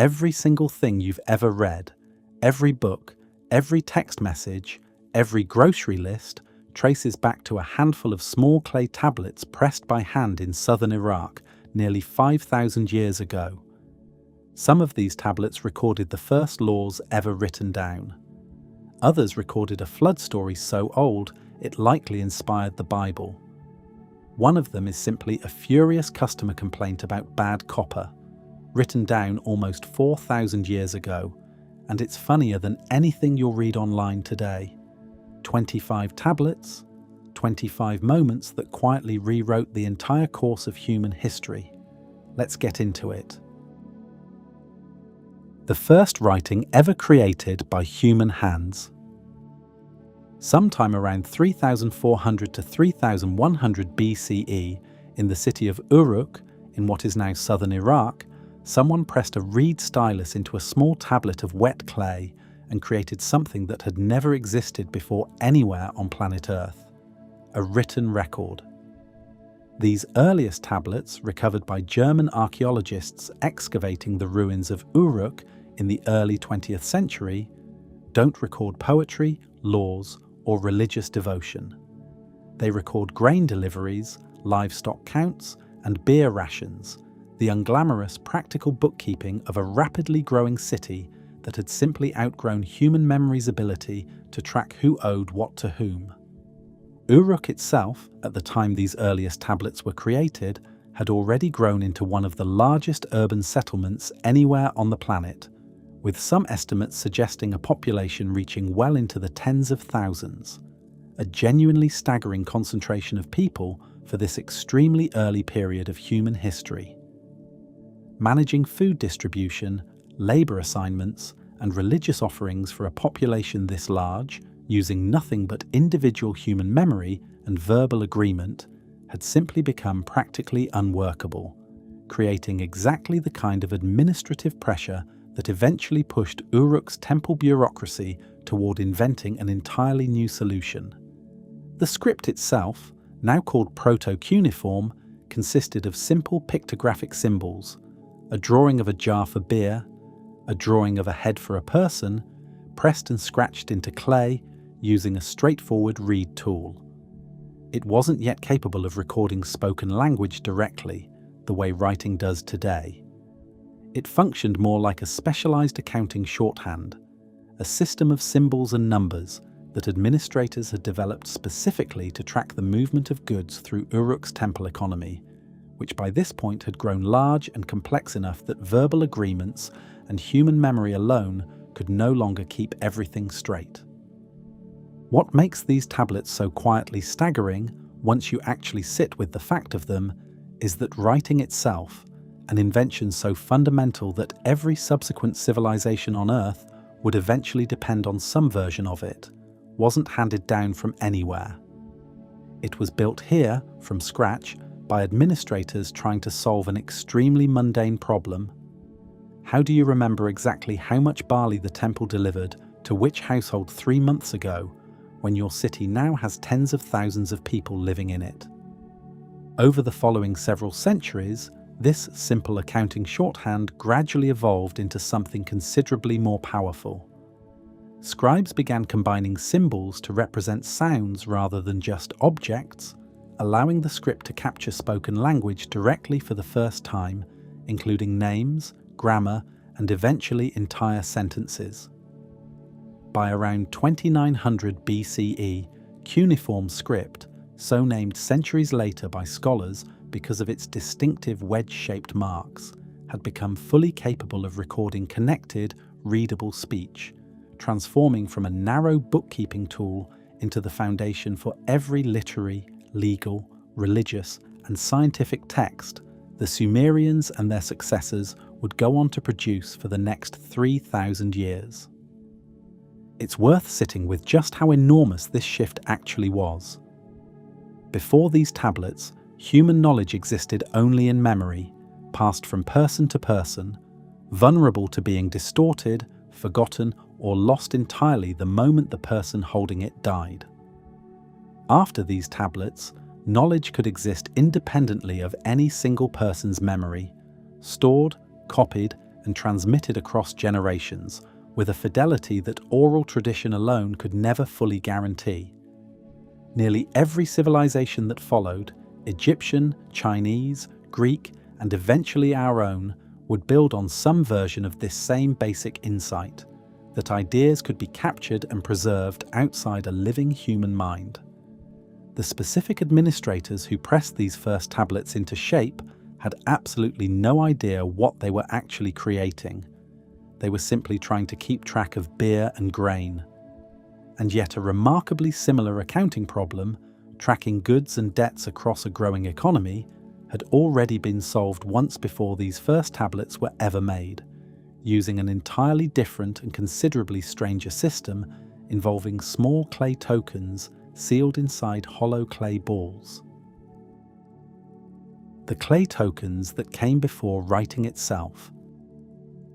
every single thing you've ever read, every book, every text message, every grocery list, traces back to a handful of small clay tablets pressed by hand in southern Iraq nearly 5,000 years ago. Some of these tablets recorded the first laws ever written down. Others recorded a flood story so old it likely inspired the Bible. One of them is simply a furious customer complaint about bad copper, written down almost 4,000 years ago, and it's funnier than anything you'll read online today. 25 tablets, 25 moments that quietly rewrote the entire course of human history. Let's get into it. The first writing ever created by human hands. Sometime around 3,400 to 3,100 BCE, in the city of Uruk, in what is now southern Iraq, someone pressed a reed stylus into a small tablet of wet clay and created something that had never existed before anywhere on planet Earth: a written record. These earliest tablets, recovered by German archaeologists excavating the ruins of Uruk in the early 20th century, don't record poetry, laws, or religious devotion. They record grain deliveries, livestock counts, and beer rations, the unglamorous practical bookkeeping of a rapidly growing city that had simply outgrown human memory's ability to track who owed what to whom. Uruk itself, at the time these earliest tablets were created, had already grown into one of the largest urban settlements anywhere on the planet, with some estimates suggesting a population reaching well into the tens of thousands, a genuinely staggering concentration of people for this extremely early period of human history. Managing food distribution, labour assignments, and religious offerings for a population this large, using nothing but individual human memory and verbal agreement, had simply become practically unworkable, creating exactly the kind of administrative pressure that eventually pushed Uruk's temple bureaucracy toward inventing an entirely new solution. The script itself, now called proto-cuneiform, consisted of simple pictographic symbols: a drawing of a jar for beer, a drawing of a head for a person, pressed and scratched into clay using a straightforward reed tool. It wasn't yet capable of recording spoken language directly, the way writing does today. It functioned more like a specialized accounting shorthand, a system of symbols and numbers that administrators had developed specifically to track the movement of goods through Uruk's temple economy, which by this point had grown large and complex enough that verbal agreements and human memory alone could no longer keep everything straight. What makes these tablets so quietly staggering, once you actually sit with the fact of them, is that writing itself, an invention so fundamental that every subsequent civilization on Earth would eventually depend on some version of it, wasn't handed down from anywhere. It was built here, from scratch, by administrators trying to solve an extremely mundane problem. How do you remember exactly how much barley the temple delivered to which household 3 months ago, when your city now has tens of thousands of people living in it? Over the following several centuries, this simple accounting shorthand gradually evolved into something considerably more powerful. Scribes began combining symbols to represent sounds rather than just objects, allowing the script to capture spoken language directly for the first time, including names, grammar, and eventually entire sentences. By around 2900 BCE, cuneiform script, so named centuries later by scholars because of its distinctive wedge-shaped marks, had become fully capable of recording connected, readable speech, transforming from a narrow bookkeeping tool into the foundation for every literary, legal, religious, and scientific text the Sumerians and their successors would go on to produce for the next 3,000 years. It's worth sitting with just how enormous this shift actually was. Before these tablets, human knowledge existed only in memory, passed from person to person, vulnerable to being distorted, forgotten, or lost entirely the moment the person holding it died. After these tablets, knowledge could exist independently of any single person's memory, stored, copied, and transmitted across generations with a fidelity that oral tradition alone could never fully guarantee. Nearly every civilization that followed, Egyptian, Chinese, Greek, and eventually our own, would build on some version of this same basic insight, that ideas could be captured and preserved outside a living human mind. The specific administrators who pressed these first tablets into shape had absolutely no idea what they were actually creating. They were simply trying to keep track of beer and grain. And yet a remarkably similar accounting problem, tracking goods and debts across a growing economy, had already been solved once before these first tablets were ever made, using an entirely different and considerably stranger system involving small clay tokens sealed inside hollow clay balls. The clay tokens that came before writing itself.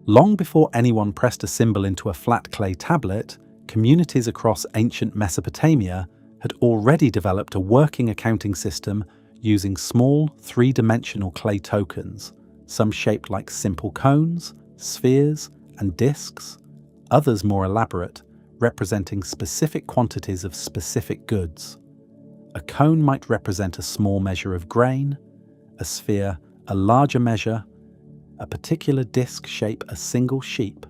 Long before anyone pressed a symbol into a flat clay tablet, communities across ancient Mesopotamia had already developed a working accounting system using small, three-dimensional clay tokens, some shaped like simple cones, spheres, and discs, others more elaborate, representing specific quantities of specific goods. A cone might represent a small measure of grain, a sphere a larger measure, a particular disc shape a single sheep.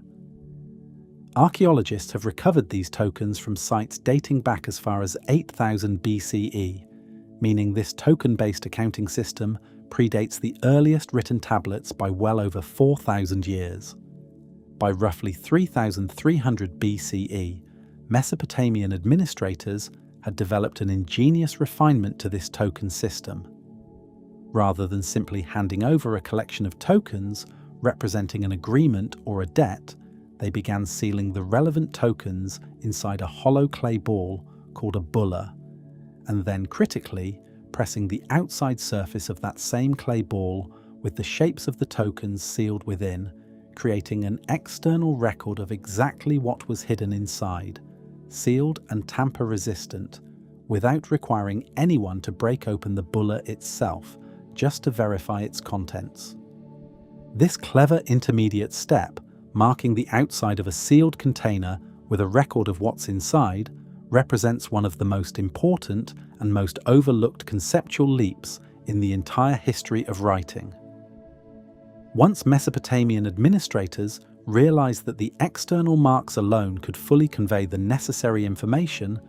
Archaeologists have recovered these tokens from sites dating back as far as 8000 BCE, meaning this token-based accounting system predates the earliest written tablets by well over 4,000 years. By roughly 3300 BCE, Mesopotamian administrators had developed an ingenious refinement to this token system. Rather than simply handing over a collection of tokens representing an agreement or a debt, they began sealing the relevant tokens inside a hollow clay ball called a bulla, and then critically pressing the outside surface of that same clay ball with the shapes of the tokens sealed within, creating an external record of exactly what was hidden inside, sealed and tamper-resistant, without requiring anyone to break open the bulla itself, just to verify its contents. This clever intermediate step, marking the outside of a sealed container with a record of what's inside, represents one of the most important and most overlooked conceptual leaps in the entire history of writing. Once Mesopotamian administrators realized that the external marks alone could fully convey the necessary information,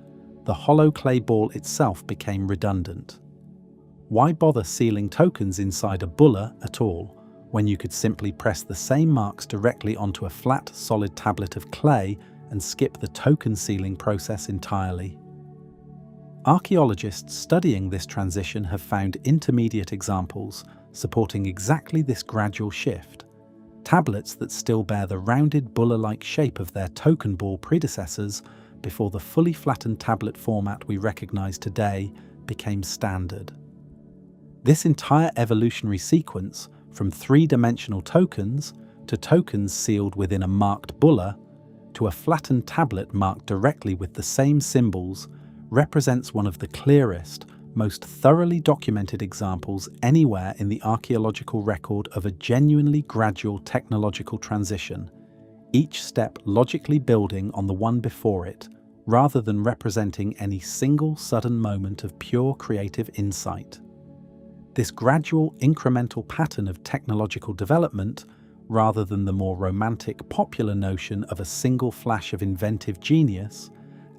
the hollow clay ball itself became redundant. Why bother sealing tokens inside a bulla at all, when you could simply press the same marks directly onto a flat, solid tablet of clay and skip the token sealing process entirely? Archaeologists studying this transition have found intermediate examples supporting exactly this gradual shift. Tablets that still bear the rounded bulla-like shape of their token ball predecessors before the fully flattened tablet format we recognize today became standard. This entire evolutionary sequence, from three-dimensional tokens to tokens sealed within a marked bulla, to a flattened tablet marked directly with the same symbols, represents one of the clearest, most thoroughly documented examples anywhere in the archaeological record of a genuinely gradual technological transition, each step logically building on the one before it, rather than representing any single sudden moment of pure creative insight. This gradual incremental pattern of technological development, rather than the more romantic popular notion of a single flash of inventive genius,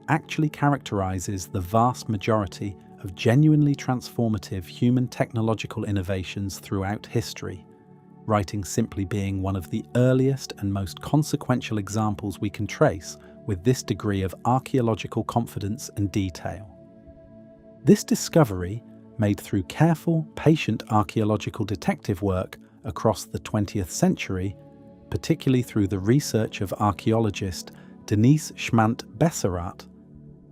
actually characterizes the vast majority of genuinely transformative human technological innovations throughout history, writing simply being one of the earliest and most consequential examples we can trace with this degree of archaeological confidence and detail. This discovery, made through careful, patient archaeological detective work across the 20th century, particularly through the research of archaeologist Denise Schmant-Besserat,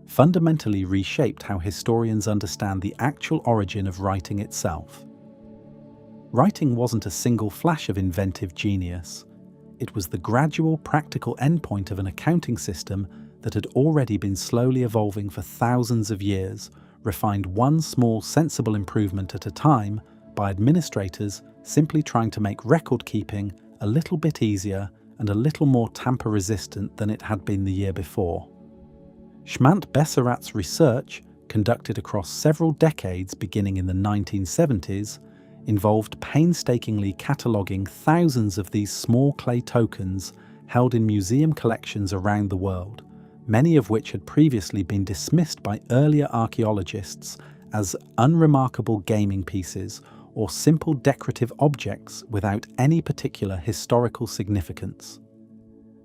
fundamentally reshaped how historians understand the actual origin of writing itself. Writing wasn't a single flash of inventive genius. It was the gradual, practical endpoint of an accounting system that had already been slowly evolving for thousands of years, refined one small, sensible improvement at a time by administrators simply trying to make record-keeping a little bit easier and a little more tamper-resistant than it had been the year before. Schmant Besserat's research, conducted across several decades beginning in the 1970s, involved painstakingly cataloguing thousands of these small clay tokens held in museum collections around the world, many of which had previously been dismissed by earlier archaeologists as unremarkable gaming pieces or simple decorative objects without any particular historical significance.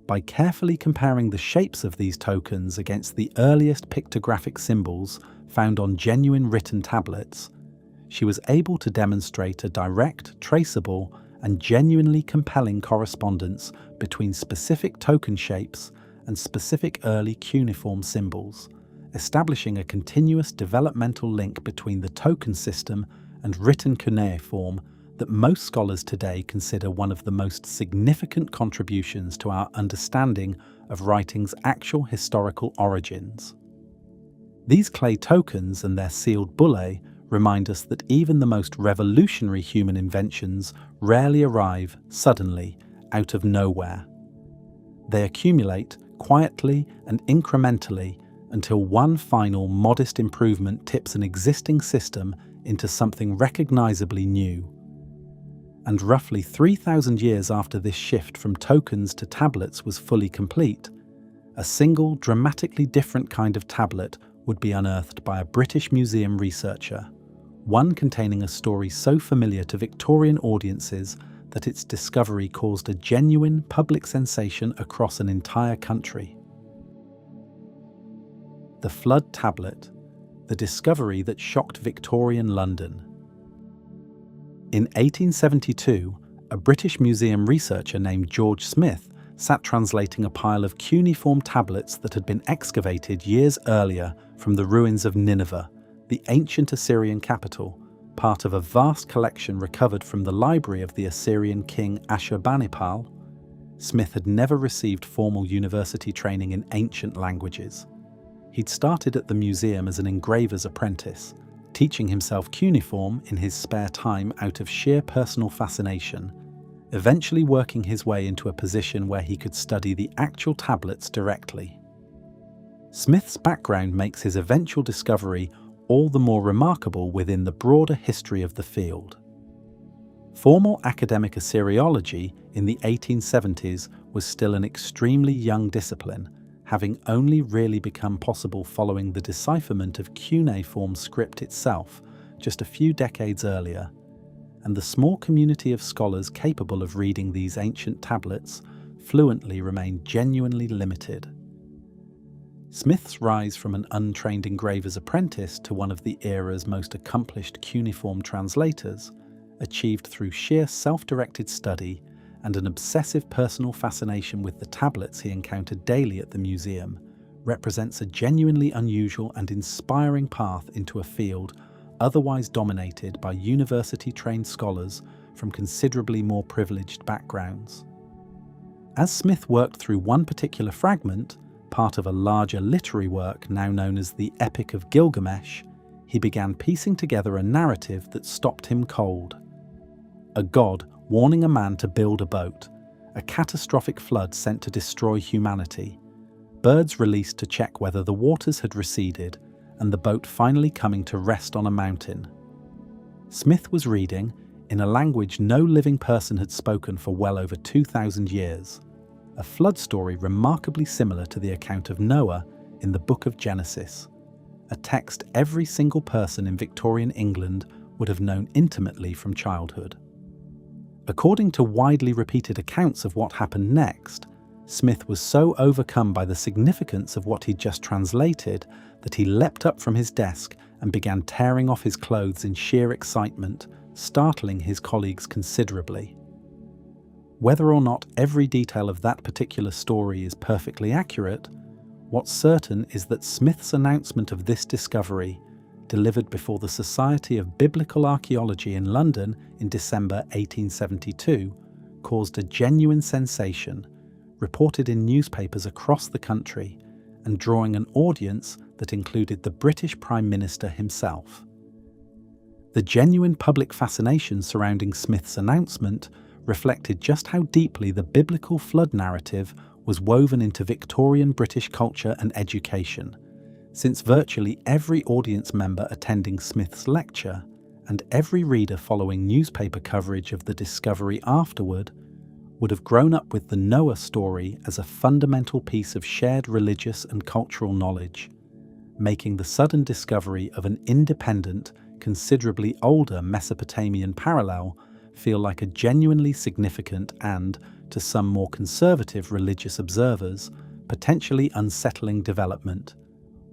By carefully comparing the shapes of these tokens against the earliest pictographic symbols found on genuine written tablets, she was able to demonstrate a direct, traceable, and genuinely compelling correspondence between specific token shapes and specific early cuneiform symbols, establishing a continuous developmental link between the token system and written cuneiform that most scholars today consider one of the most significant contributions to our understanding of writing's actual historical origins. These clay tokens and their sealed bullae remind us that even the most revolutionary human inventions rarely arrive suddenly out of nowhere. They accumulate quietly and incrementally until one final modest improvement tips an existing system into something recognizably new. And roughly 3,000 years after this shift from tokens to tablets was fully complete, a single, dramatically different kind of tablet would be unearthed by a British museum researcher, one containing a story so familiar to Victorian audiences that its discovery caused a genuine public sensation across an entire country. The Flood Tablet, the discovery that shocked Victorian London. In 1872, a British museum researcher named George Smith sat translating a pile of cuneiform tablets that had been excavated years earlier from the ruins of Nineveh, the ancient Assyrian capital, part of a vast collection recovered from the library of the Assyrian king Ashurbanipal. Smith had never received formal university training in ancient languages. He'd started at the museum as an engraver's apprentice, teaching himself cuneiform in his spare time out of sheer personal fascination, eventually working his way into a position where he could study the actual tablets directly. Smith's background makes his eventual discovery all the more remarkable within the broader history of the field. Formal academic Assyriology in the 1870s was still an extremely young discipline, having only really become possible following the decipherment of cuneiform script itself just a few decades earlier, and the small community of scholars capable of reading these ancient tablets fluently remained genuinely limited. Smith's rise from an untrained engraver's apprentice to one of the era's most accomplished cuneiform translators, achieved through sheer self-directed study and an obsessive personal fascination with the tablets he encountered daily at the museum, represents a genuinely unusual and inspiring path into a field otherwise dominated by university-trained scholars from considerably more privileged backgrounds. As Smith worked through one particular fragment, part of a larger literary work now known as the Epic of Gilgamesh, he began piecing together a narrative that stopped him cold. A god warning a man to build a boat, a catastrophic flood sent to destroy humanity, birds released to check whether the waters had receded, and the boat finally coming to rest on a mountain. Smith was reading, in a language no living person had spoken for well over 2,000 years, a flood story remarkably similar to the account of Noah in the Book of Genesis, a text every single person in Victorian England would have known intimately from childhood. According to widely repeated accounts of what happened next, Smith was so overcome by the significance of what he'd just translated that he leapt up from his desk and began tearing off his clothes in sheer excitement, startling his colleagues considerably. Whether or not every detail of that particular story is perfectly accurate, what's certain is that Smith's announcement of this discovery, delivered before the Society of Biblical Archaeology in London in December 1872, caused a genuine sensation, reported in newspapers across the country, and drawing an audience that included the British Prime Minister himself. The genuine public fascination surrounding Smith's announcement reflected just how deeply the biblical flood narrative was woven into Victorian British culture and education, since virtually every audience member attending Smith's lecture and every reader following newspaper coverage of the discovery afterward would have grown up with the Noah story as a fundamental piece of shared religious and cultural knowledge, making the sudden discovery of an independent, considerably older Mesopotamian parallel feel like a genuinely significant and, to some more conservative religious observers, potentially unsettling development,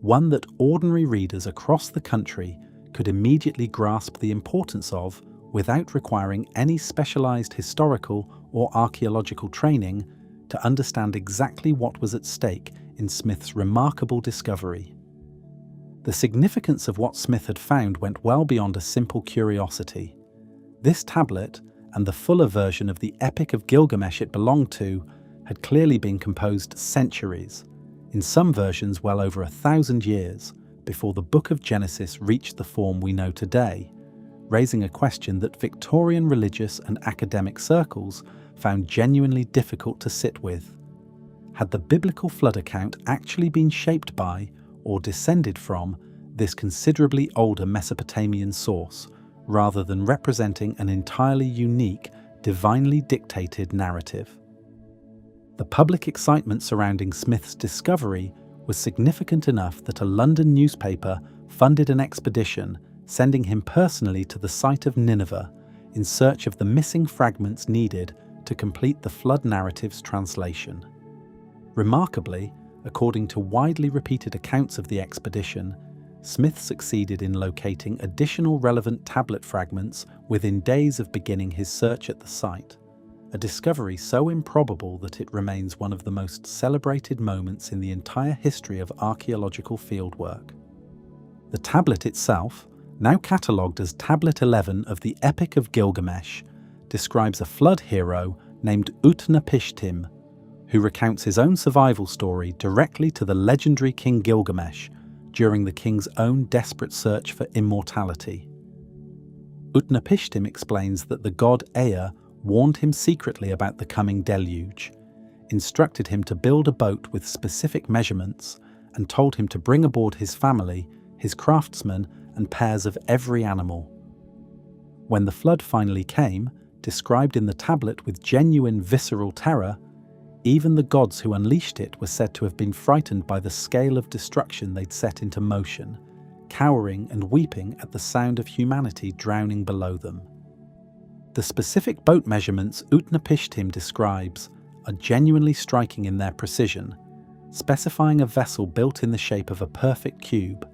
one that ordinary readers across the country could immediately grasp the importance of without requiring any specialized historical or archaeological training to understand exactly what was at stake in Smith's remarkable discovery. The significance of what Smith had found went well beyond a simple curiosity. This tablet, and the fuller version of the Epic of Gilgamesh it belonged to, had clearly been composed centuries, in some versions well over 1,000 years, before the Book of Genesis reached the form we know today, raising a question that Victorian religious and academic circles found genuinely difficult to sit with. Had the biblical flood account actually been shaped by, or descended from, this considerably older Mesopotamian source, rather than representing an entirely unique, divinely dictated narrative? The public excitement surrounding Smith's discovery was significant enough that a London newspaper funded an expedition, sending him personally to the site of Nineveh in search of the missing fragments needed to complete the flood narrative's translation. Remarkably, according to widely repeated accounts of the expedition, Smith succeeded in locating additional relevant tablet fragments within days of beginning his search at the site, a discovery so improbable that it remains one of the most celebrated moments in the entire history of archaeological fieldwork. The tablet itself, now catalogued as Tablet 11 of the Epic of Gilgamesh, describes a flood hero named Utnapishtim, who recounts his own survival story directly to the legendary King Gilgamesh during the king's own desperate search for immortality. Utnapishtim explains that the god Ea warned him secretly about the coming deluge, instructed him to build a boat with specific measurements, and told him to bring aboard his family, his craftsmen, and pairs of every animal. When the flood finally came, described in the tablet with genuine visceral terror, even the gods who unleashed it were said to have been frightened by the scale of destruction they'd set into motion, cowering and weeping at the sound of humanity drowning below them. The specific boat measurements Utnapishtim describes are genuinely striking in their precision, specifying a vessel built in the shape of a perfect cube,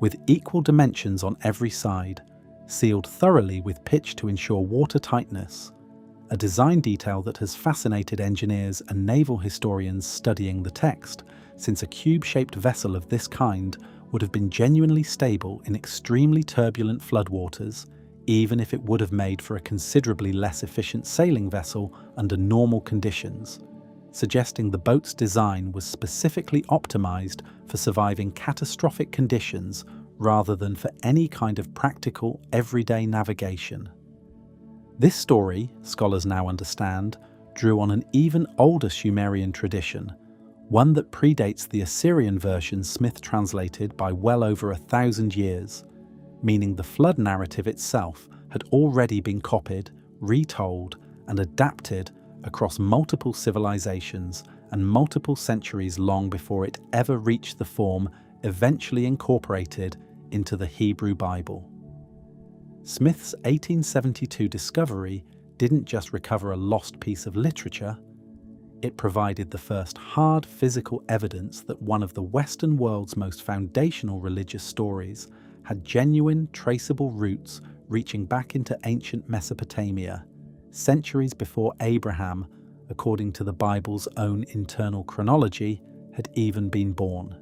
with equal dimensions on every side, sealed thoroughly with pitch to ensure watertightness, a design detail that has fascinated engineers and naval historians studying the text, since a cube-shaped vessel of this kind would have been genuinely stable in extremely turbulent floodwaters, even if it would have made for a considerably less efficient sailing vessel under normal conditions, suggesting the boat's design was specifically optimized for surviving catastrophic conditions rather than for any kind of practical, everyday navigation. This story, scholars now understand, drew on an even older Sumerian tradition, one that predates the Assyrian version Smith translated by well over 1,000 years, meaning the flood narrative itself had already been copied, retold, and adapted across multiple civilizations and multiple centuries long before it ever reached the form eventually incorporated into the Hebrew Bible. Smith's 1872 discovery didn't just recover a lost piece of literature, it provided the first hard physical evidence that one of the Western world's most foundational religious stories had genuine, traceable roots reaching back into ancient Mesopotamia, centuries before Abraham, according to the Bible's own internal chronology, had even been born.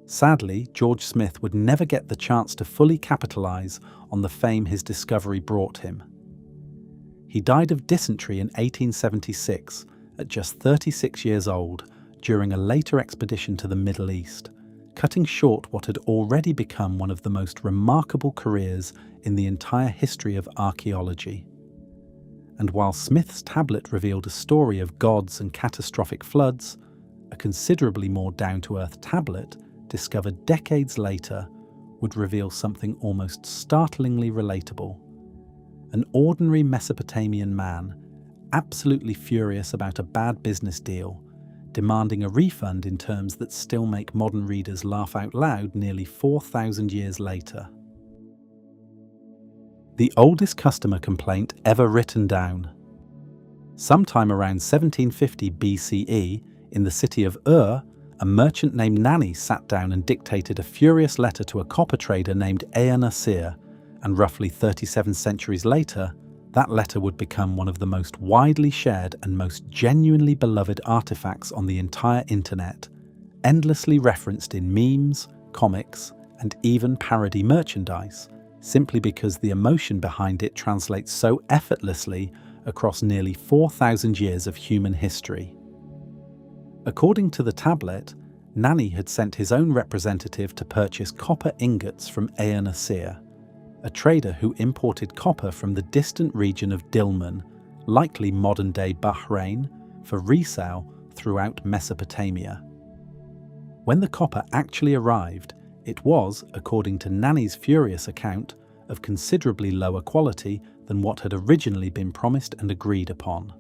Sadly, George Smith would never get the chance to fully capitalize on the fame his discovery brought him. He died of dysentery in 1876, at just 36 years old, during a later expedition to the Middle East, cutting short what had already become one of the most remarkable careers in the entire history of archaeology. And while Smith's tablet revealed a story of gods and catastrophic floods, a considerably more down-to-earth tablet, discovered decades later, would reveal something almost startlingly relatable. An ordinary Mesopotamian man, absolutely furious about a bad business deal, demanding a refund in terms that still make modern readers laugh out loud nearly 4,000 years later. The oldest customer complaint ever written down. Sometime around 1750 BCE, in the city of Ur, a merchant named Nani sat down and dictated a furious letter to a copper trader named Ea-Nasir, and roughly 37 centuries later, that letter would become one of the most widely shared and most genuinely beloved artifacts on the entire internet, endlessly referenced in memes, comics, and even parody merchandise, simply because the emotion behind it translates so effortlessly across nearly 4,000 years of human history. According to the tablet, Nani had sent his own representative to purchase copper ingots from Ea-Nasir, a trader who imported copper from the distant region of Dilmun, likely modern-day Bahrain, for resale throughout Mesopotamia. When the copper actually arrived, it was, according to Nani's furious account, of considerably lower quality than what had originally been promised and agreed upon.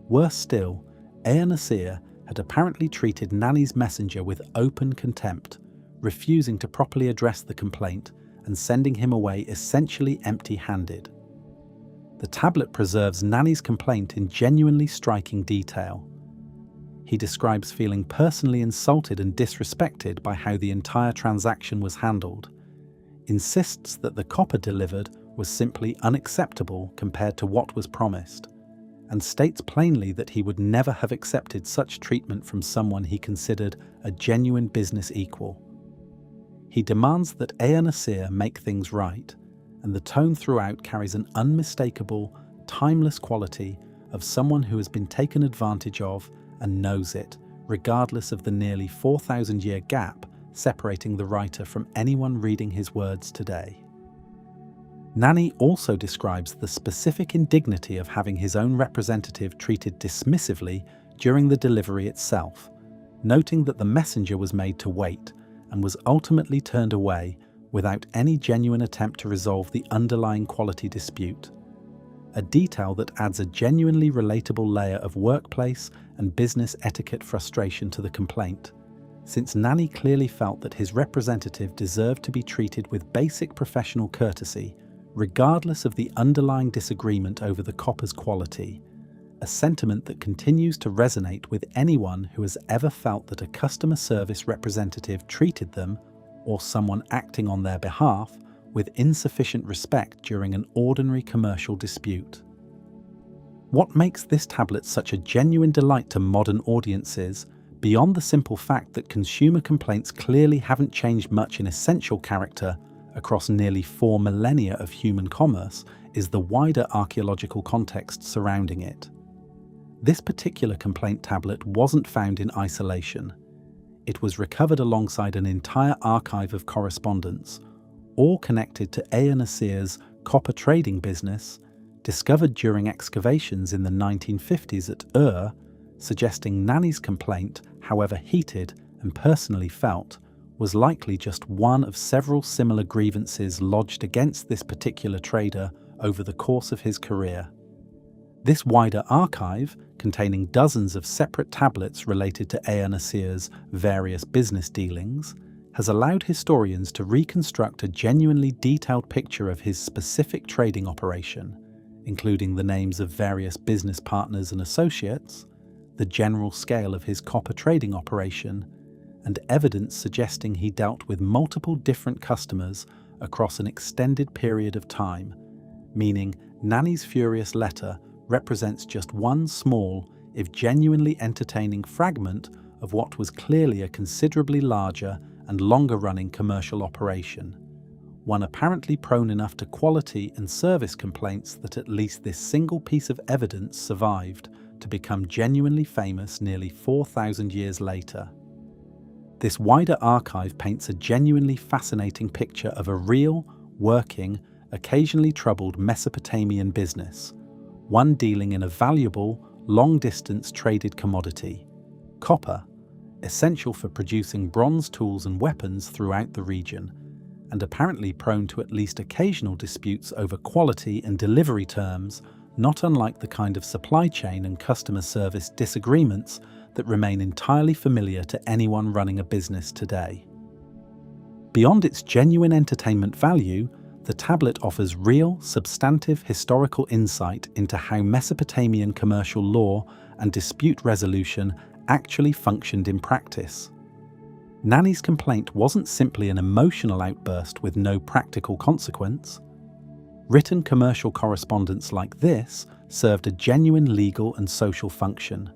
Worse still, Ea-Nasir had apparently treated Nani's messenger with open contempt, refusing to properly address the complaint and sending him away essentially empty-handed. The tablet preserves Nani's complaint in genuinely striking detail. He describes feeling personally insulted and disrespected by how the entire transaction was handled, insists that the copper delivered was simply unacceptable compared to what was promised, and states plainly that he would never have accepted such treatment from someone he considered a genuine business equal. He demands that Ea-Nasir make things right, and the tone throughout carries an unmistakable, timeless quality of someone who has been taken advantage of and knows it, regardless of the nearly 4,000-year gap separating the writer from anyone reading his words today. Nani also describes the specific indignity of having his own representative treated dismissively during the delivery itself, noting that the messenger was made to wait and was ultimately turned away without any genuine attempt to resolve the underlying quality dispute. A detail that adds a genuinely relatable layer of workplace and business etiquette frustration to the complaint, since Nani clearly felt that his representative deserved to be treated with basic professional courtesy, regardless of the underlying disagreement over the copper's quality, a sentiment that continues to resonate with anyone who has ever felt that a customer service representative treated them, or someone acting on their behalf, with insufficient respect during an ordinary commercial dispute. What makes this tablet such a genuine delight to modern audiences, beyond the simple fact that consumer complaints clearly haven't changed much in essential character across nearly 4 millennia of human commerce, is the wider archaeological context surrounding it. This particular complaint tablet wasn't found in isolation. It was recovered alongside an entire archive of correspondence, all connected to Ea-Nasir's copper trading business, discovered during excavations in the 1950s at Ur, suggesting Nani's complaint, however heated and personally felt, was likely just one of several similar grievances lodged against this particular trader over the course of his career. This wider archive, containing dozens of separate tablets related to Ea-Nasir's various business dealings, has allowed historians to reconstruct a genuinely detailed picture of his specific trading operation, including the names of various business partners and associates, the general scale of his copper trading operation, and evidence suggesting he dealt with multiple different customers across an extended period of time, meaning Nani's furious letter represents just one small, if genuinely entertaining fragment of what was clearly a considerably larger and longer-running commercial operation, one apparently prone enough to quality and service complaints that at least this single piece of evidence survived to become genuinely famous nearly 4,000 years later. This wider archive paints a genuinely fascinating picture of a real, working, occasionally troubled Mesopotamian business, one dealing in a valuable, long-distance traded commodity, copper, essential for producing bronze tools and weapons throughout the region, and apparently prone to at least occasional disputes over quality and delivery terms, not unlike the kind of supply chain and customer service disagreements that remain entirely familiar to anyone running a business today. Beyond its genuine entertainment value, the tablet offers real, substantive historical insight into how Mesopotamian commercial law and dispute resolution actually functioned in practice. Nanny's complaint wasn't simply an emotional outburst with no practical consequence. Written commercial correspondence like this served a genuine legal and social function,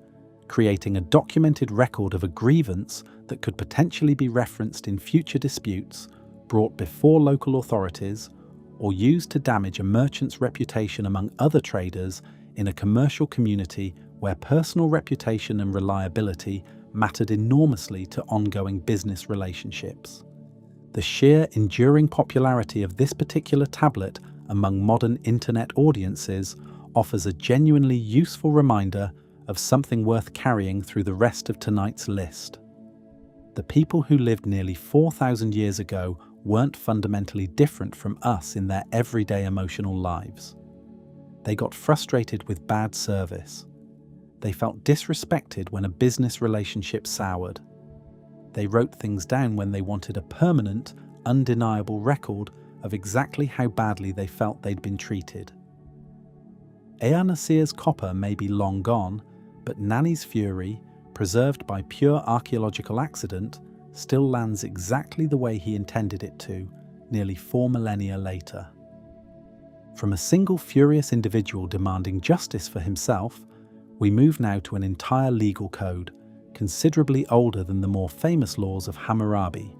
creating a documented record of a grievance that could potentially be referenced in future disputes, brought before local authorities, or used to damage a merchant's reputation among other traders in a commercial community where personal reputation and reliability mattered enormously to ongoing business relationships. The sheer enduring popularity of this particular tablet among modern internet audiences offers a genuinely useful reminder of something worth carrying through the rest of tonight's list. The people who lived nearly 4,000 years ago weren't fundamentally different from us in their everyday emotional lives. They got frustrated with bad service. They felt disrespected when a business relationship soured. They wrote things down when they wanted a permanent, undeniable record of exactly how badly they felt they'd been treated. Ea Nasir's copper may be long gone, but Nanny's fury, preserved by pure archaeological accident, still lands exactly the way he intended it to, nearly 4 millennia later. From a single furious individual demanding justice for himself, we move now to an entire legal code, considerably older than the more famous laws of Hammurabi,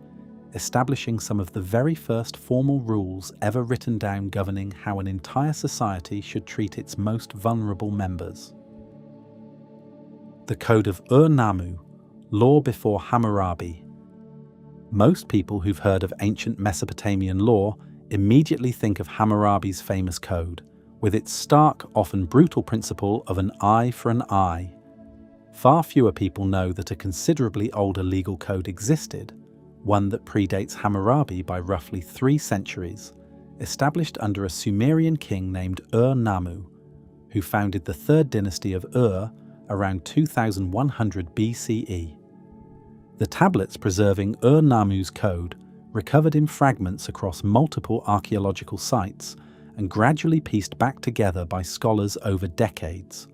establishing some of the very first formal rules ever written down governing how an entire society should treat its most vulnerable members. The Code of Ur-Nammu, law before Hammurabi. Most people who've heard of ancient Mesopotamian law immediately think of Hammurabi's famous code, with its stark, often brutal principle of an eye for an eye. Far fewer people know that a considerably older legal code existed, one that predates Hammurabi by roughly 3 centuries, established under a Sumerian king named Ur-Nammu, who founded the 3rd dynasty of Ur around 2100 BCE. The tablets preserving Ur-Nammu's code, recovered in fragments across multiple archaeological sites and gradually pieced back together by scholars over decades,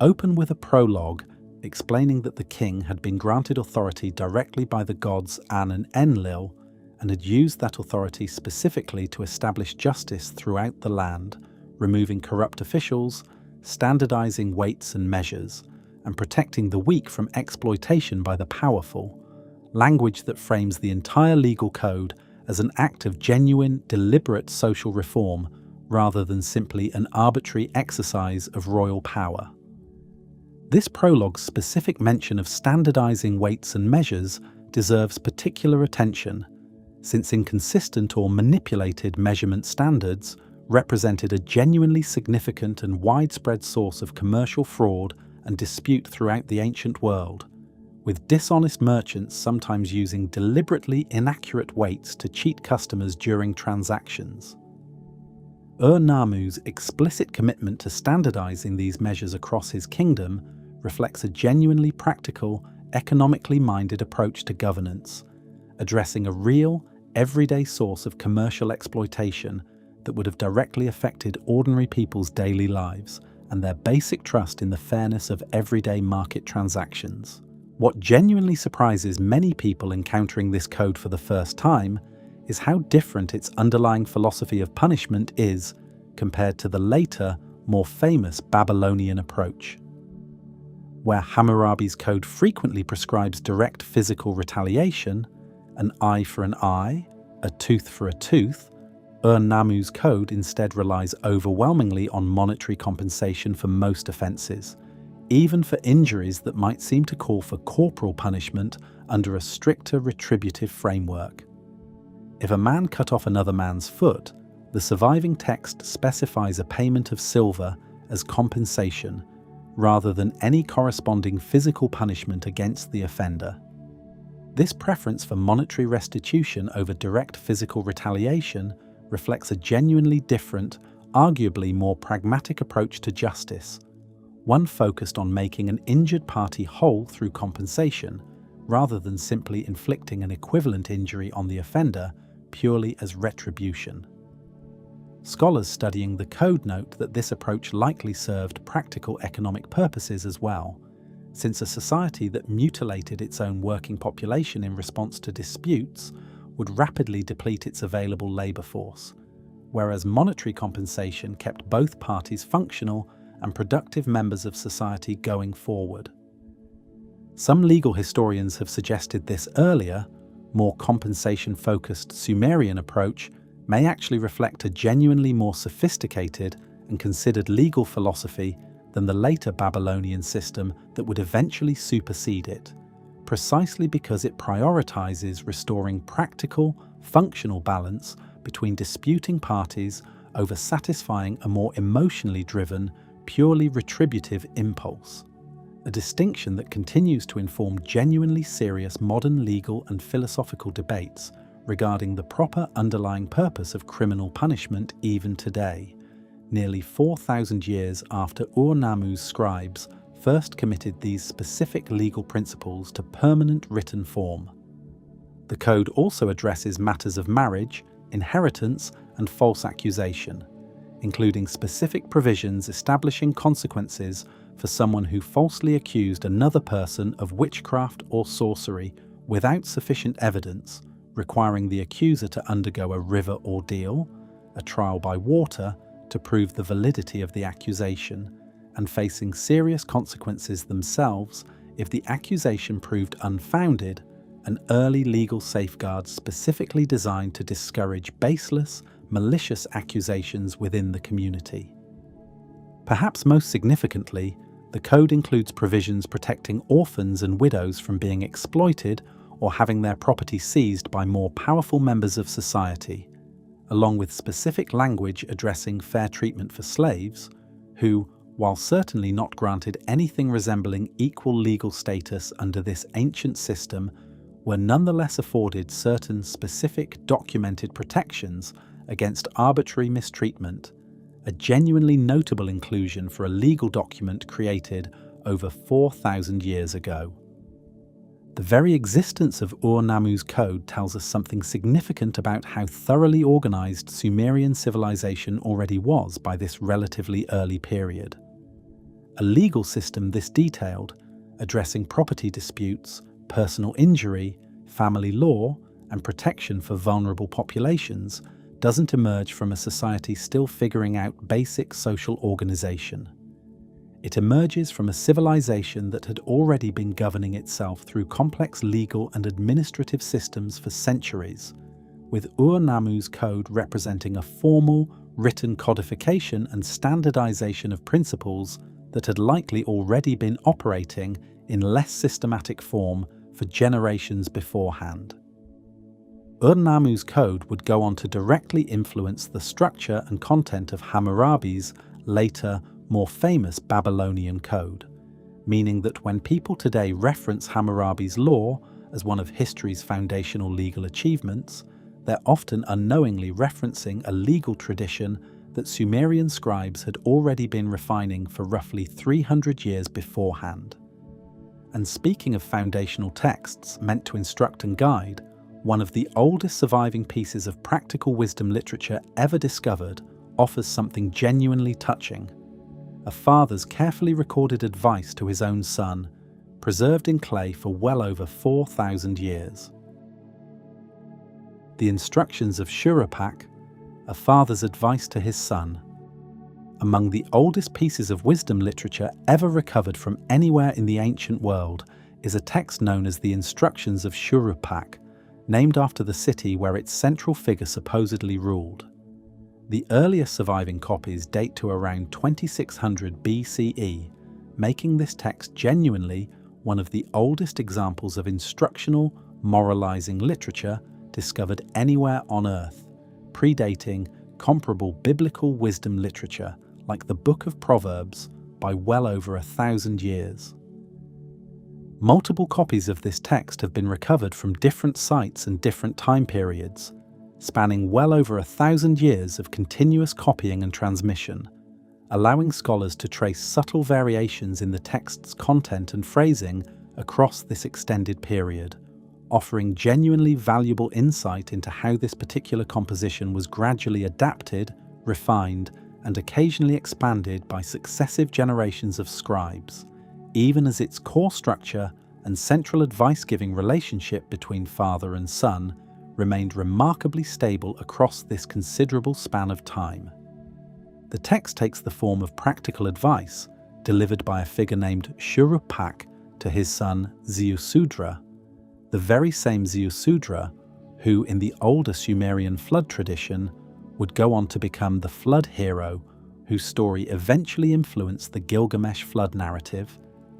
open with a prologue explaining that the king had been granted authority directly by the gods An and Enlil and had used that authority specifically to establish justice throughout the land, removing corrupt officials, standardizing weights and measures, and protecting the weak from exploitation by the powerful, language that frames the entire legal code as an act of genuine, deliberate social reform rather than simply an arbitrary exercise of royal power. This prologue's specific mention of standardizing weights and measures deserves particular attention, since inconsistent or manipulated measurement standards represented a genuinely significant and widespread source of commercial fraud and dispute throughout the ancient world, with dishonest merchants sometimes using deliberately inaccurate weights to cheat customers during transactions. Ur-Nammu's explicit commitment to standardizing these measures across his kingdom reflects a genuinely practical, economically minded approach to governance, addressing a real, everyday source of commercial exploitation that would have directly affected ordinary people's daily lives and their basic trust in the fairness of everyday market transactions. What genuinely surprises many people encountering this code for the first time is how different its underlying philosophy of punishment is compared to the later, more famous Babylonian approach. Where Hammurabi's code frequently prescribes direct physical retaliation, an eye for an eye, a tooth for a tooth, Ur-Nammu's code instead relies overwhelmingly on monetary compensation for most offences, even for injuries that might seem to call for corporal punishment under a stricter retributive framework. If a man cut off another man's foot, the surviving text specifies a payment of silver as compensation, rather than any corresponding physical punishment against the offender. This preference for monetary restitution over direct physical retaliation reflects a genuinely different, arguably more pragmatic approach to justice, one focused on making an injured party whole through compensation, rather than simply inflicting an equivalent injury on the offender purely as retribution. Scholars studying the code note that this approach likely served practical economic purposes as well, since a society that mutilated its own working population in response to disputes would rapidly deplete its available labour force, whereas monetary compensation kept both parties functional and productive members of society going forward. Some legal historians have suggested this earlier, more compensation-focused Sumerian approach may actually reflect a genuinely more sophisticated and considered legal philosophy than the later Babylonian system that would eventually supersede it, precisely because it prioritizes restoring practical, functional balance between disputing parties over satisfying a more emotionally driven, purely retributive impulse, a distinction that continues to inform genuinely serious modern legal and philosophical debates regarding the proper underlying purpose of criminal punishment even today, nearly 4,000 years after Ur-Nammu's scribes first committed these specific legal principles to permanent written form. The code also addresses matters of marriage, inheritance, and false accusation, including specific provisions establishing consequences for someone who falsely accused another person of witchcraft or sorcery without sufficient evidence, requiring the accuser to undergo a river ordeal, a trial by water, to prove the validity of the accusation, and facing serious consequences themselves if the accusation proved unfounded, an early legal safeguard specifically designed to discourage baseless, malicious accusations within the community. Perhaps most significantly, the code includes provisions protecting orphans and widows from being exploited or having their property seized by more powerful members of society, along with specific language addressing fair treatment for slaves, who, while certainly not granted anything resembling equal legal status under this ancient system, were nonetheless afforded certain specific documented protections against arbitrary mistreatment, a genuinely notable inclusion for a legal document created over 4,000 years ago. The very existence of Ur-Nammu's code tells us something significant about how thoroughly organized Sumerian civilization already was by this relatively early period. A legal system this detailed, addressing property disputes, personal injury, family law, and protection for vulnerable populations, doesn't emerge from a society still figuring out basic social organization. It emerges from a civilization that had already been governing itself through complex legal and administrative systems for centuries, with Ur-Nammu's code representing a formal, written codification and standardization of principles that had likely already been operating in less systematic form for generations beforehand. Ur-Nammu's code would go on to directly influence the structure and content of Hammurabi's later, more famous Babylonian code, meaning that when people today reference Hammurabi's law as one of history's foundational legal achievements, they're often unknowingly referencing a legal tradition that Sumerian scribes had already been refining for roughly 300 years beforehand. And speaking of foundational texts meant to instruct and guide, one of the oldest surviving pieces of practical wisdom literature ever discovered offers something genuinely touching: a father's carefully recorded advice to his own son, preserved in clay for well over 4,000 years. The instructions of Shurupak, a father's advice to his son. Among the oldest pieces of wisdom literature ever recovered from anywhere in the ancient world is a text known as the Instructions of Shurupak, named after the city where its central figure supposedly ruled. The earliest surviving copies date to around 2600 BCE, making this text genuinely one of the oldest examples of instructional, moralizing literature discovered anywhere on Earth, predating comparable biblical wisdom literature like the Book of Proverbs, by well over 1,000 years. Multiple copies of this text have been recovered from different sites and different time periods, spanning well over 1,000 years of continuous copying and transmission, allowing scholars to trace subtle variations in the text's content and phrasing across this extended period, offering genuinely valuable insight into how this particular composition was gradually adapted, refined, and occasionally expanded by successive generations of scribes, even as its core structure and central advice-giving relationship between father and son remained remarkably stable across this considerable span of time. The text takes the form of practical advice delivered by a figure named Shurupak to his son Ziusudra, the very same Ziusudra who, in the older Sumerian flood tradition, would go on to become the flood hero whose story eventually influenced the Gilgamesh flood narrative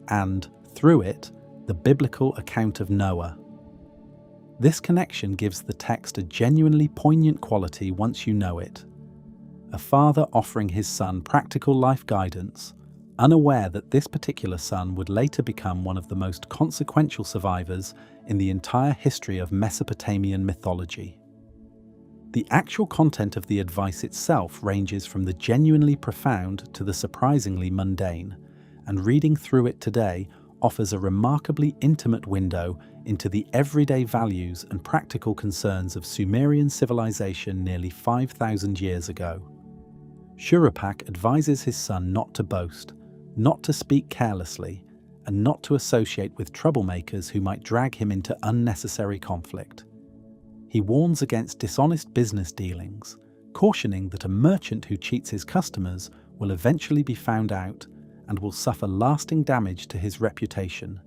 and, through it, the biblical account of Noah. This connection gives the text a genuinely poignant quality once you know it. A father offering his son practical life guidance, unaware that this particular son would later become one of the most consequential survivors in the entire history of Mesopotamian mythology. The actual content of the advice itself ranges from the genuinely profound to the surprisingly mundane, and reading through it today offers a remarkably intimate window into the everyday values and practical concerns of Sumerian civilization nearly 5,000 years ago. Shurupak advises his son not to boast, not to speak carelessly, and not to associate with troublemakers who might drag him into unnecessary conflict. He warns against dishonest business dealings, cautioning that a merchant who cheats his customers will eventually be found out and will suffer lasting damage to his reputation,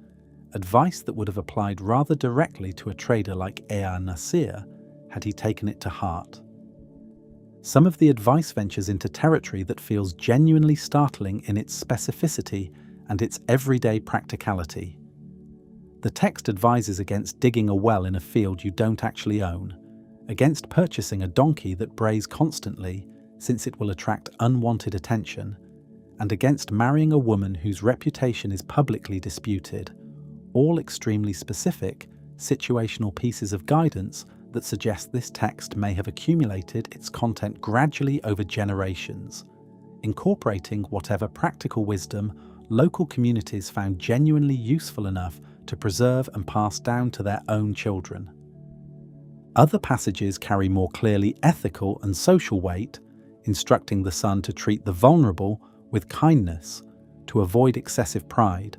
advice that would have applied rather directly to a trader like Ea Nasir had he taken it to heart. Some of the advice ventures into territory that feels genuinely startling in its specificity and its everyday practicality. The text advises against digging a well in a field you don't actually own, against purchasing a donkey that brays constantly since it will attract unwanted attention, and against marrying a woman whose reputation is publicly disputed, all extremely specific, situational pieces of guidance that suggest this text may have accumulated its content gradually over generations, incorporating whatever practical wisdom local communities found genuinely useful enough to preserve and pass down to their own children. Other passages carry more clearly ethical and social weight, instructing the son to treat the vulnerable with kindness, to avoid excessive pride,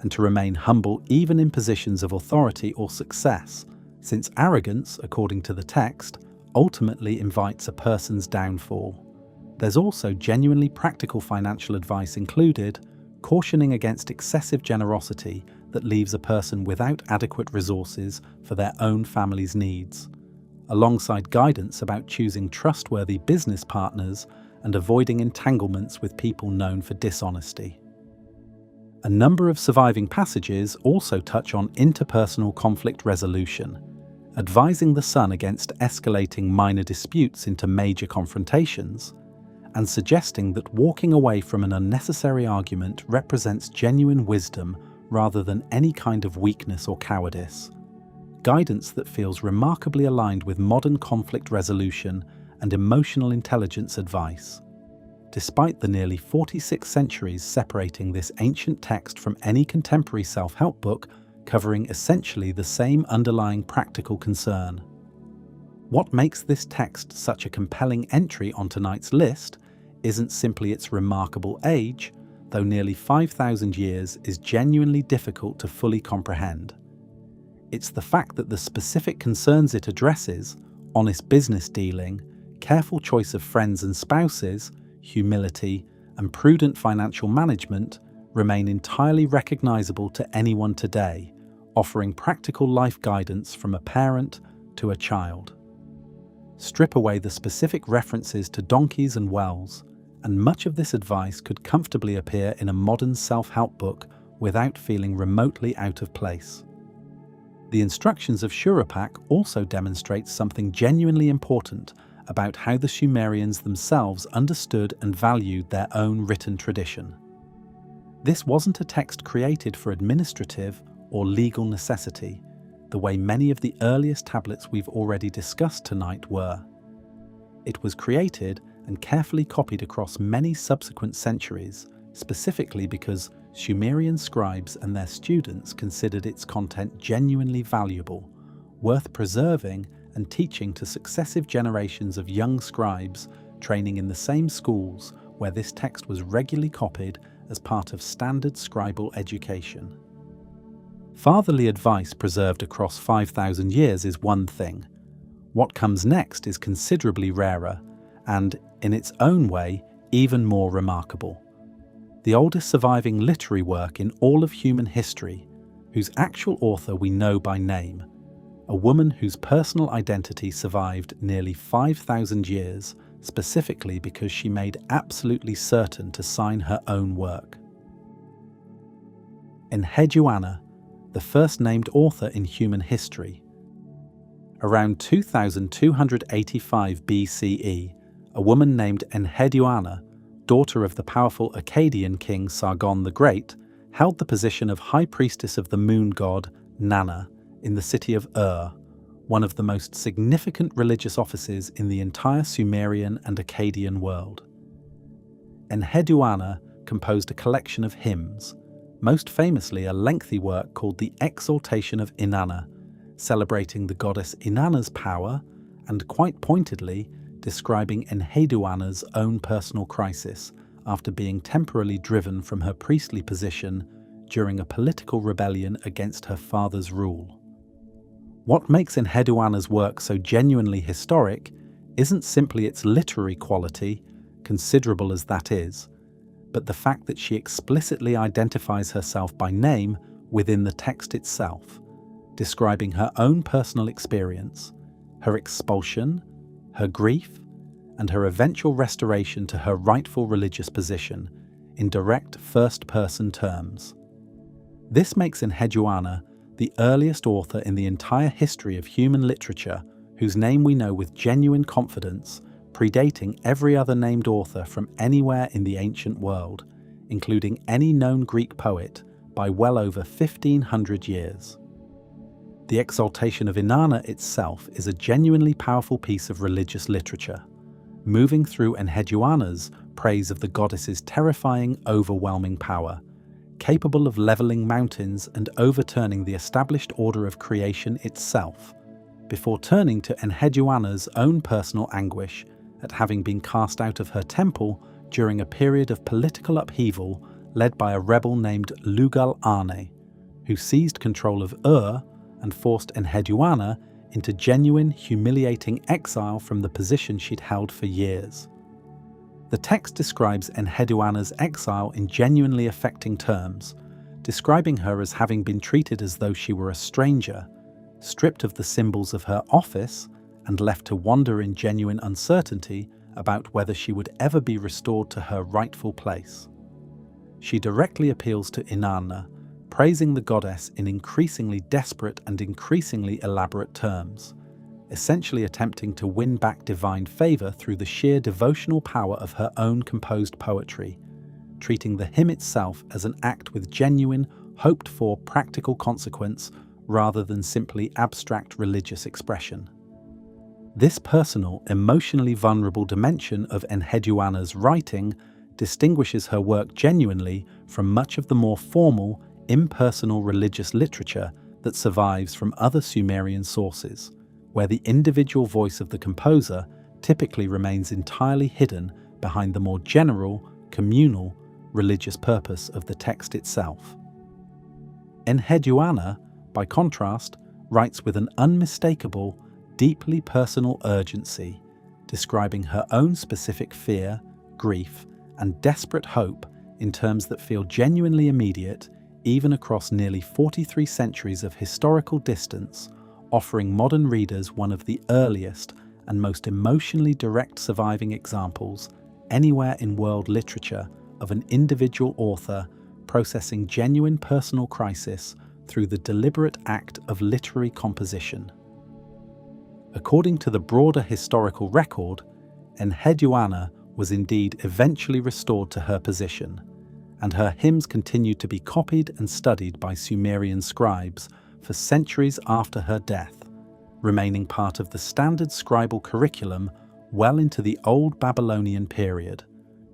and to remain humble even in positions of authority or success, since arrogance, according to the text, ultimately invites a person's downfall. There's also genuinely practical financial advice included, cautioning against excessive generosity that leaves a person without adequate resources for their own family's needs, alongside guidance about choosing trustworthy business partners and avoiding entanglements with people known for dishonesty. A number of surviving passages also touch on interpersonal conflict resolution, advising the son against escalating minor disputes into major confrontations, and suggesting that walking away from an unnecessary argument represents genuine wisdom rather than any kind of weakness or cowardice. Guidance that feels remarkably aligned with modern conflict resolution and emotional intelligence advice. Despite the nearly 46 centuries separating this ancient text from any contemporary self-help book covering essentially the same underlying practical concern. What makes this text such a compelling entry on tonight's list isn't simply its remarkable age, though nearly 5,000 years is genuinely difficult to fully comprehend. It's the fact that the specific concerns it addresses, honest business dealing, careful choice of friends and spouses, humility, and prudent financial management, remain entirely recognizable to anyone today, offering practical life guidance from a parent to a child. Strip away the specific references to donkeys and wells, and much of this advice could comfortably appear in a modern self-help book without feeling remotely out of place. The instructions of Shurupak also demonstrate something genuinely important about how the Sumerians themselves understood and valued their own written tradition. This wasn't a text created for administrative or legal necessity, the way many of the earliest tablets we've already discussed tonight were. It was created and carefully copied across many subsequent centuries, specifically because Sumerian scribes and their students considered its content genuinely valuable, worth preserving and teaching to successive generations of young scribes training in the same schools where this text was regularly copied as part of standard scribal education. Fatherly advice preserved across 5,000 years is one thing. What comes next is considerably rarer and, in its own way, even more remarkable. The oldest surviving literary work in all of human history, whose actual author we know by name, a woman whose personal identity survived nearly 5,000 years, specifically because she made absolutely certain to sign her own work. Enheduanna, the first named author in human history. Around 2285 BCE, a woman named Enheduanna, daughter of the powerful Akkadian king Sargon the Great, held the position of high priestess of the moon god Nanna in the city of one of the most significant religious offices in the entire Sumerian and Akkadian world. Enheduanna composed a collection of hymns, most famously a lengthy work called the Exaltation of Inanna, celebrating the goddess Inanna's power and, quite pointedly, describing Enheduanna's own personal crisis after being temporarily driven from her priestly position during a political rebellion against her father's rule. What makes Enheduanna's work so genuinely historic isn't simply its literary quality, considerable as that is, but the fact that she explicitly identifies herself by name within the text itself, describing her own personal experience, her expulsion, her grief, and her eventual restoration to her rightful religious position in direct first-person terms. This makes Enheduanna the earliest author in the entire history of human literature whose name we know with genuine confidence, predating every other named author from anywhere in the ancient world, including any known Greek poet, by well over 1,500 years. The Exaltation of Inanna itself is a genuinely powerful piece of religious literature, moving through Enheduanna's praise of the goddess's terrifying, overwhelming power, capable of leveling mountains and overturning the established order of creation itself, before turning to Enheduanna's own personal anguish at having been cast out of her temple during a period of political upheaval led by a rebel named Lugal-Ane, who seized control of and forced Enheduanna into genuine, humiliating exile from the position she'd held for years. The text describes Enheduanna's exile in genuinely affecting terms, describing her as having been treated as though she were a stranger, stripped of the symbols of her office, and left to wander in genuine uncertainty about whether she would ever be restored to her rightful place. She directly appeals to Inanna, praising the goddess in increasingly desperate and increasingly elaborate terms, essentially attempting to win back divine favor through the sheer devotional power of her own composed poetry, treating the hymn itself as an act with genuine, hoped-for practical consequence rather than simply abstract religious expression. This personal, emotionally vulnerable dimension of Enheduanna's writing distinguishes her work genuinely from much of the more formal, impersonal religious literature that survives from other Sumerian sources, where the individual voice of the composer typically remains entirely hidden behind the more general, communal, religious purpose of the text itself. Enheduanna, by contrast, writes with an unmistakable, deeply personal urgency, describing her own specific fear, grief, and desperate hope in terms that feel genuinely immediate, even across nearly 43 centuries of historical distance, offering modern readers one of the earliest and most emotionally direct surviving examples anywhere in world literature of an individual author processing genuine personal crisis through the deliberate act of literary composition. According to the broader historical record, Enheduanna was indeed eventually restored to her position, and her hymns continued to be copied and studied by Sumerian scribes for centuries after her death, remaining part of the standard scribal curriculum well into the Old Babylonian period,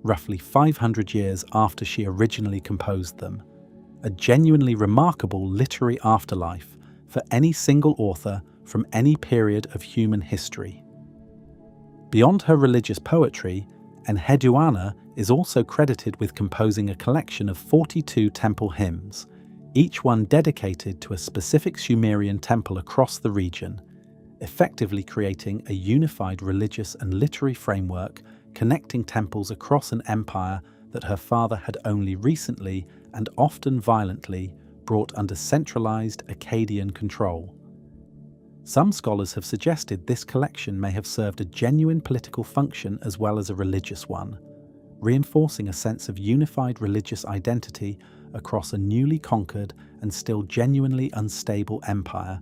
roughly 500 years after she originally composed them, a genuinely remarkable literary afterlife for any single author from any period of human history. Beyond her religious poetry, Enheduanna is also credited with composing a collection of 42 temple hymns, each one dedicated to a specific Sumerian temple across the region, effectively creating a unified religious and literary framework connecting temples across an empire that her father had only recently and often violently brought under centralized Akkadian control. Some scholars have suggested this collection may have served a genuine political function as well as a religious one, reinforcing a sense of unified religious identity across a newly conquered and still genuinely unstable empire,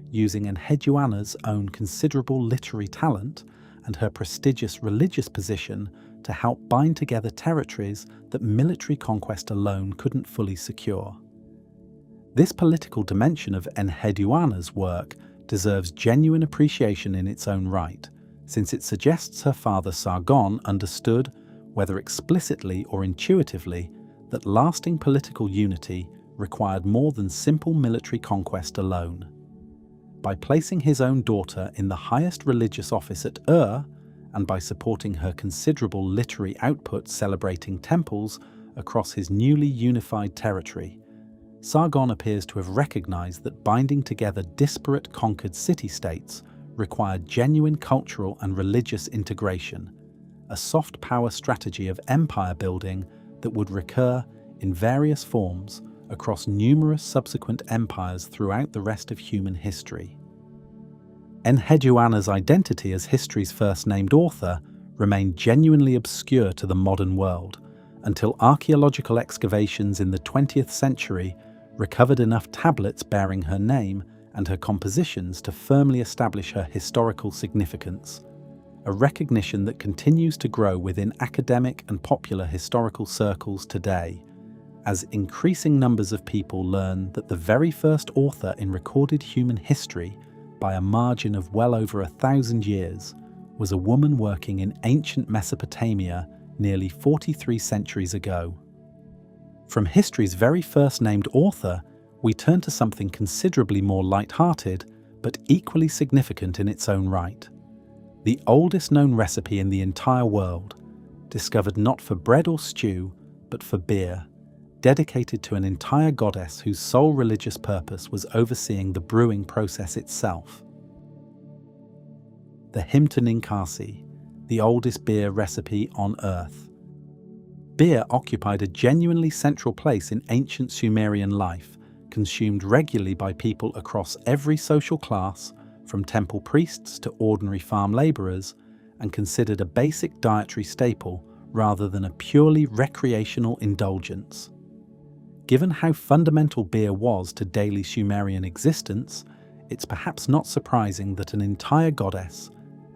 using Enheduanna's own considerable literary talent and her prestigious religious position to help bind together territories that military conquest alone couldn't fully secure. This political dimension of Enheduanna's work deserves genuine appreciation in its own right, since it suggests her father Sargon understood, whether explicitly or intuitively, that lasting political unity required more than simple military conquest alone. By placing his own daughter in the highest religious office at and by supporting her considerable literary output celebrating temples across his newly unified territory, Sargon appears to have recognized that binding together disparate conquered city-states required genuine cultural and religious integration, a soft power strategy of empire building that would recur in various forms across numerous subsequent empires throughout the rest of human history. Enheduanna's identity as history's first named author remained genuinely obscure to the modern world until archaeological excavations in the 20th century recovered enough tablets bearing her name and her compositions to firmly establish her historical significance, a recognition that continues to grow within academic and popular historical circles today, as increasing numbers of people learn that the very first author in recorded human history, by a margin of well over 1,000 years, was a woman working in ancient Mesopotamia nearly 43 centuries ago. From history's very first named author, we turn to something considerably more light-hearted, but equally significant in its own right. The oldest known recipe in the entire world, discovered not for bread or stew, but for beer, dedicated to an entire goddess whose sole religious purpose was overseeing the brewing process itself. The hymn to Ninkasi, the oldest beer recipe on Earth. Beer occupied a genuinely central place in ancient Sumerian life, consumed regularly by people across every social class, from temple priests to ordinary farm labourers, and considered a basic dietary staple rather than a purely recreational indulgence. Given how fundamental beer was to daily Sumerian existence, it's perhaps not surprising that an entire goddess,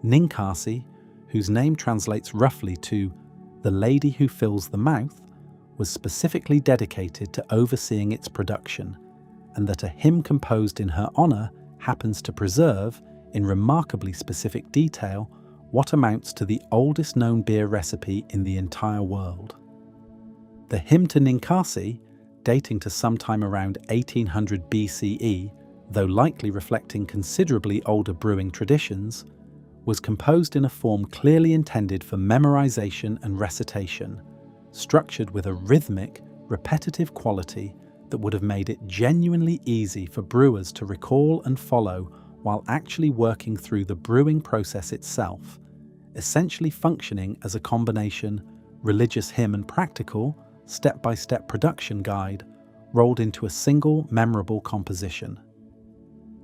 Ninkasi, whose name translates roughly to the lady who fills the mouth, was specifically dedicated to overseeing its production, and that a hymn composed in her honour happens to preserve, in remarkably specific detail, what amounts to the oldest known beer recipe in the entire world. The hymn to Ninkasi, dating to sometime around 1800 BCE, though likely reflecting considerably older brewing traditions, was composed in a form clearly intended for memorization and recitation, structured with a rhythmic, repetitive quality that would have made it genuinely easy for brewers to recall and follow while actually working through the brewing process itself, essentially functioning as a combination religious hymn and practical, step-by-step production guide rolled into a single memorable composition.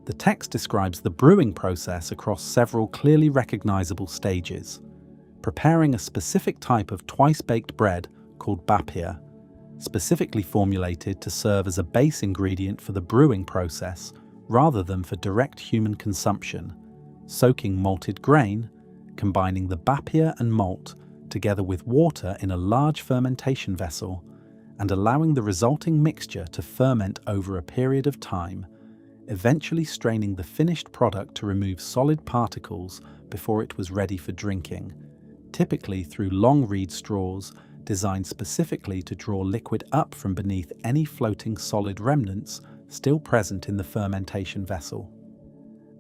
The text describes the brewing process across several clearly recognizable stages, preparing a specific type of twice-baked bread called bapir, specifically formulated to serve as a base ingredient for the brewing process rather than for direct human consumption, soaking malted grain, combining the bapia and malt together with water in a large fermentation vessel, and allowing the resulting mixture to ferment over a period of time, eventually straining the finished product to remove solid particles before it was ready for drinking, typically through long reed straws designed specifically to draw liquid up from beneath any floating solid remnants still present in the fermentation vessel.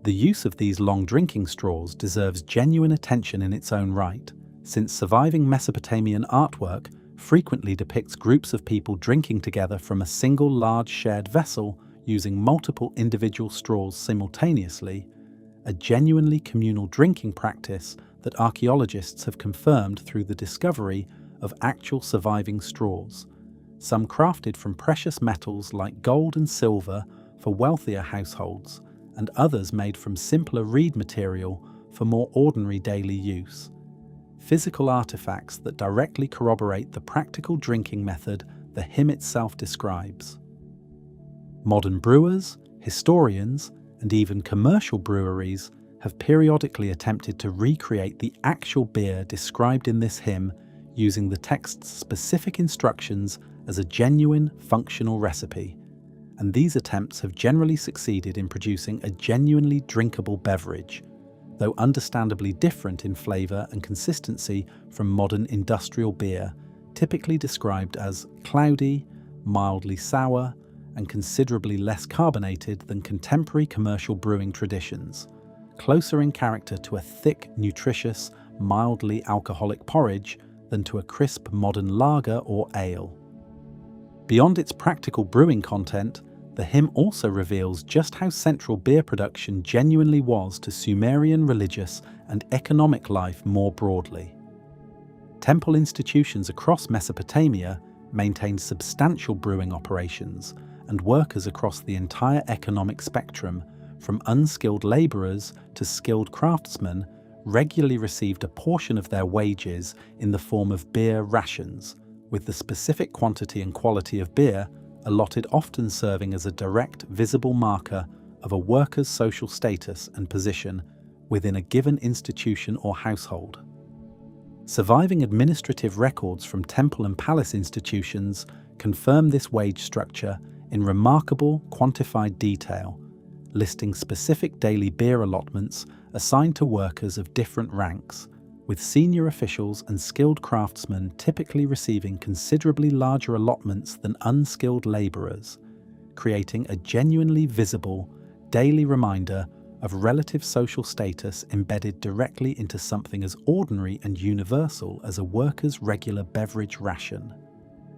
The use of these long drinking straws deserves genuine attention in its own right, since surviving Mesopotamian artwork frequently depicts groups of people drinking together from a single large shared vessel using multiple individual straws simultaneously, a genuinely communal drinking practice that archaeologists have confirmed through the discovery of actual surviving straws, some crafted from precious metals like gold and silver for wealthier households, and others made from simpler reed material for more ordinary daily use. Physical artifacts that directly corroborate the practical drinking method the hymn itself describes. Modern brewers, historians, and even commercial breweries have periodically attempted to recreate the actual beer described in this hymn using the text's specific instructions as a genuine, functional recipe, and these attempts have generally succeeded in producing a genuinely drinkable beverage, though understandably different in flavour and consistency from modern industrial beer, typically described as cloudy, mildly sour, and considerably less carbonated than contemporary commercial brewing traditions, closer in character to a thick, nutritious, mildly alcoholic porridge than to a crisp modern lager or ale. Beyond its practical brewing content, the hymn also reveals just how central beer production genuinely was to Sumerian religious and economic life more broadly. Temple institutions across Mesopotamia maintained substantial brewing operations, and workers across the entire economic spectrum, from unskilled labourers to skilled craftsmen, regularly received a portion of their wages in the form of beer rations, with the specific quantity and quality of beer allotted often serving as a direct, visible marker of a worker's social status and position within a given institution or household. Surviving administrative records from temple and palace institutions confirm this wage structure in remarkable, quantified detail, listing specific daily beer allotments assigned to workers of different ranks, with senior officials and skilled craftsmen typically receiving considerably larger allotments than unskilled labourers, creating a genuinely visible, daily reminder of relative social status embedded directly into something as ordinary and universal as a worker's regular beverage ration.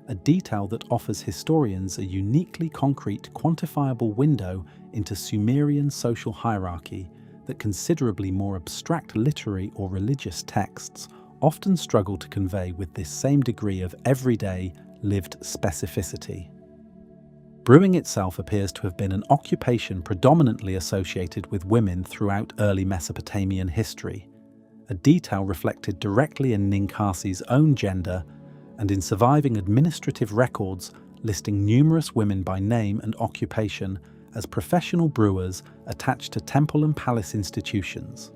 A detail that offers historians a uniquely concrete, quantifiable window into Sumerian social hierarchy that considerably more abstract literary or religious texts often struggle to convey with this same degree of everyday, lived specificity. Brewing itself appears to have been an occupation predominantly associated with women throughout early Mesopotamian history, a detail reflected directly in Ninkasi's own gender and in surviving administrative records listing numerous women by name and occupation as professional brewers attached to temple and palace institutions.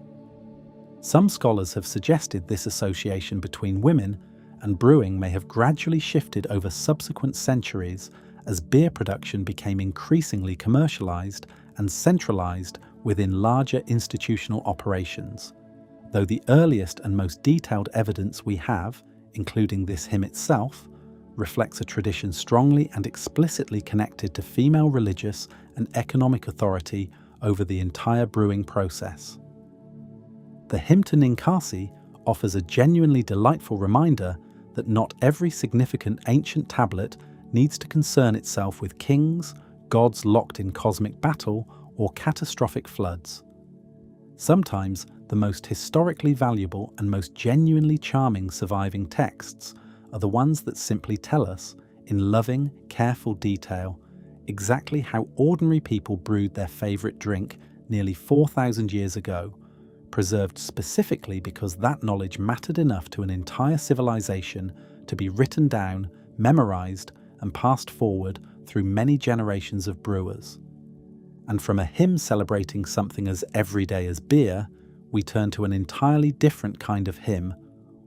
Some scholars have suggested this association between women and brewing may have gradually shifted over subsequent centuries as beer production became increasingly commercialized and centralized within larger institutional operations, though the earliest and most detailed evidence we have, including this hymn itself, reflects a tradition strongly and explicitly connected to female religious and economic authority over the entire brewing process. The hymn to Ninkasi offers a genuinely delightful reminder that not every significant ancient tablet needs to concern itself with kings, gods locked in cosmic battle, or catastrophic floods. Sometimes the most historically valuable and most genuinely charming surviving texts are the ones that simply tell us, in loving, careful detail, exactly how ordinary people brewed their favourite drink nearly 4,000 years ago, preserved specifically because that knowledge mattered enough to an entire civilization to be written down, memorised, and passed forward through many generations of brewers. And from a hymn celebrating something as everyday as beer, we turn to an entirely different kind of hymn,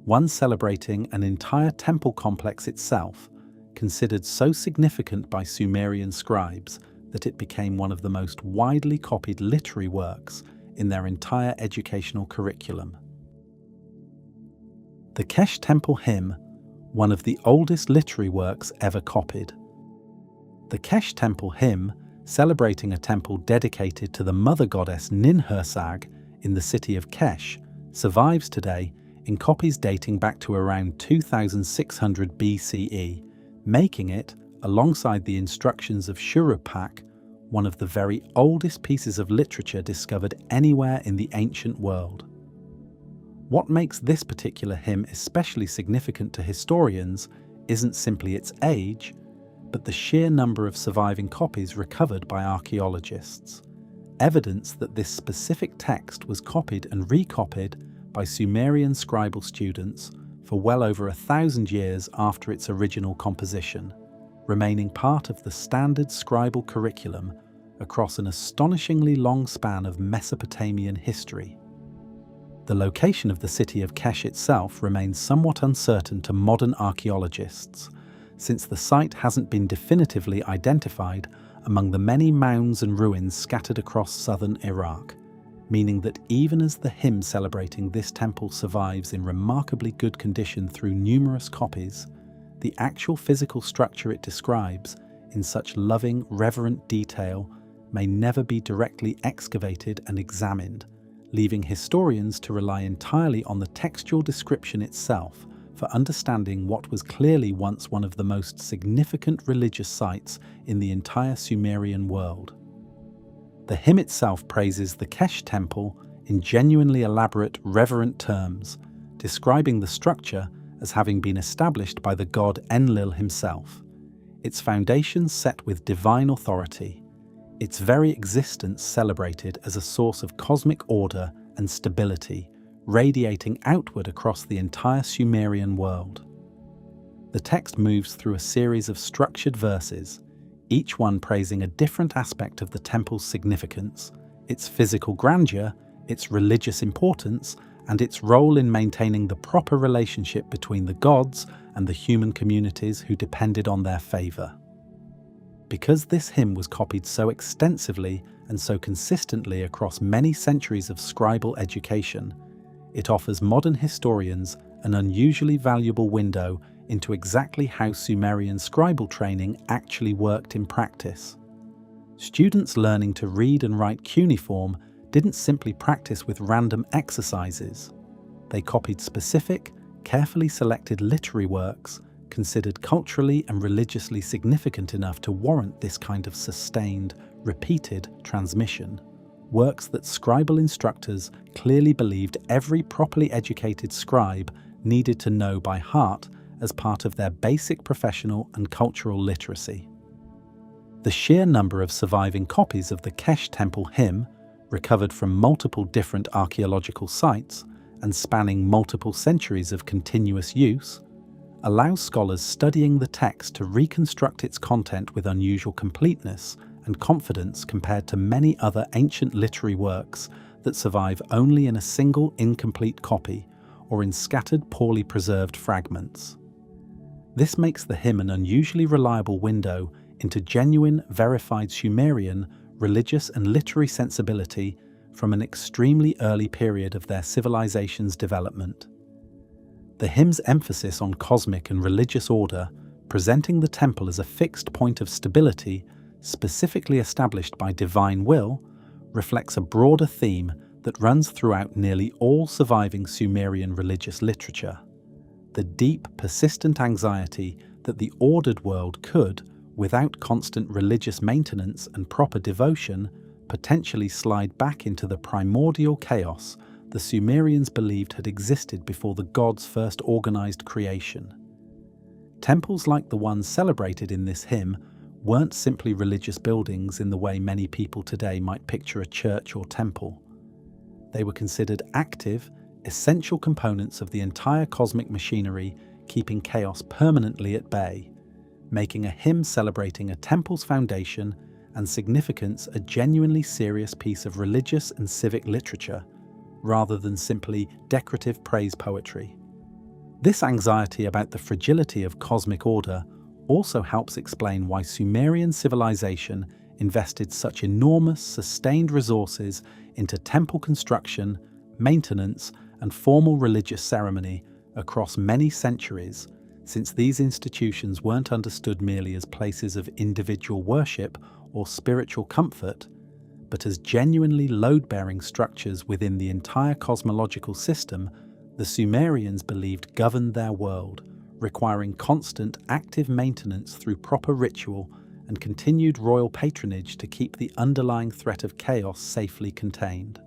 one celebrating an entire temple complex itself, considered so significant by Sumerian scribes that it became one of the most widely copied literary works in their entire educational curriculum. The Kesh Temple Hymn, one of the oldest literary works ever copied. The Kesh Temple Hymn, celebrating a temple dedicated to the mother goddess Ninhursag in the city of Kesh, survives today in copies dating back to around 2600 BCE, making it, alongside the instructions of Shurupak, one of the very oldest pieces of literature discovered anywhere in the ancient world. What makes this particular hymn especially significant to historians isn't simply its age, but the sheer number of surviving copies recovered by archaeologists, evidence that this specific text was copied and recopied by Sumerian scribal students for well over 1,000 years after its original composition, remaining part of the standard scribal curriculum across an astonishingly long span of Mesopotamian history. The location of the city of Kesh itself remains somewhat uncertain to modern archaeologists, since the site hasn't been definitively identified among the many mounds and ruins scattered across southern Iraq, meaning that even as the hymn celebrating this temple survives in remarkably good condition through numerous copies, the actual physical structure it describes in such loving, reverent detail may never be directly excavated and examined, leaving historians to rely entirely on the textual description itself for understanding what was clearly once one of the most significant religious sites in the entire Sumerian world. The hymn itself praises the Kesh temple in genuinely elaborate, reverent terms, describing the structure as having been established by the god Enlil himself, its foundations set with divine authority, its very existence celebrated as a source of cosmic order and stability, radiating outward across the entire Sumerian world. The text moves through a series of structured verses, each one praising a different aspect of the temple's significance, its physical grandeur, its religious importance, and its role in maintaining the proper relationship between the gods and the human communities who depended on their favor. Because this hymn was copied so extensively and so consistently across many centuries of scribal education, it offers modern historians an unusually valuable window into exactly how Sumerian scribal training actually worked in practice. Students learning to read and write cuneiform didn't simply practice with random exercises. They copied specific, carefully selected literary works considered culturally and religiously significant enough to warrant this kind of sustained, repeated transmission. Works that scribal instructors clearly believed every properly educated scribe needed to know by heart as part of their basic professional and cultural literacy. The sheer number of surviving copies of the Kesh Temple hymn, recovered from multiple different archaeological sites and spanning multiple centuries of continuous use, allows scholars studying the text to reconstruct its content with unusual completeness and confidence compared to many other ancient literary works that survive only in a single incomplete copy or in scattered, poorly preserved fragments. This makes the hymn an unusually reliable window into genuine, verified Sumerian religious and literary sensibility from an extremely early period of their civilization's development. The hymn's emphasis on cosmic and religious order, presenting the temple as a fixed point of stability, specifically established by divine will, reflects a broader theme that runs throughout nearly all surviving Sumerian religious literature. The deep, persistent anxiety that the ordered world could, without constant religious maintenance and proper devotion, potentially slide back into the primordial chaos the Sumerians believed had existed before the gods first organized creation. Temples like the ones celebrated in this hymn weren't simply religious buildings in the way many people today might picture a church or temple. They were considered active, essential components of the entire cosmic machinery, keeping chaos permanently at bay, making a hymn celebrating a temple's foundation and significance a genuinely serious piece of religious and civic literature, rather than simply decorative praise poetry. This anxiety about the fragility of cosmic order also helps explain why Sumerian civilization invested such enormous, sustained resources into temple construction, maintenance, and formal religious ceremony across many centuries, since these institutions weren't understood merely as places of individual worship or spiritual comfort, but as genuinely load-bearing structures within the entire cosmological system the Sumerians believed governed their world, requiring constant active maintenance through proper ritual and continued royal patronage to keep the underlying threat of chaos safely contained.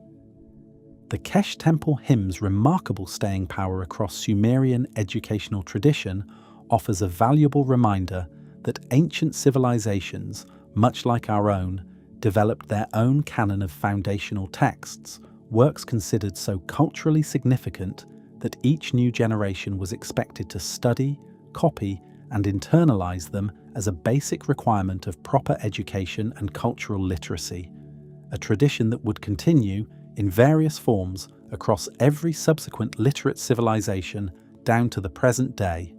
The Kesh Temple hymn's remarkable staying power across Sumerian educational tradition offers a valuable reminder that ancient civilizations, much like our own, developed their own canon of foundational texts, works considered so culturally significant that each new generation was expected to study, copy, and internalize them as a basic requirement of proper education and cultural literacy, a tradition that would continue in various forms across every subsequent literate civilization down to the present day.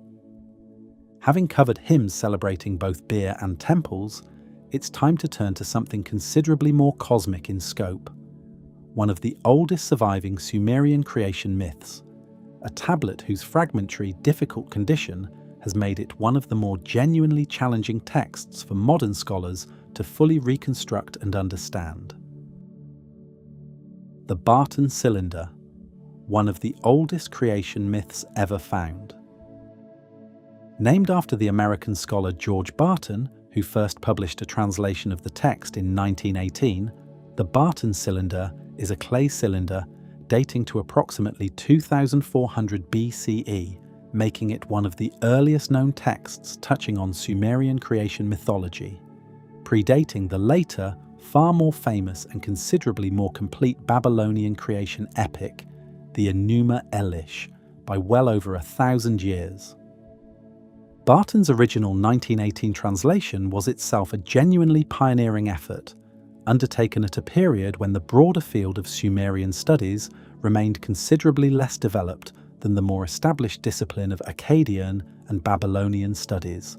Having covered hymns celebrating both beer and temples, it's time to turn to something considerably more cosmic in scope. One of the oldest surviving Sumerian creation myths, a tablet whose fragmentary, difficult condition has made it one of the more genuinely challenging texts for modern scholars to fully reconstruct and understand. The Barton Cylinder, one of the oldest creation myths ever found. Named after the American scholar George Barton, who first published a translation of the text in 1918, the Barton Cylinder is a clay cylinder dating to approximately 2400 BCE, making it one of the earliest known texts touching on Sumerian creation mythology, predating the later, far more famous and considerably more complete Babylonian creation epic, the Enuma Elish, by well over 1,000 years. Barton's original 1918 translation was itself a genuinely pioneering effort, undertaken at a period when the broader field of Sumerian studies remained considerably less developed than the more established discipline of Akkadian and Babylonian studies,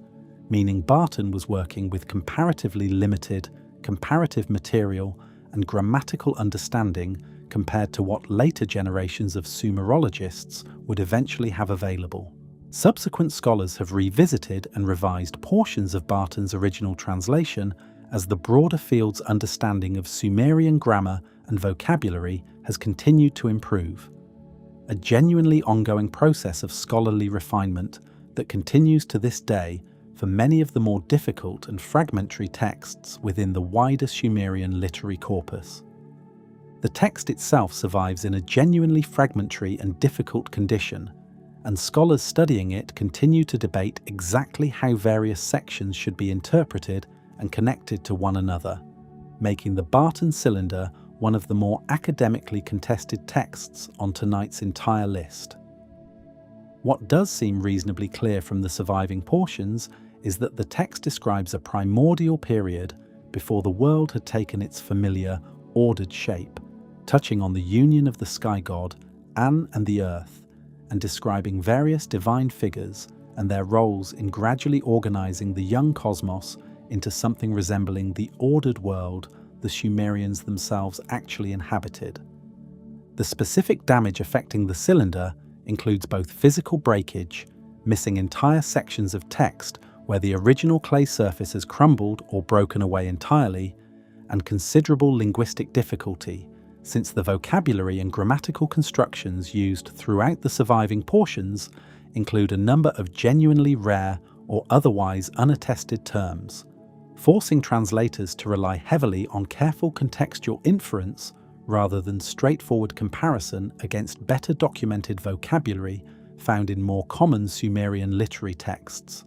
meaning Barton was working with comparatively limited comparative material and grammatical understanding compared to what later generations of Sumerologists would eventually have available. Subsequent scholars have revisited and revised portions of Barton's original translation as the broader field's understanding of Sumerian grammar and vocabulary has continued to improve, a genuinely ongoing process of scholarly refinement that continues to this day for many of the more difficult and fragmentary texts within the wider Sumerian literary corpus. The text itself survives in a genuinely fragmentary and difficult condition, and scholars studying it continue to debate exactly how various sections should be interpreted and connected to one another, making the Barton Cylinder one of the more academically contested texts on tonight's entire list. What does seem reasonably clear from the surviving portions is that the text describes a primordial period before the world had taken its familiar, ordered shape, touching on the union of the sky god, An, and the earth, and describing various divine figures and their roles in gradually organizing the young cosmos into something resembling the ordered world the Sumerians themselves actually inhabited. The specific damage affecting the cylinder includes both physical breakage, missing entire sections of text where the original clay surface has crumbled or broken away entirely, and considerable linguistic difficulty, since the vocabulary and grammatical constructions used throughout the surviving portions include a number of genuinely rare or otherwise unattested terms, forcing translators to rely heavily on careful contextual inference rather than straightforward comparison against better documented vocabulary found in more common Sumerian literary texts.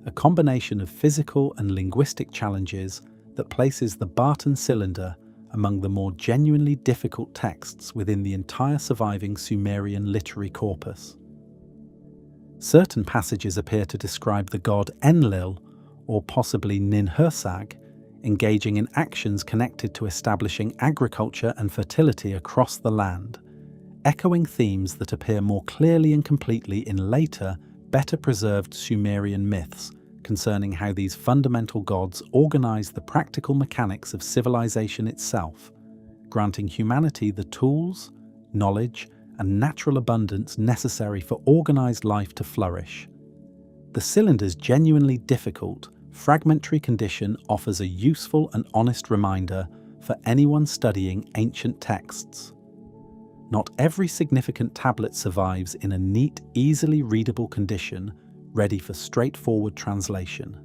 A combination of physical and linguistic challenges that places the Barton Cylinder among the more genuinely difficult texts within the entire surviving Sumerian literary corpus. Certain passages appear to describe the god Enlil, or possibly Ninhursag, engaging in actions connected to establishing agriculture and fertility across the land, echoing themes that appear more clearly and completely in later, better preserved Sumerian myths concerning how these fundamental gods organized the practical mechanics of civilization itself, granting humanity the tools, knowledge, and natural abundance necessary for organized life to flourish. The cylinder's genuinely difficult, fragmentary condition offers a useful and honest reminder for anyone studying ancient texts. Not every significant tablet survives in a neat, easily readable condition, ready for straightforward translation.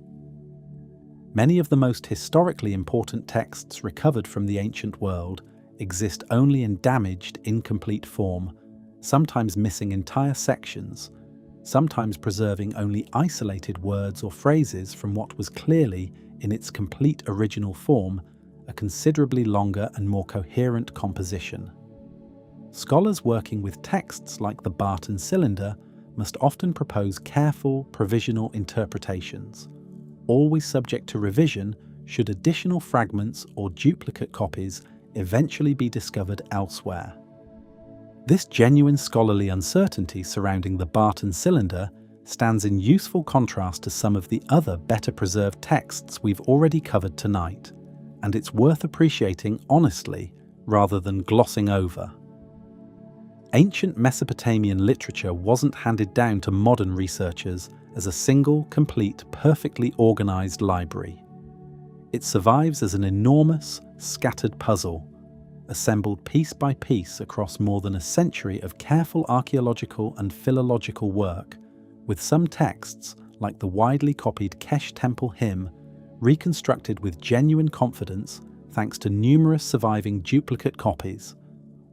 Many of the most historically important texts recovered from the ancient world exist only in damaged, incomplete form, sometimes missing entire sections, sometimes preserving only isolated words or phrases from what was clearly, in its complete original form, a considerably longer and more coherent composition. Scholars working with texts like the Barton Cylinder must often propose careful, provisional interpretations, always subject to revision should additional fragments or duplicate copies eventually be discovered elsewhere. This genuine scholarly uncertainty surrounding the Barton Cylinder stands in useful contrast to some of the other better preserved texts we've already covered tonight, and it's worth appreciating honestly rather than glossing over. Ancient Mesopotamian literature wasn't handed down to modern researchers as a single, complete, perfectly organized library. It survives as an enormous, scattered puzzle, assembled piece by piece across more than a century of careful archaeological and philological work, with some texts, like the widely copied Kesh Temple hymn, reconstructed with genuine confidence thanks to numerous surviving duplicate copies,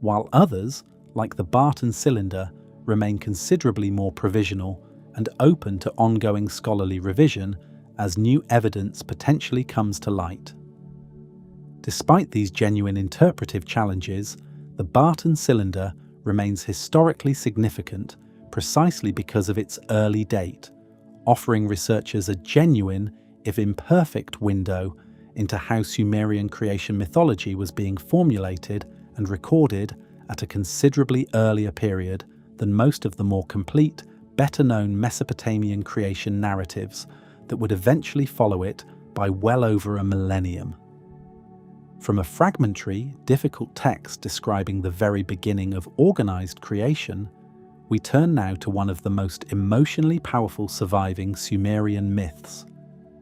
while others, like the Barton Cylinder, remain considerably more provisional and open to ongoing scholarly revision as new evidence potentially comes to light. Despite these genuine interpretive challenges, the Barton Cylinder remains historically significant precisely because of its early date, offering researchers a genuine, if imperfect, window into how Sumerian creation mythology was being formulated and recorded at a considerably earlier period than most of the more complete, better-known Mesopotamian creation narratives that would eventually follow it by well over a millennium. From a fragmentary, difficult text describing the very beginning of organized creation, we turn now to one of the most emotionally powerful surviving Sumerian myths,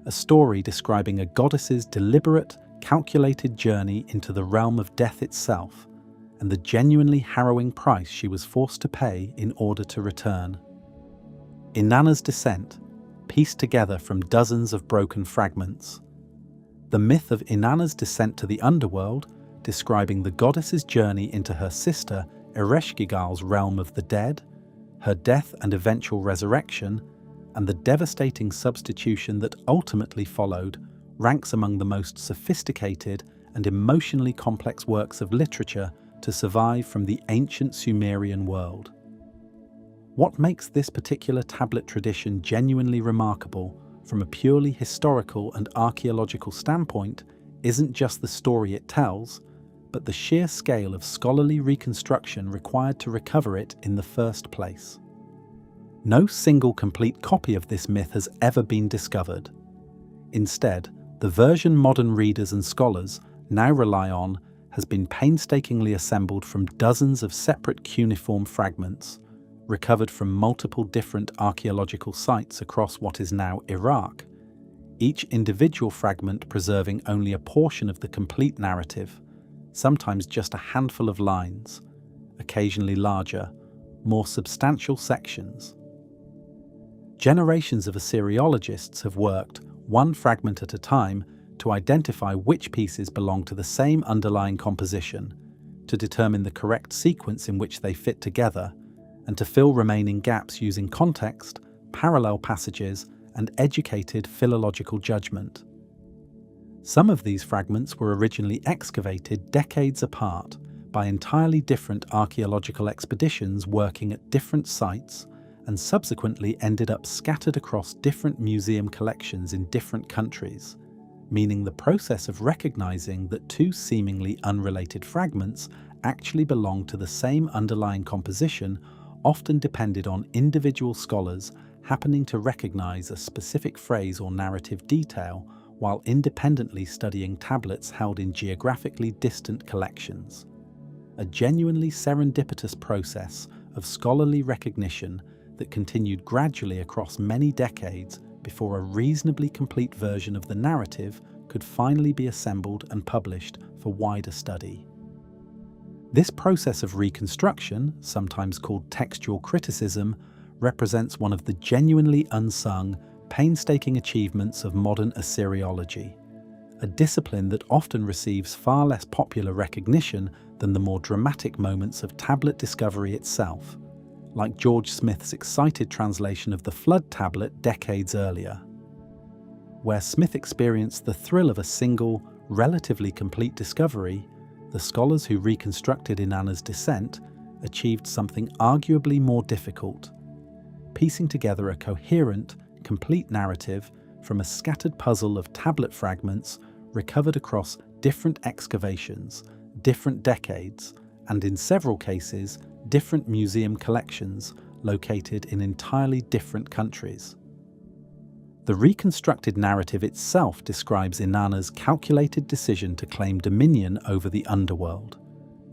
a story describing a goddess's deliberate, calculated journey into the realm of death itself, and the genuinely harrowing price she was forced to pay in order to return. Inanna's descent, pieced together from dozens of broken fragments. The myth of Inanna's descent to the underworld, describing the goddess's journey into her sister Ereshkigal's realm of the dead, her death and eventual resurrection, and the devastating substitution that ultimately followed, ranks among the most sophisticated and emotionally complex works of literature to survive from the ancient Sumerian world. What makes this particular tablet tradition genuinely remarkable from a purely historical and archaeological standpoint isn't just the story it tells, but the sheer scale of scholarly reconstruction required to recover it in the first place. No single complete copy of this myth has ever been discovered. Instead, the version modern readers and scholars now rely on has been painstakingly assembled from dozens of separate cuneiform fragments, recovered from multiple different archaeological sites across what is now Iraq, each individual fragment preserving only a portion of the complete narrative, sometimes just a handful of lines, occasionally larger, more substantial sections. Generations of Assyriologists have worked, one fragment at a time, to identify which pieces belong to the same underlying composition, to determine the correct sequence in which they fit together, and to fill remaining gaps using context, parallel passages, and educated philological judgment. Some of these fragments were originally excavated decades apart by entirely different archaeological expeditions working at different sites, and subsequently ended up scattered across different museum collections in different countries, meaning the process of recognizing that two seemingly unrelated fragments actually belonged to the same underlying composition often depended on individual scholars happening to recognize a specific phrase or narrative detail while independently studying tablets held in geographically distant collections. A genuinely serendipitous process of scholarly recognition that continued gradually across many decades before a reasonably complete version of the narrative could finally be assembled and published for wider study. This process of reconstruction, sometimes called textual criticism, represents one of the genuinely unsung, painstaking achievements of modern Assyriology, a discipline that often receives far less popular recognition than the more dramatic moments of tablet discovery itself, like George Smith's excited translation of the Flood tablet decades earlier. Where Smith experienced the thrill of a single, relatively complete discovery, the scholars who reconstructed Inanna's descent achieved something arguably more difficult, piecing together a coherent, complete narrative from a scattered puzzle of tablet fragments recovered across different excavations, different decades, and in several cases, different museum collections located in entirely different countries. The reconstructed narrative itself describes Inanna's calculated decision to claim dominion over the underworld,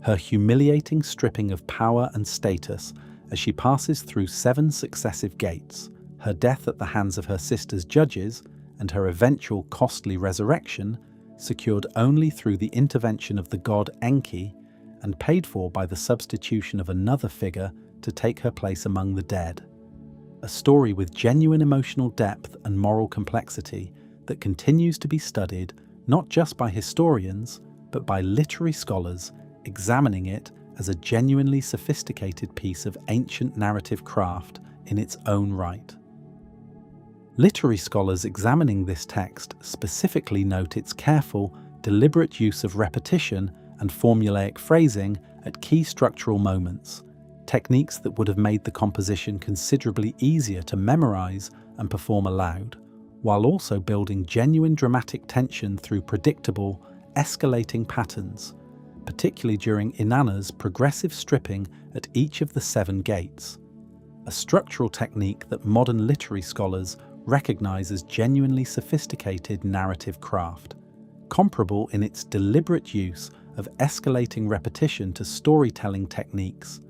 her humiliating stripping of power and status as she passes through 7 successive gates, her death at the hands of her sister's judges, and her eventual costly resurrection, secured only through the intervention of the god Enki and paid for by the substitution of another figure to take her place among the dead. A story with genuine emotional depth and moral complexity that continues to be studied not just by historians, but by literary scholars examining it as a genuinely sophisticated piece of ancient narrative craft in its own right. Literary scholars examining this text specifically note its careful, deliberate use of repetition and formulaic phrasing at key structural moments, techniques that would have made the composition considerably easier to memorize and perform aloud, while also building genuine dramatic tension through predictable, escalating patterns, particularly during Inanna's progressive stripping at each of the 7 gates, a structural technique that modern literary scholars recognize as genuinely sophisticated narrative craft, comparable in its deliberate use of escalating repetition to storytelling techniques,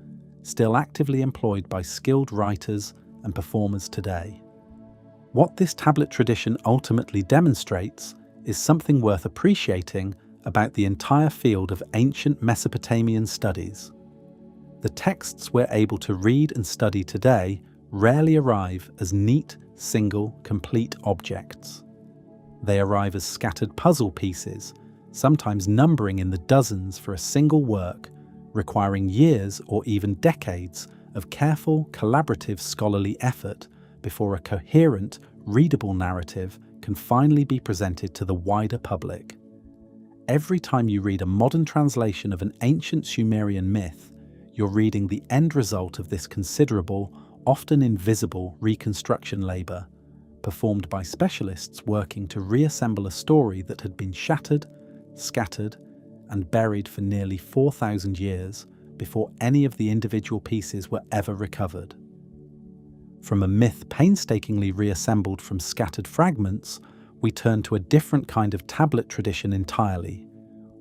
still actively employed by skilled writers and performers today. What this tablet tradition ultimately demonstrates is something worth appreciating about the entire field of ancient Mesopotamian studies. The texts we're able to read and study today rarely arrive as neat, single, complete objects. They arrive as scattered puzzle pieces, sometimes numbering in the dozens for a single work, requiring years or even decades of careful, collaborative scholarly effort before a coherent, readable narrative can finally be presented to the wider public. Every time you read a modern translation of an ancient Sumerian myth, you're reading the end result of this considerable, often invisible reconstruction labor, performed by specialists working to reassemble a story that had been shattered, scattered, and buried for nearly 4,000 years before any of the individual pieces were ever recovered. From a myth painstakingly reassembled from scattered fragments, we turn to a different kind of tablet tradition entirely,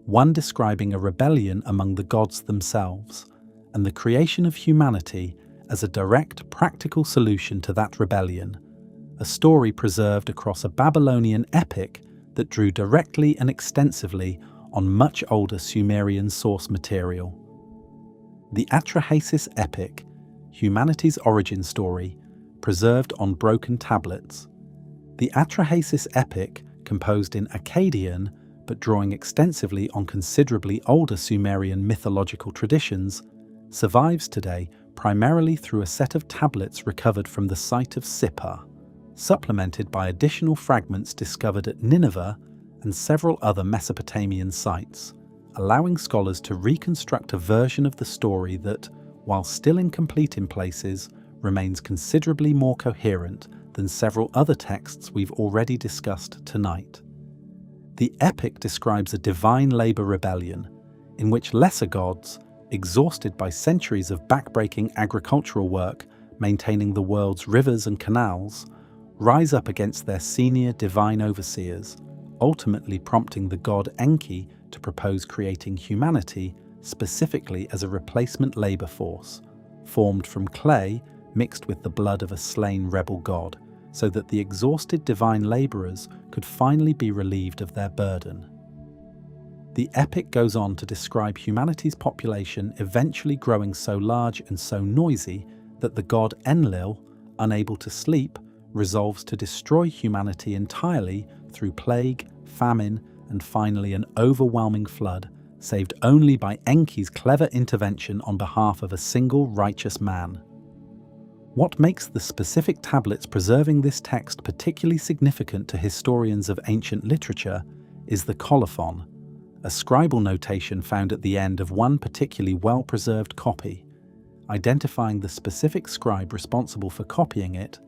one describing a rebellion among the gods themselves, and the creation of humanity as a direct, practical solution to that rebellion, a story preserved across a Babylonian epic that drew directly and extensively on much older Sumerian source material. The Atrahasis epic, humanity's origin story, preserved on broken tablets. The Atrahasis epic, composed in Akkadian but drawing extensively on considerably older Sumerian mythological traditions, survives today primarily through a set of tablets recovered from the site of Sippar, supplemented by additional fragments discovered at Nineveh and several other Mesopotamian sites, allowing scholars to reconstruct a version of the story that, while still incomplete in places, remains considerably more coherent than several other texts we've already discussed tonight. The epic describes a divine labor rebellion, in which lesser gods, exhausted by centuries of backbreaking agricultural work, maintaining the world's rivers and canals, rise up against their senior divine overseers, ultimately prompting the god Enki to propose creating humanity specifically as a replacement labor force, formed from clay mixed with the blood of a slain rebel god, so that the exhausted divine laborers could finally be relieved of their burden. The epic goes on to describe humanity's population eventually growing so large and so noisy that the god Enlil, unable to sleep, resolves to destroy humanity entirely through plague, famine, and finally an overwhelming flood, saved only by Enki's clever intervention on behalf of a single righteous man. What makes the specific tablets preserving this text particularly significant to historians of ancient literature is the colophon, a scribal notation found at the end of one particularly well-preserved copy, identifying the specific scribe responsible for copying it,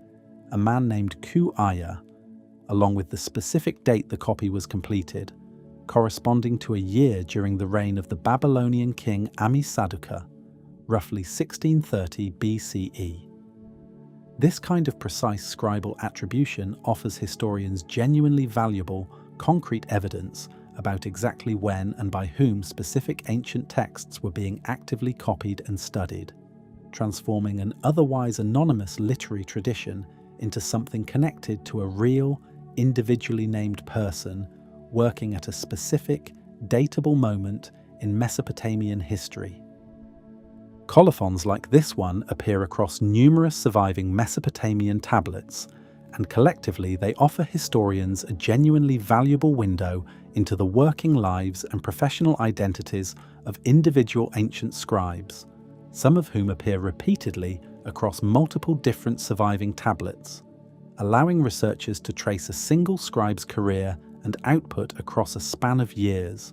a man named Ku-aya, along with the specific date the copy was completed, corresponding to a year during the reign of the Babylonian king Ammi-Saduqa, roughly 1630 BCE. This kind of precise scribal attribution offers historians genuinely valuable, concrete evidence about exactly when and by whom specific ancient texts were being actively copied and studied, transforming an otherwise anonymous literary tradition into something connected to a real, individually named person working at a specific, datable moment in Mesopotamian history. Colophons like this one appear across numerous surviving Mesopotamian tablets, and collectively they offer historians a genuinely valuable window into the working lives and professional identities of individual ancient scribes, some of whom appear repeatedly across multiple different surviving tablets, allowing researchers to trace a single scribe's career and output across a span of years,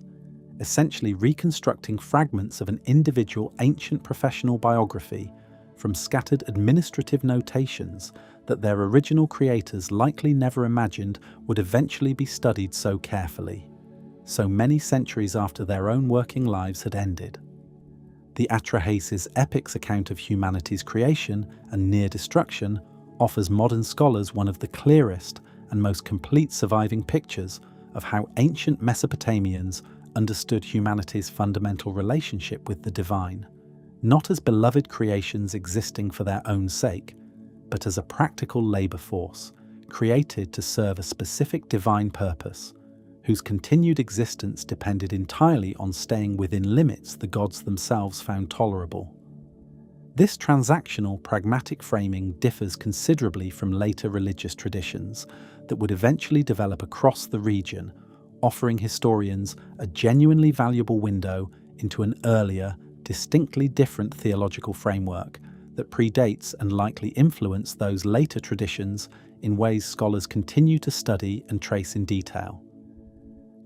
essentially reconstructing fragments of an individual ancient professional biography from scattered administrative notations that their original creators likely never imagined would eventually be studied so carefully, so many centuries after their own working lives had ended. The Atrahasis epic's account of humanity's creation and near destruction offers modern scholars one of the clearest and most complete surviving pictures of how ancient Mesopotamians understood humanity's fundamental relationship with the divine, not as beloved creations existing for their own sake, but as a practical labor force created to serve a specific divine purpose, whose continued existence depended entirely on staying within limits the gods themselves found tolerable. This transactional, pragmatic framing differs considerably from later religious traditions that would eventually develop across the region, offering historians a genuinely valuable window into an earlier, distinctly different theological framework that predates and likely influenced those later traditions in ways scholars continue to study and trace in detail.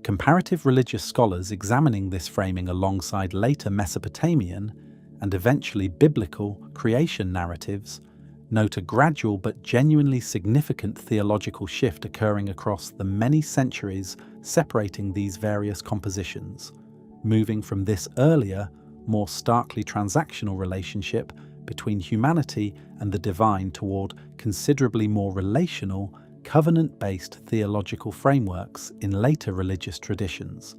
Comparative religious scholars examining this framing alongside later Mesopotamian and eventually biblical creation narratives note a gradual but genuinely significant theological shift occurring across the many centuries separating these various compositions, moving from this earlier, more starkly transactional relationship between humanity and the divine toward considerably more relational, covenant-based theological frameworks in later religious traditions,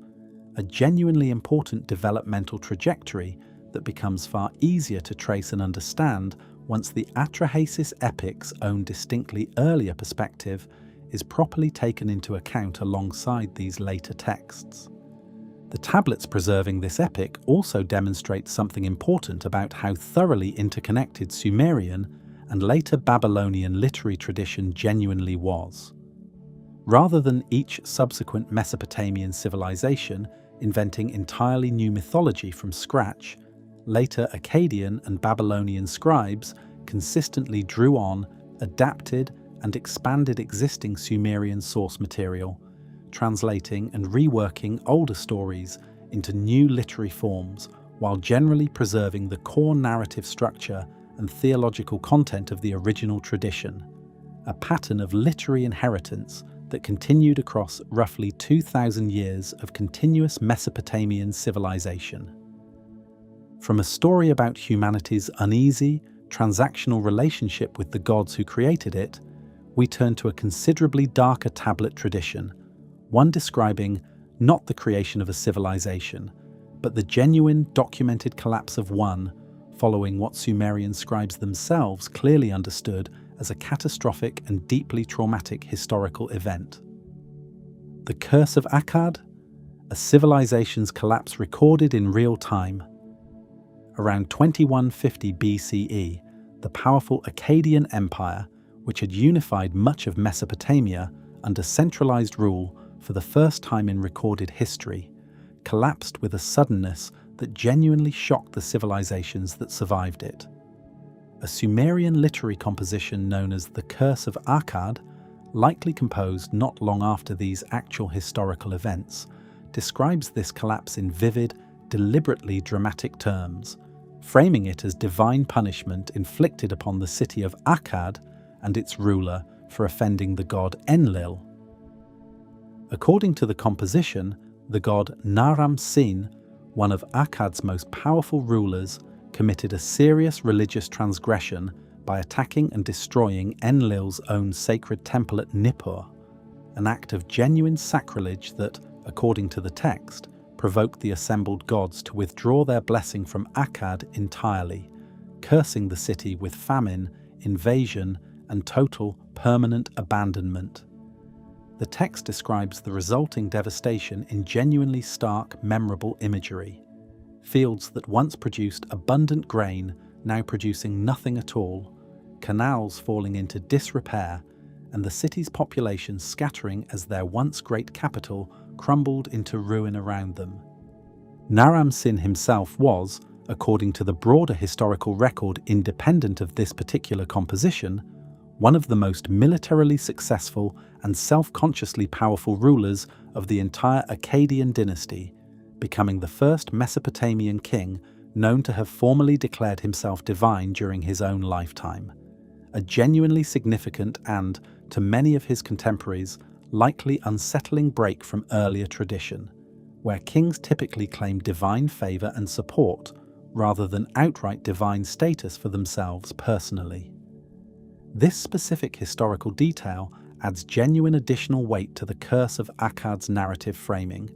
a genuinely important developmental trajectory that becomes far easier to trace and understand once the Atrahasis epic's own distinctly earlier perspective is properly taken into account alongside these later texts. The tablets preserving this epic also demonstrate something important about how thoroughly interconnected Sumerian and later Babylonian literary tradition genuinely was. Rather than each subsequent Mesopotamian civilization inventing entirely new mythology from scratch, later Akkadian and Babylonian scribes consistently drew on, adapted, and expanded existing Sumerian source material, translating and reworking older stories into new literary forms while generally preserving the core narrative structure and theological content of the original tradition, a pattern of literary inheritance that continued across roughly 2,000 years of continuous Mesopotamian civilization. From a story about humanity's uneasy, transactional relationship with the gods who created it, we turn to a considerably darker tablet tradition, one describing not the creation of a civilization, but the genuine, documented collapse of one, following what Sumerian scribes themselves clearly understood as a catastrophic and deeply traumatic historical event. The Curse of Akkad, a civilization's collapse recorded in real time. Around 2150 BCE, the powerful Akkadian Empire, which had unified much of Mesopotamia under centralized rule for the first time in recorded history, collapsed with a suddenness that genuinely shocked the civilizations that survived it. A Sumerian literary composition known as the Curse of Akkad, likely composed not long after these actual historical events, describes this collapse in vivid, deliberately dramatic terms, framing it as divine punishment inflicted upon the city of Akkad and its ruler for offending the god Enlil. According to the composition, the god Naram-Sin, one of Akkad's most powerful rulers, committed a serious religious transgression by attacking and destroying Enlil's own sacred temple at Nippur, an act of genuine sacrilege that, according to the text, provoked the assembled gods to withdraw their blessing from Akkad entirely, cursing the city with famine, invasion, and total, permanent abandonment. The text describes the resulting devastation in genuinely stark, memorable imagery. Fields that once produced abundant grain, now producing nothing at all, canals falling into disrepair, and the city's population scattering as their once great capital crumbled into ruin around them. Naram-Sin himself was, according to the broader historical record independent of this particular composition, one of the most militarily successful and self-consciously powerful rulers of the entire Akkadian dynasty, becoming the first Mesopotamian king known to have formally declared himself divine during his own lifetime. A genuinely significant and, to many of his contemporaries, likely unsettling break from earlier tradition, where kings typically claimed divine favor and support rather than outright divine status for themselves personally. This specific historical detail adds genuine additional weight to the Curse of Akkad's narrative framing,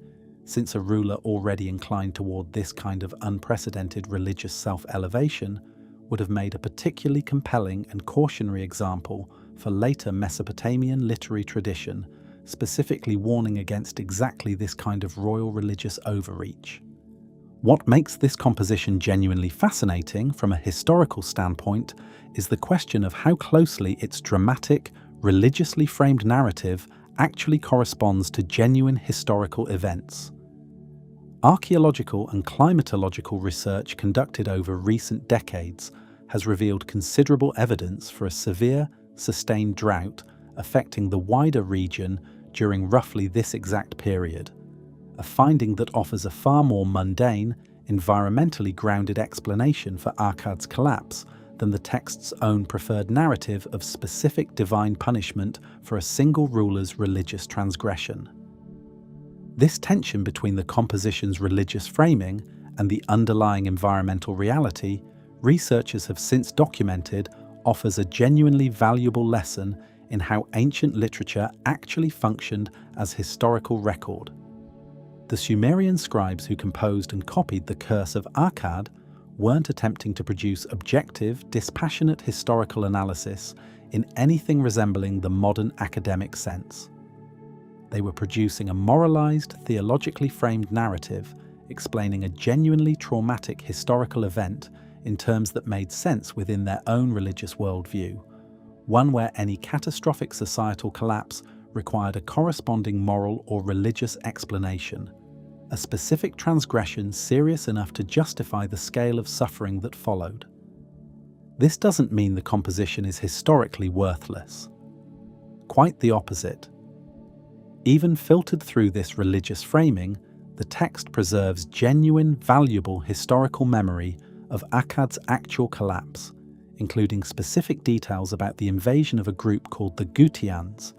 since a ruler already inclined toward this kind of unprecedented religious self-elevation would have made a particularly compelling and cautionary example for later Mesopotamian literary tradition, specifically warning against exactly this kind of royal religious overreach. What makes this composition genuinely fascinating from a historical standpoint is the question of how closely its dramatic, religiously framed narrative actually corresponds to genuine historical events. Archaeological and climatological research conducted over recent decades has revealed considerable evidence for a severe, sustained drought affecting the wider region during roughly this exact period, a finding that offers a far more mundane, environmentally grounded explanation for Akkad's collapse than the text's own preferred narrative of specific divine punishment for a single ruler's religious transgression. This tension between the composition's religious framing and the underlying environmental reality, researchers have since documented, offers a genuinely valuable lesson in how ancient literature actually functioned as historical record. The Sumerian scribes who composed and copied the Curse of Akkad weren't attempting to produce objective, dispassionate historical analysis in anything resembling the modern academic sense. They were producing a moralized, theologically framed narrative explaining a genuinely traumatic historical event in terms that made sense within their own religious worldview, one where any catastrophic societal collapse required a corresponding moral or religious explanation, a specific transgression serious enough to justify the scale of suffering that followed. This doesn't mean the composition is historically worthless. Quite the opposite. Even filtered through this religious framing, the text preserves genuine, valuable historical memory of Akkad's actual collapse, including specific details about the invasion of a group called the Gutians,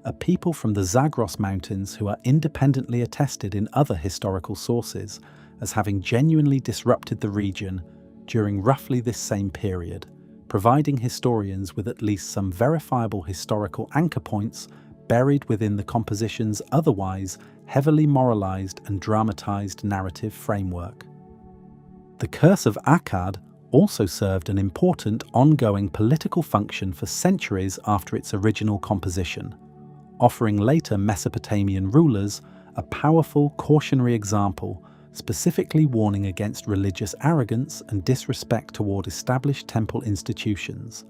a people from the Zagros Mountains who are independently attested in other historical sources as having genuinely disrupted the region during roughly this same period, providing historians with at least some verifiable historical anchor points buried within the composition's otherwise heavily moralized and dramatized narrative framework. The Curse of Akkad also served an important ongoing political function for centuries after its original composition, offering later Mesopotamian rulers a powerful cautionary example, specifically warning against religious arrogance and disrespect toward established temple institutions,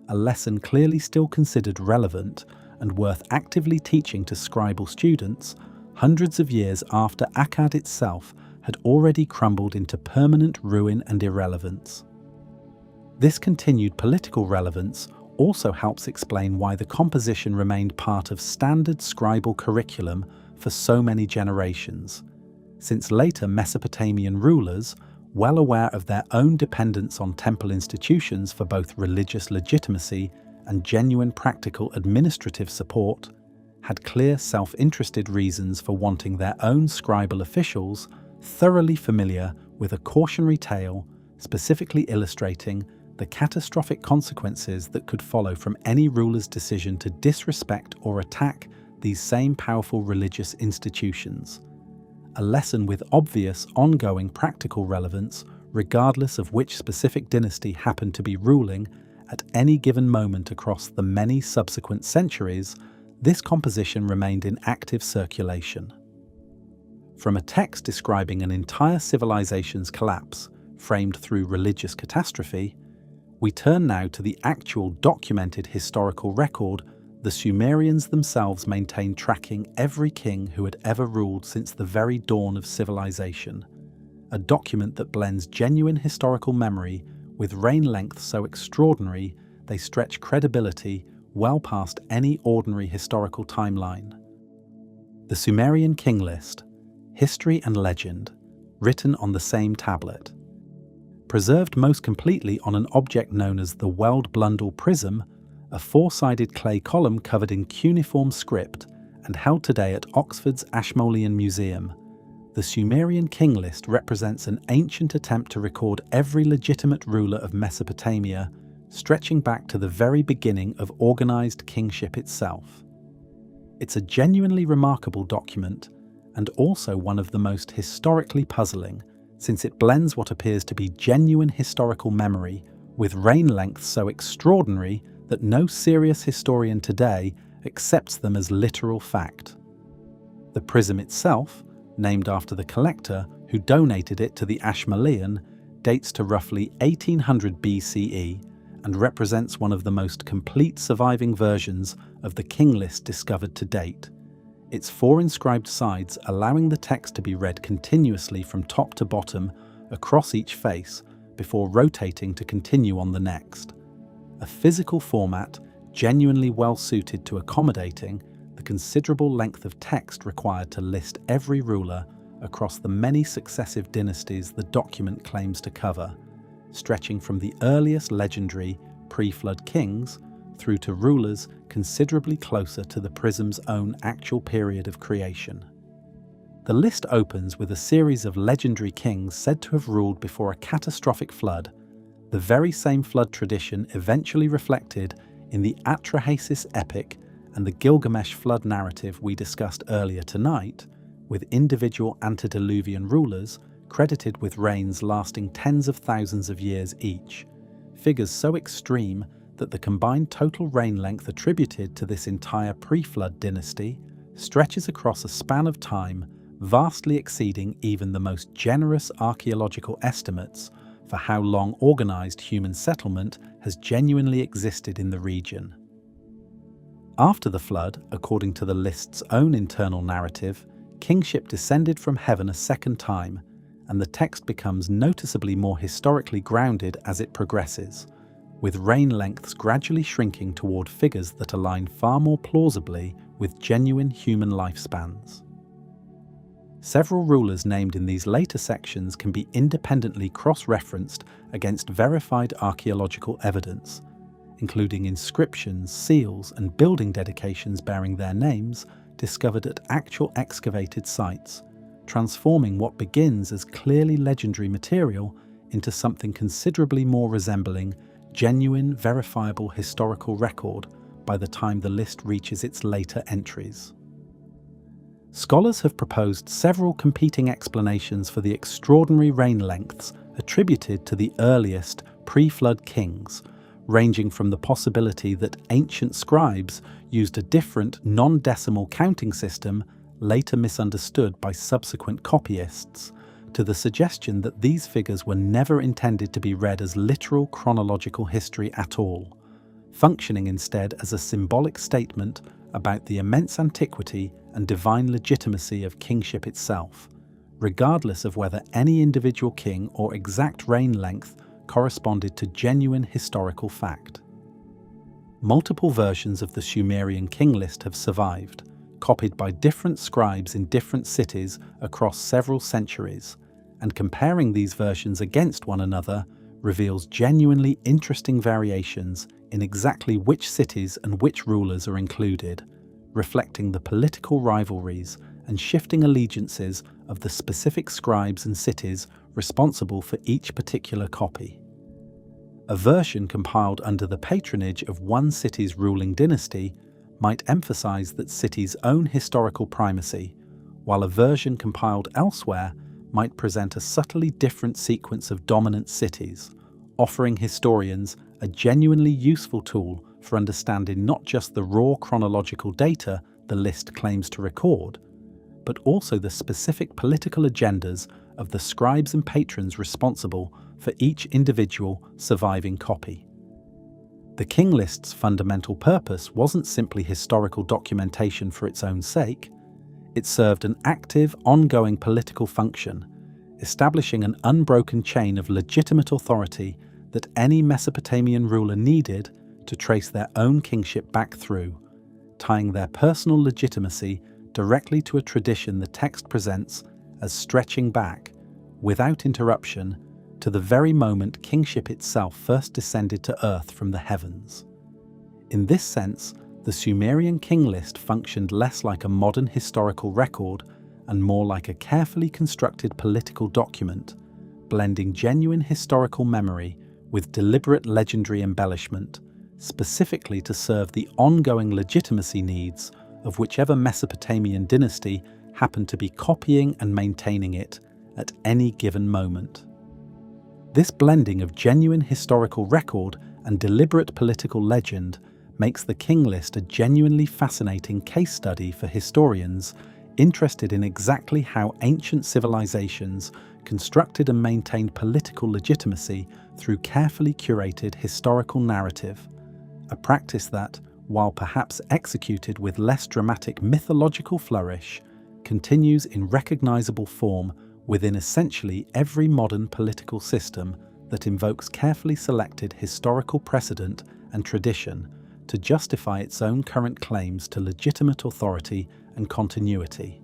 a lesson clearly still considered relevant and worth actively teaching to scribal students hundreds of years after Akkad itself had already crumbled into permanent ruin and irrelevance. This continued political relevance also helps explain why the composition remained part of standard scribal curriculum for so many generations, since later Mesopotamian rulers, well aware of their own dependence on temple institutions for both religious legitimacy and genuine practical administrative support, had clear self-interested reasons for wanting their own scribal officials thoroughly familiar with a cautionary tale specifically illustrating the catastrophic consequences that could follow from any ruler's decision to disrespect or attack these same powerful religious institutions. A lesson with obvious ongoing practical relevance regardless of which specific dynasty happened to be ruling at any given moment across the many subsequent centuries. This composition remained in active circulation. From a text describing an entire civilization's collapse, framed through religious catastrophe, we turn now to the actual documented historical record the Sumerians themselves maintained tracking every king who had ever ruled since the very dawn of civilization, a document that blends genuine historical memory with reign length so extraordinary they stretch credibility well past any ordinary historical timeline. The Sumerian king list, history and legend, written on the same tablet. Preserved most completely on an object known as the Weld Blundell Prism, a four-sided clay column covered in cuneiform script and held today at Oxford's Ashmolean Museum. The Sumerian king list represents an ancient attempt to record every legitimate ruler of Mesopotamia, stretching back to the very beginning of organized kingship itself. It's a genuinely remarkable document, and also one of the most historically puzzling, since it blends what appears to be genuine historical memory with reign length so extraordinary that no serious historian today accepts them as literal fact. The prism itself, named after the collector who donated it to the Ashmolean, dates to roughly 1800 BCE and represents one of the most complete surviving versions of the king list discovered to date, its four inscribed sides allowing the text to be read continuously from top to bottom across each face before rotating to continue on the next. A physical format genuinely well suited to accommodating the considerable length of text required to list every ruler across the many successive dynasties the document claims to cover, stretching from the earliest legendary pre-flood kings through to rulers considerably closer to the prism's own actual period of creation. The list opens with a series of legendary kings said to have ruled before a catastrophic flood, the very same flood tradition eventually reflected in the Atrahasis epic and the Gilgamesh flood narrative we discussed earlier tonight, with individual antediluvian rulers credited with reigns lasting tens of thousands of years each, figures so extreme that the combined total reign length attributed to this entire pre-flood dynasty stretches across a span of time vastly exceeding even the most generous archaeological estimates for how long organized human settlement has genuinely existed in the region. After the flood, according to the list's own internal narrative, kingship descended from heaven a second time, and the text becomes noticeably more historically grounded as it progresses, with reign lengths gradually shrinking toward figures that align far more plausibly with genuine human lifespans. Several rulers named in these later sections can be independently cross-referenced against verified archaeological evidence, including inscriptions, seals, and building dedications bearing their names discovered at actual excavated sites, transforming what begins as clearly legendary material into something considerably more resembling genuine, verifiable historical record by the time the list reaches its later entries. Scholars have proposed several competing explanations for the extraordinary reign lengths attributed to the earliest pre-flood kings, ranging from the possibility that ancient scribes used a different non-decimal counting system later misunderstood by subsequent copyists, to the suggestion that these figures were never intended to be read as literal chronological history at all, functioning instead as a symbolic statement about the immense antiquity and divine legitimacy of kingship itself, regardless of whether any individual king or exact reign length corresponded to genuine historical fact. Multiple versions of the Sumerian king list have survived, copied by different scribes in different cities across several centuries, and comparing these versions against one another reveals genuinely interesting variations in exactly which cities and which rulers are included, reflecting the political rivalries and shifting allegiances of the specific scribes and cities responsible for each particular copy. A version compiled under the patronage of one city's ruling dynasty might emphasize that city's own historical primacy, while a version compiled elsewhere might present a subtly different sequence of dominant cities, offering historians a genuinely useful tool for understanding not just the raw chronological data the list claims to record, but also the specific political agendas of the scribes and patrons responsible for each individual surviving copy. The king list's fundamental purpose wasn't simply historical documentation for its own sake. It served an active, ongoing political function, establishing an unbroken chain of legitimate authority that any Mesopotamian ruler needed to trace their own kingship back through, tying their personal legitimacy directly to a tradition the text presents as stretching back, without interruption, to the very moment kingship itself first descended to earth from the heavens. In this sense, the Sumerian king list functioned less like a modern historical record and more like a carefully constructed political document, blending genuine historical memory with deliberate legendary embellishment, specifically to serve the ongoing legitimacy needs of whichever Mesopotamian dynasty happened to be copying and maintaining it at any given moment. This blending of genuine historical record and deliberate political legend makes the king list a genuinely fascinating case study for historians interested in exactly how ancient civilizations constructed and maintained political legitimacy through carefully curated historical narrative, a practice that, while perhaps executed with less dramatic mythological flourish, continues in recognizable form within essentially every modern political system that invokes carefully selected historical precedent and tradition to justify its own current claims to legitimate authority and continuity.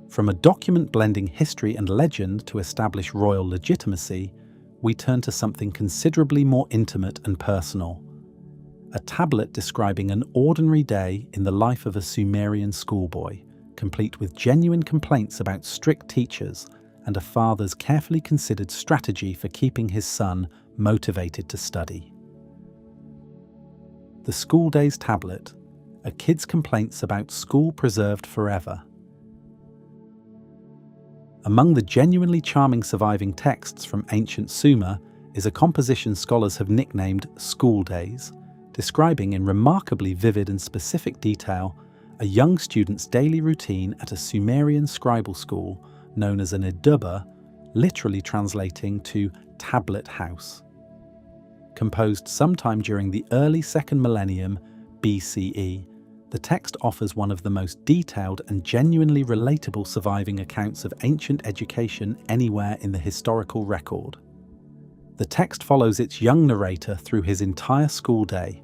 From a document blending history and legend to establish royal legitimacy, we turn to something considerably more intimate and personal. A tablet describing an ordinary day in the life of a Sumerian schoolboy, complete with genuine complaints about strict teachers and a father's carefully considered strategy for keeping his son motivated to study. The School Days Tablet, a kid's complaints about school preserved forever. Among the genuinely charming surviving texts from ancient Sumer is a composition scholars have nicknamed School Days, describing in remarkably vivid and specific detail a young student's daily routine at a Sumerian scribal school known as an Idubba, literally translating to tablet house. Composed sometime during the early 2nd millennium BCE, the text offers one of the most detailed and genuinely relatable surviving accounts of ancient education anywhere in the historical record. The text follows its young narrator through his entire school day,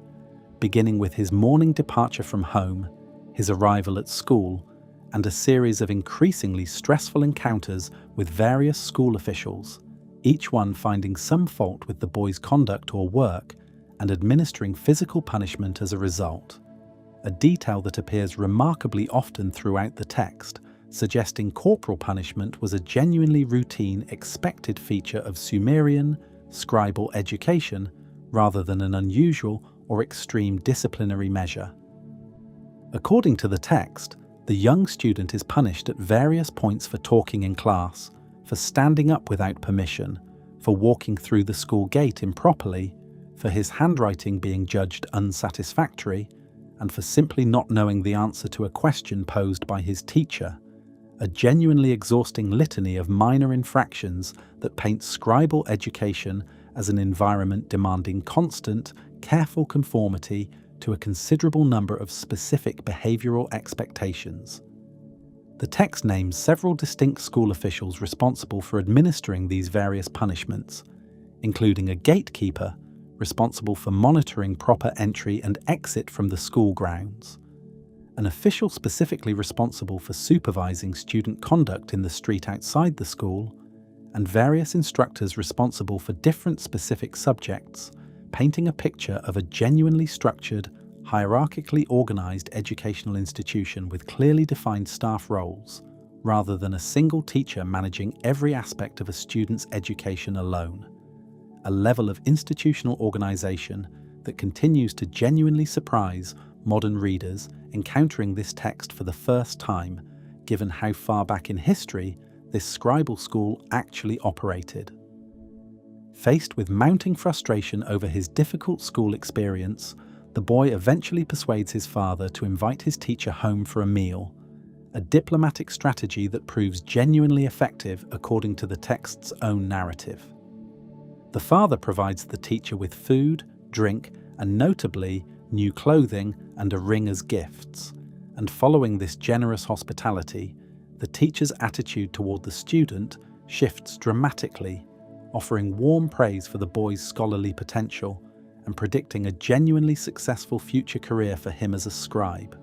beginning with his morning departure from home, his arrival at school, and a series of increasingly stressful encounters with various school officials, each one finding some fault with the boy's conduct or work and administering physical punishment as a result, a detail that appears remarkably often throughout the text, suggesting corporal punishment was a genuinely routine, expected feature of Sumerian scribal education rather than an unusual or extreme disciplinary measure. According to the text, the young student is punished at various points for talking in class, for standing up without permission, for walking through the school gate improperly, for his handwriting being judged unsatisfactory, and for simply not knowing the answer to a question posed by his teacher, a genuinely exhausting litany of minor infractions that paints scribal education as an environment demanding constant, careful conformity to a considerable number of specific behavioral expectations. The text names several distinct school officials responsible for administering these various punishments, including a gatekeeper responsible for monitoring proper entry and exit from the school grounds, an official specifically responsible for supervising student conduct in the street outside the school, and various instructors responsible for different specific subjects, painting a picture of a genuinely structured, hierarchically organized educational institution with clearly defined staff roles, rather than a single teacher managing every aspect of a student's education alone. A level of institutional organization that continues to genuinely surprise modern readers encountering this text for the first time, given how far back in history this scribal school actually operated. Faced with mounting frustration over his difficult school experience, the boy eventually persuades his father to invite his teacher home for a meal, a diplomatic strategy that proves genuinely effective according to the text's own narrative. The father provides the teacher with food, drink, and notably, new clothing and a ring as gifts, and following this generous hospitality, the teacher's attitude toward the student shifts dramatically, offering warm praise for the boy's scholarly potential and predicting a genuinely successful future career for him as a scribe.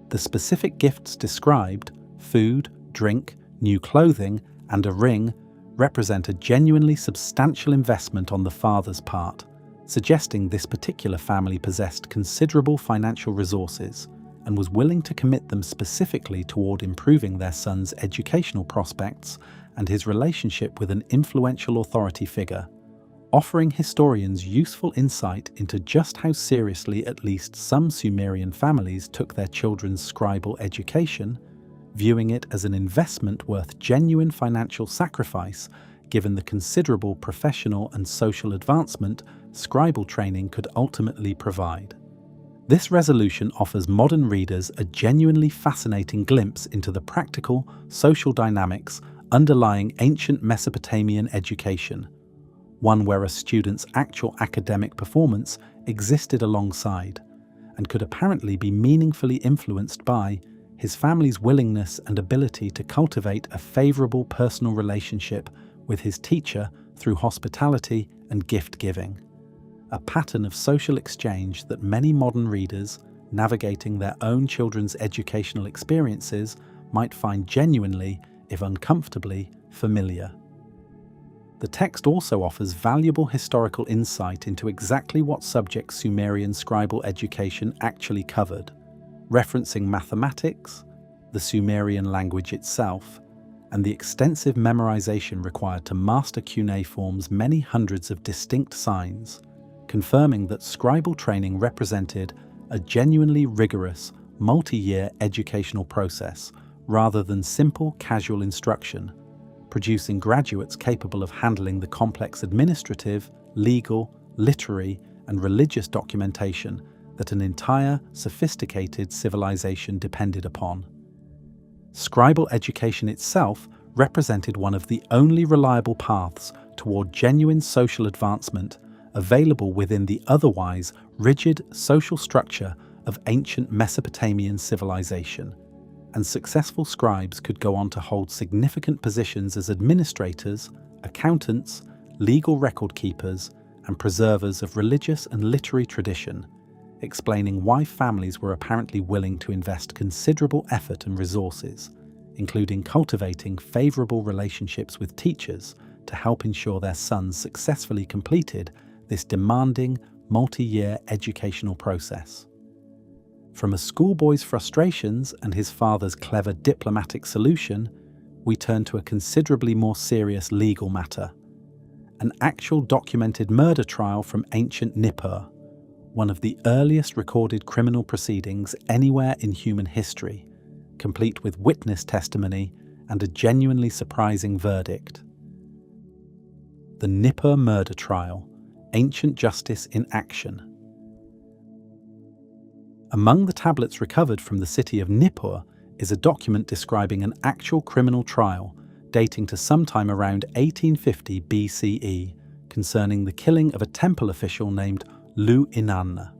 The specific gifts described, food, drink, new clothing, and a ring, represent a genuinely substantial investment on the father's part, suggesting this particular family possessed considerable financial resources and was willing to commit them specifically toward improving their son's educational prospects and his relationship with an influential authority figure, offering historians useful insight into just how seriously at least some Sumerian families took their children's scribal education, viewing it as an investment worth genuine financial sacrifice given the considerable professional and social advancement scribal training could ultimately provide. This resolution offers modern readers a genuinely fascinating glimpse into the practical, social dynamics underlying ancient Mesopotamian education, one where a student's actual academic performance existed alongside, and could apparently be meaningfully influenced by his family's willingness and ability to cultivate a favorable personal relationship with his teacher through hospitality and gift-giving, a pattern of social exchange that many modern readers, navigating their own children's educational experiences, might find genuinely, if uncomfortably, familiar. The text also offers valuable historical insight into exactly what subjects Sumerian scribal education actually covered, referencing mathematics, the Sumerian language itself, and the extensive memorization required to master cuneiform's many hundreds of distinct signs, confirming that scribal training represented a genuinely rigorous, multi-year educational process rather than simple casual instruction, producing graduates capable of handling the complex administrative, legal, literary, and religious documentation that an entire, sophisticated civilization depended upon. Scribal education itself represented one of the only reliable paths toward genuine social advancement available within the otherwise rigid social structure of ancient Mesopotamian civilization, and successful scribes could go on to hold significant positions as administrators, accountants, legal record keepers, and preservers of religious and literary tradition, explaining why families were apparently willing to invest considerable effort and resources, including cultivating favorable relationships with teachers to help ensure their sons successfully completed this demanding, multi-year educational process. From a schoolboy's frustrations and his father's clever diplomatic solution, we turn to a considerably more serious legal matter. An actual documented murder trial from ancient Nippur, one of the earliest recorded criminal proceedings anywhere in human history, complete with witness testimony and a genuinely surprising verdict. The Nippur murder trial, ancient justice in action. Among the tablets recovered from the city of Nippur is a document describing an actual criminal trial dating to sometime around 1850 BCE concerning the killing of a temple official named Lu Inanna.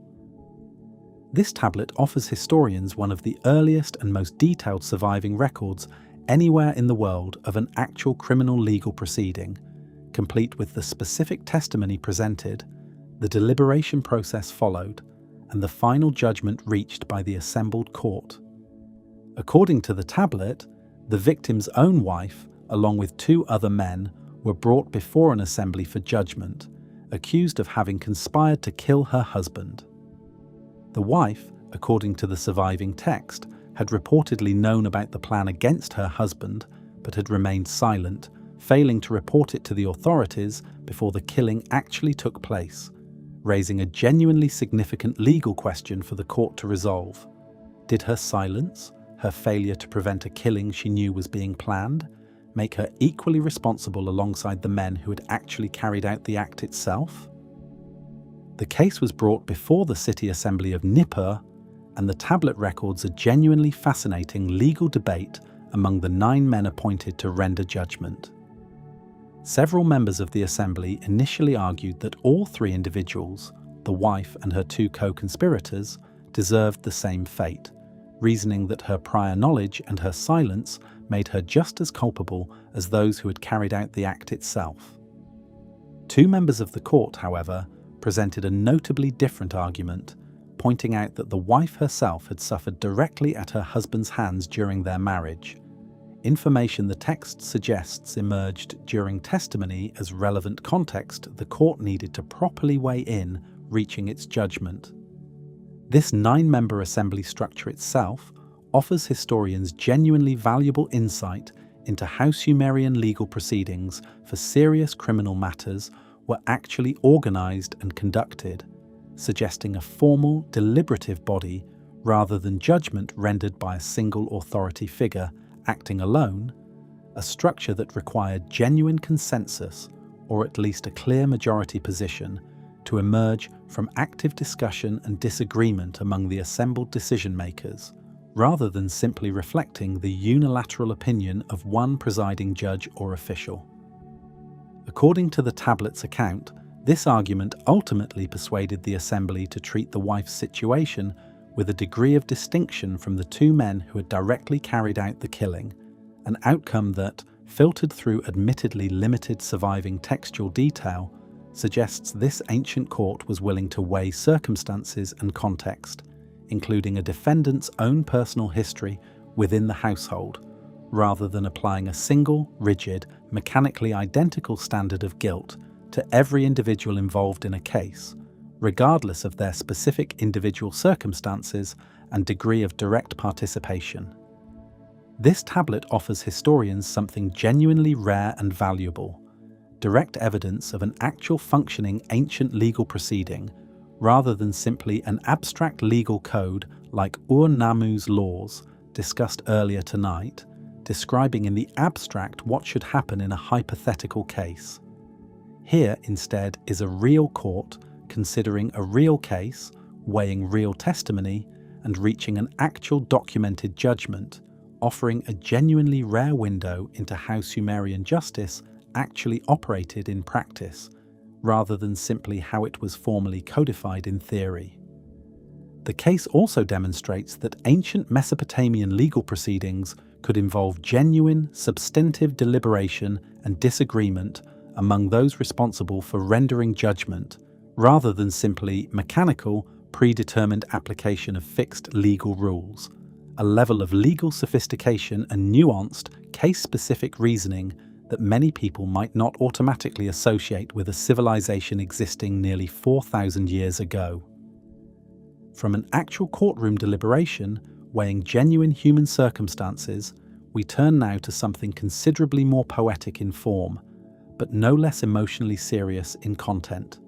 This tablet offers historians one of the earliest and most detailed surviving records anywhere in the world of an actual criminal legal proceeding, complete with the specific testimony presented, the deliberation process followed, and the final judgment reached by the assembled court. According to the tablet, the victim's own wife, along with 2 other men, were brought before an assembly for judgment, accused of having conspired to kill her husband. The wife, according to the surviving text, had reportedly known about the plan against her husband, but had remained silent, failing to report it to the authorities before the killing actually took place, raising a genuinely significant legal question for the court to resolve. Did her silence, her failure to prevent a killing she knew was being planned, make her equally responsible alongside the men who had actually carried out the act itself? The case was brought before the City Assembly of Nippur, and the tablet records a genuinely fascinating legal debate among the 9 men appointed to render judgment. Several members of the assembly initially argued that all 3 individuals, the wife and her 2 co-conspirators, deserved the same fate, reasoning that her prior knowledge and her silence made her just as culpable as those who had carried out the act itself. 2 members of the court, however, presented a notably different argument, pointing out that the wife herself had suffered directly at her husband's hands during their marriage, information the text suggests emerged during testimony as relevant context the court needed to properly weigh in, reaching its judgment. This 9-member assembly structure itself offers historians genuinely valuable insight into how Sumerian legal proceedings for serious criminal matters were actually organized and conducted, suggesting a formal, deliberative body rather than judgment rendered by a single authority figure acting alone, a structure that required genuine consensus, or at least a clear majority position, to emerge from active discussion and disagreement among the assembled decision-makers, rather than simply reflecting the unilateral opinion of one presiding judge or official. According to the tablet's account, this argument ultimately persuaded the assembly to treat the wife's situation with a degree of distinction from the 2 men who had directly carried out the killing, an outcome that, filtered through admittedly limited surviving textual detail, suggests this ancient court was willing to weigh circumstances and context, including a defendant's own personal history within the household, rather than applying a single, rigid, mechanically identical standard of guilt to every individual involved in a case, regardless of their specific individual circumstances and degree of direct participation. This tablet offers historians something genuinely rare and valuable: direct evidence of an actual functioning ancient legal proceeding, rather than simply an abstract legal code like Ur-Nammu's laws, discussed earlier tonight, describing in the abstract what should happen in a hypothetical case. Here, instead, is a real court considering a real case, weighing real testimony, and reaching an actual documented judgment, offering a genuinely rare window into how Sumerian justice actually operated in practice, rather than simply how it was formally codified in theory. The case also demonstrates that ancient Mesopotamian legal proceedings could involve genuine, substantive deliberation and disagreement among those responsible for rendering judgment, rather than simply mechanical, predetermined application of fixed legal rules, a level of legal sophistication and nuanced, case-specific reasoning that many people might not automatically associate with a civilization existing nearly 4,000 years ago. From an actual courtroom deliberation, weighing genuine human circumstances, we turn now to something considerably more poetic in form, but no less emotionally serious in content.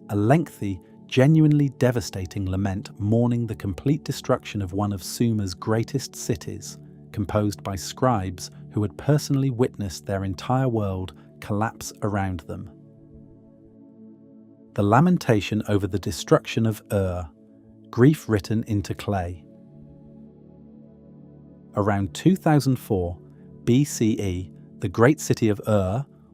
A lengthy, genuinely devastating lament mourning the complete destruction of one of Sumer's greatest cities, composed by scribes who had personally witnessed their entire world collapse around them. The lamentation over the destruction of grief written into clay. Around 2004 BCE, the great city of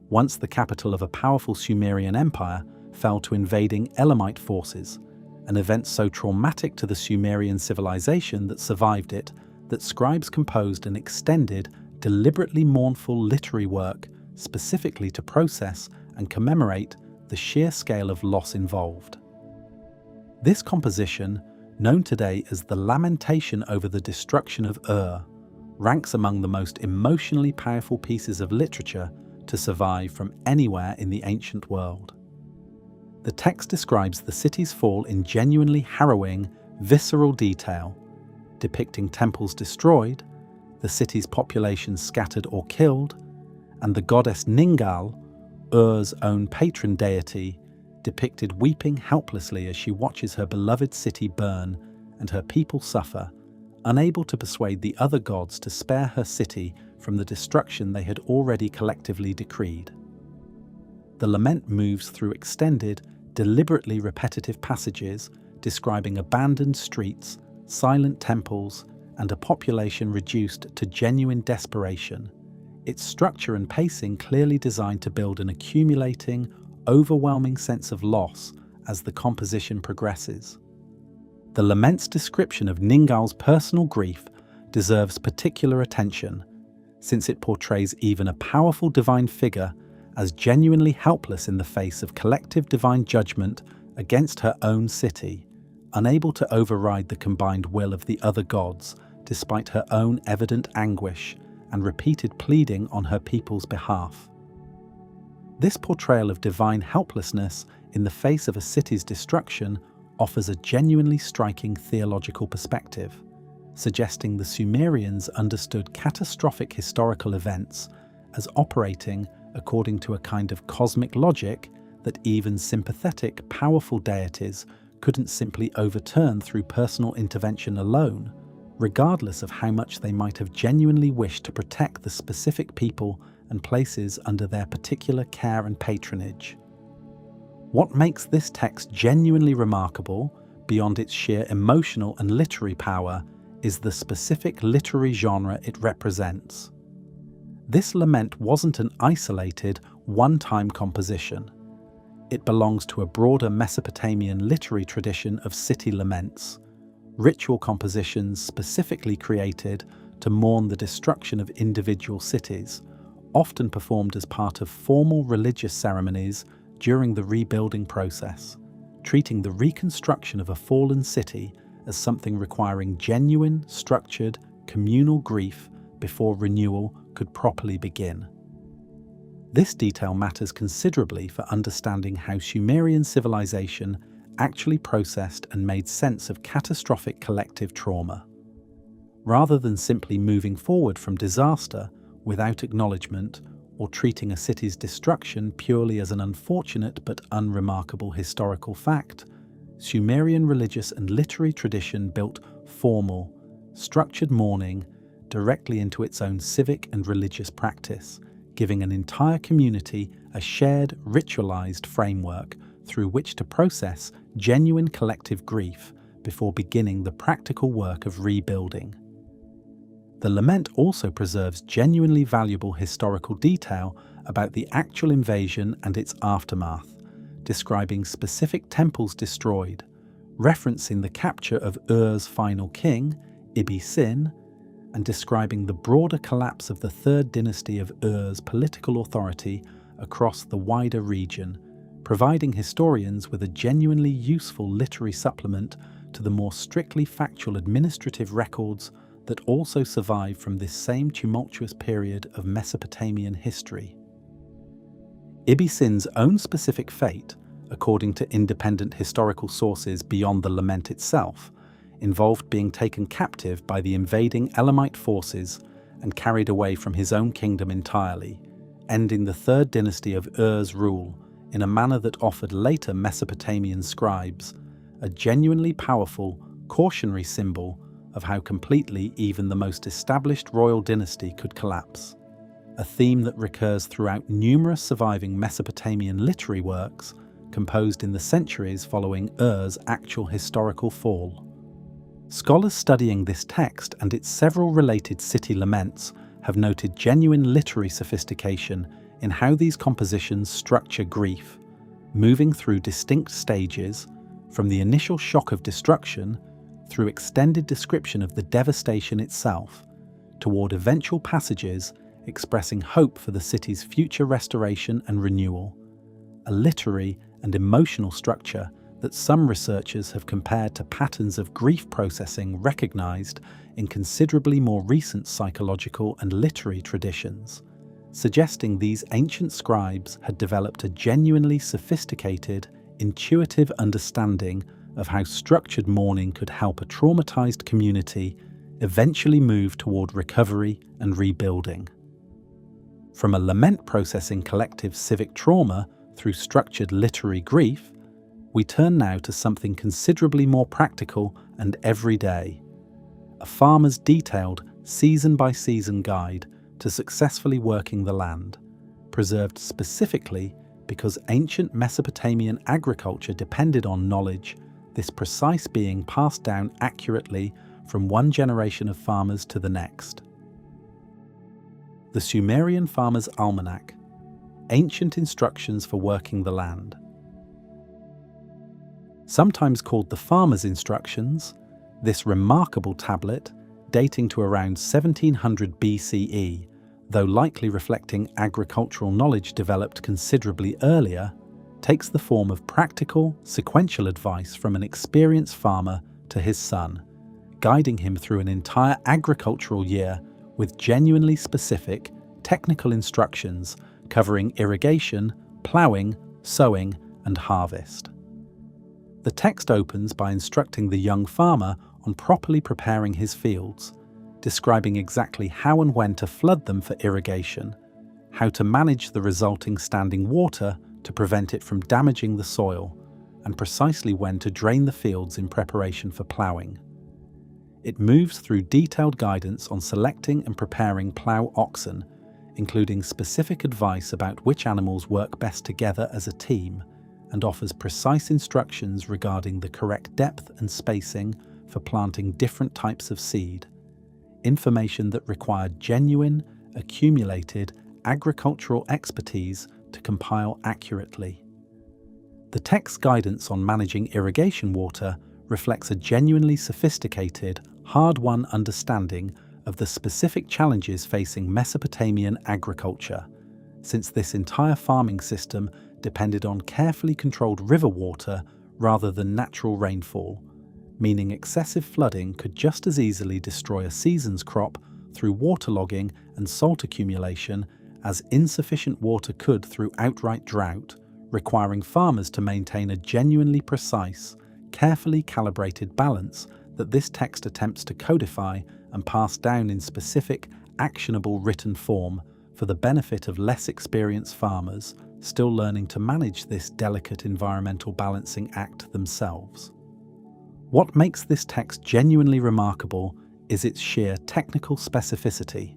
once the capital of a powerful Sumerian empire, fell to invading Elamite forces, an event so traumatic to the Sumerian civilization that survived it that scribes composed an extended, deliberately mournful literary work specifically to process and commemorate the sheer scale of loss involved. This composition, known today as the Lamentation over the Destruction of ranks among the most emotionally powerful pieces of literature to survive from anywhere in the ancient world. The text describes the city's fall in genuinely harrowing, visceral detail, depicting temples destroyed, the city's population scattered or killed, and the goddess Ningal, Ur's own patron deity, depicted weeping helplessly as she watches her beloved city burn and her people suffer, unable to persuade the other gods to spare her city from the destruction they had already collectively decreed. The lament moves through extended, deliberately repetitive passages describing abandoned streets, silent temples, and a population reduced to genuine desperation, its structure and pacing clearly designed to build an accumulating, overwhelming sense of loss as the composition progresses. The lament's description of Ningal's personal grief deserves particular attention, since it portrays even a powerful divine figure as genuinely helpless in the face of collective divine judgment against her own city, unable to override the combined will of the other gods despite her own evident anguish and repeated pleading on her people's behalf. This portrayal of divine helplessness in the face of a city's destruction offers a genuinely striking theological perspective, suggesting the Sumerians understood catastrophic historical events as operating according to a kind of cosmic logic that even sympathetic, powerful deities couldn't simply overturn through personal intervention alone, regardless of how much they might have genuinely wished to protect the specific people and places under their particular care and patronage. What makes this text genuinely remarkable, beyond its sheer emotional and literary power, is the specific literary genre it represents. This lament wasn't an isolated, one-time composition. It belongs to a broader Mesopotamian literary tradition of city laments, ritual compositions specifically created to mourn the destruction of individual cities, often performed as part of formal religious ceremonies during the rebuilding process, treating the reconstruction of a fallen city as something requiring genuine, structured, communal grief before renewal could properly begin. This detail matters considerably for understanding how Sumerian civilization actually processed and made sense of catastrophic collective trauma. Rather than simply moving forward from disaster without acknowledgement or treating a city's destruction purely as an unfortunate but unremarkable historical fact, Sumerian religious and literary tradition built formal, structured mourning directly into its own civic and religious practice, giving an entire community a shared, ritualized framework through which to process genuine collective grief before beginning the practical work of rebuilding. The lament also preserves genuinely valuable historical detail about the actual invasion and its aftermath, describing specific temples destroyed, referencing the capture of Ur's final king, Ibbi-Sin, and describing the broader collapse of the third dynasty of Ur's political authority across the wider region, providing historians with a genuinely useful literary supplement to the more strictly factual administrative records that also survive from this same tumultuous period of Mesopotamian history. Ibbi-Sin's own specific fate, according to independent historical sources beyond the lament itself, involved being taken captive by the invading Elamite forces and carried away from his own kingdom entirely, ending the third dynasty of Ur's rule in a manner that offered later Mesopotamian scribes a genuinely powerful, cautionary symbol of how completely even the most established royal dynasty could collapse, a theme that recurs throughout numerous surviving Mesopotamian literary works composed in the centuries following Ur's actual historical fall. Scholars studying this text and its several related city laments have noted genuine literary sophistication in how these compositions structure grief, moving through distinct stages, from the initial shock of destruction through extended description of the devastation itself, toward eventual passages expressing hope for the city's future restoration and renewal, a literary and emotional structure that some researchers have compared to patterns of grief processing recognized in considerably more recent psychological and literary traditions, suggesting these ancient scribes had developed a genuinely sophisticated, intuitive understanding of how structured mourning could help a traumatized community eventually move toward recovery and rebuilding. From a lament processing collective civic trauma through structured literary grief, we turn now to something considerably more practical and everyday: a farmer's detailed, season-by-season guide to successfully working the land, preserved specifically because ancient Mesopotamian agriculture depended on knowledge, this precise being passed down accurately from one generation of farmers to the next. The Sumerian Farmer's Almanac, Ancient Instructions for Working the Land. Sometimes called the Farmer's Instructions, this remarkable tablet, dating to around 1700 BCE, though likely reflecting agricultural knowledge developed considerably earlier, takes the form of practical, sequential advice from an experienced farmer to his son, guiding him through an entire agricultural year with genuinely specific, technical instructions covering irrigation, ploughing, sowing, and harvest. The text opens by instructing the young farmer on properly preparing his fields, describing exactly how and when to flood them for irrigation, how to manage the resulting standing water to prevent it from damaging the soil, and precisely when to drain the fields in preparation for ploughing. It moves through detailed guidance on selecting and preparing plough oxen, including specific advice about which animals work best together as a team, and offers precise instructions regarding the correct depth and spacing for planting different types of seed, information that required genuine, accumulated agricultural expertise to compile accurately. The text's guidance on managing irrigation water reflects a genuinely sophisticated, hard-won understanding of the specific challenges facing Mesopotamian agriculture, since this entire farming system depended on carefully controlled river water rather than natural rainfall, meaning excessive flooding could just as easily destroy a season's crop through waterlogging and salt accumulation as insufficient water could through outright drought, requiring farmers to maintain a genuinely precise, carefully calibrated balance that this text attempts to codify and pass down in specific, actionable written form for the benefit of less experienced farmers still learning to manage this delicate environmental balancing act themselves. What makes this text genuinely remarkable is its sheer technical specificity.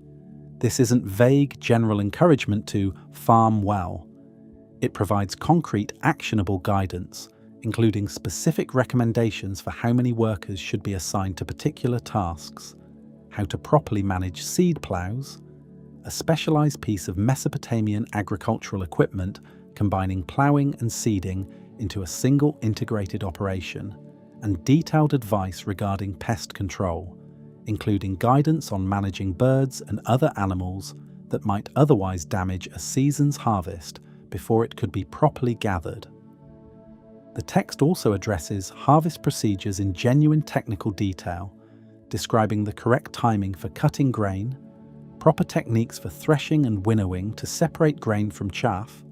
This isn't vague general encouragement to farm well. It provides concrete, actionable guidance, including specific recommendations for how many workers should be assigned to particular tasks, how to properly manage seed ploughs, a specialized piece of Mesopotamian agricultural equipment combining ploughing and seeding into a single integrated operation, and detailed advice regarding pest control, including guidance on managing birds and other animals that might otherwise damage a season's harvest before it could be properly gathered. The text also addresses harvest procedures in genuine technical detail, describing the correct timing for cutting grain, proper techniques for threshing and winnowing to separate grain from chaff,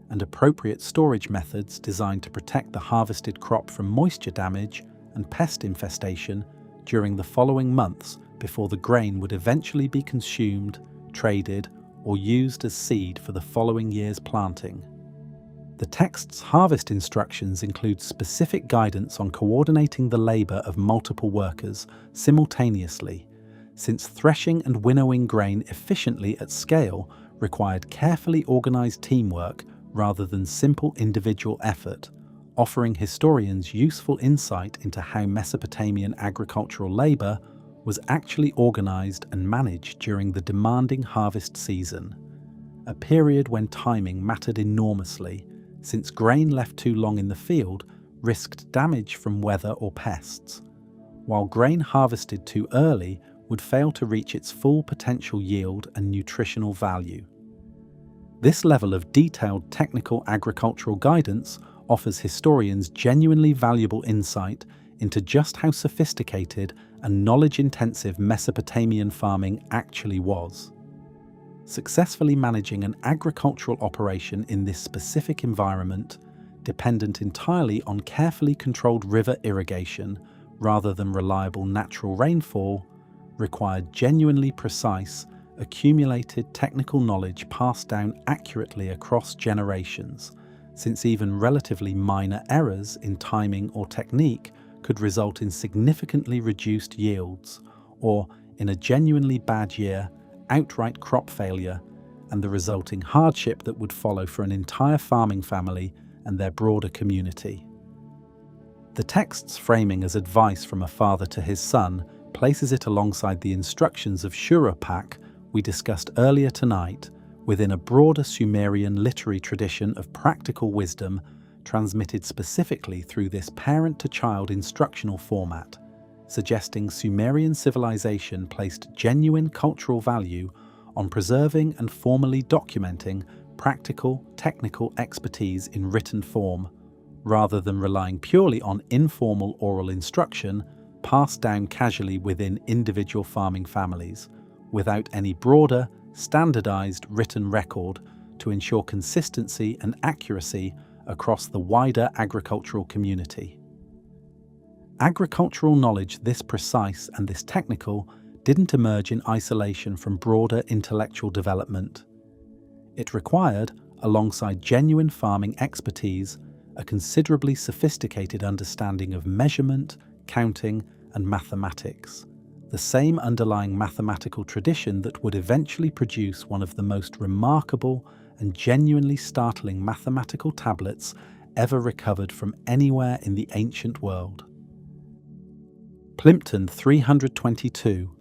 and appropriate storage methods designed to protect the harvested crop from moisture damage and pest infestation during the following months before the grain would eventually be consumed, traded, or used as seed for the following year's planting. The text's harvest instructions include specific guidance on coordinating the labor of multiple workers simultaneously, since threshing and winnowing grain efficiently at scale required carefully organized teamwork rather than simple individual effort, offering historians useful insight into how Mesopotamian agricultural labor was actually organized and managed during the demanding harvest season, a period when timing mattered enormously, since grain left too long in the field risked damage from weather or pests, while grain harvested too early would fail to reach its full potential yield and nutritional value. This level of detailed technical agricultural guidance offers historians genuinely valuable insight into just how sophisticated and knowledge-intensive Mesopotamian farming actually was. Successfully managing an agricultural operation in this specific environment, dependent entirely on carefully controlled river irrigation rather than reliable natural rainfall, required genuinely precise, accumulated technical knowledge passed down accurately across generations, since even relatively minor errors in timing or technique could result in significantly reduced yields, or, in a genuinely bad year, outright crop failure, and the resulting hardship that would follow for an entire farming family and their broader community. The text's framing as advice from a father to his son places it alongside the instructions of Shurupak we discussed earlier tonight, within a broader Sumerian literary tradition of practical wisdom transmitted specifically through this parent-to-child instructional format, suggesting Sumerian civilization placed genuine cultural value on preserving and formally documenting practical, technical expertise in written form, rather than relying purely on informal oral instruction passed down casually within individual farming families, without any broader, standardized written record to ensure consistency and accuracy across the wider agricultural community. Agricultural knowledge this precise and this technical didn't emerge in isolation from broader intellectual development. It required, alongside genuine farming expertise, a considerably sophisticated understanding of measurement, counting, and mathematics, the same underlying mathematical tradition that would eventually produce one of the most remarkable and genuinely startling mathematical tablets ever recovered from anywhere in the ancient world. Plimpton 322,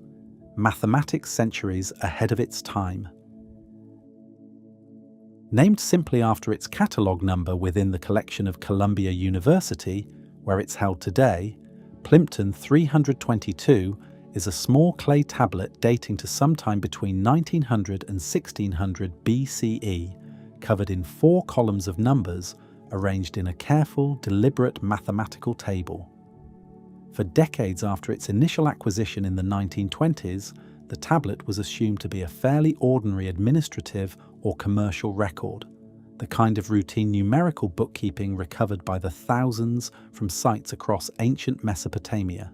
Mathematics Centuries Ahead of Its Time. Named simply after its catalogue number within the collection of Columbia University, where it's held today, Plimpton 322 is a small clay tablet dating to sometime between 1900 and 1600 BCE, covered in 4 columns of numbers arranged in a careful, deliberate mathematical table. For decades after its initial acquisition in the 1920s, the tablet was assumed to be a fairly ordinary administrative or commercial record, the kind of routine numerical bookkeeping recovered by the thousands from sites across ancient Mesopotamia.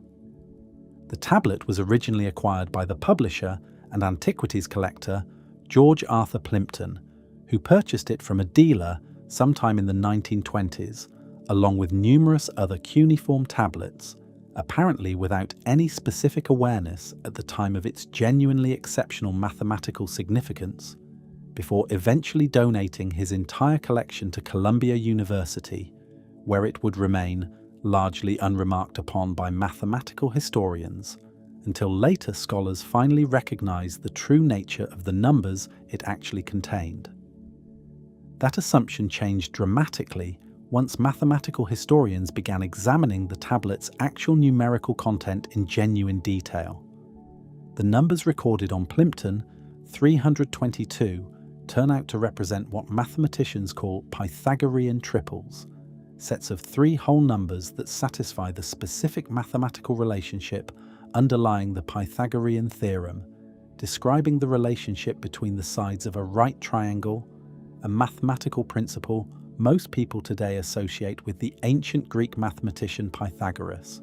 The tablet was originally acquired by the publisher and antiquities collector George Arthur Plimpton, who purchased it from a dealer sometime in the 1920s, along with numerous other cuneiform tablets, apparently without any specific awareness at the time of its genuinely exceptional mathematical significance, before eventually donating his entire collection to Columbia University, where it would remain largely unremarked upon by mathematical historians, until later scholars finally recognized the true nature of the numbers it actually contained. That assumption changed dramatically once mathematical historians began examining the tablet's actual numerical content in genuine detail. The numbers recorded on Plimpton 322 turn out to represent what mathematicians call Pythagorean triples, sets of 3 whole numbers that satisfy the specific mathematical relationship underlying the Pythagorean theorem, describing the relationship between the sides of a right triangle, a mathematical principle most people today associate with the ancient Greek mathematician Pythagoras,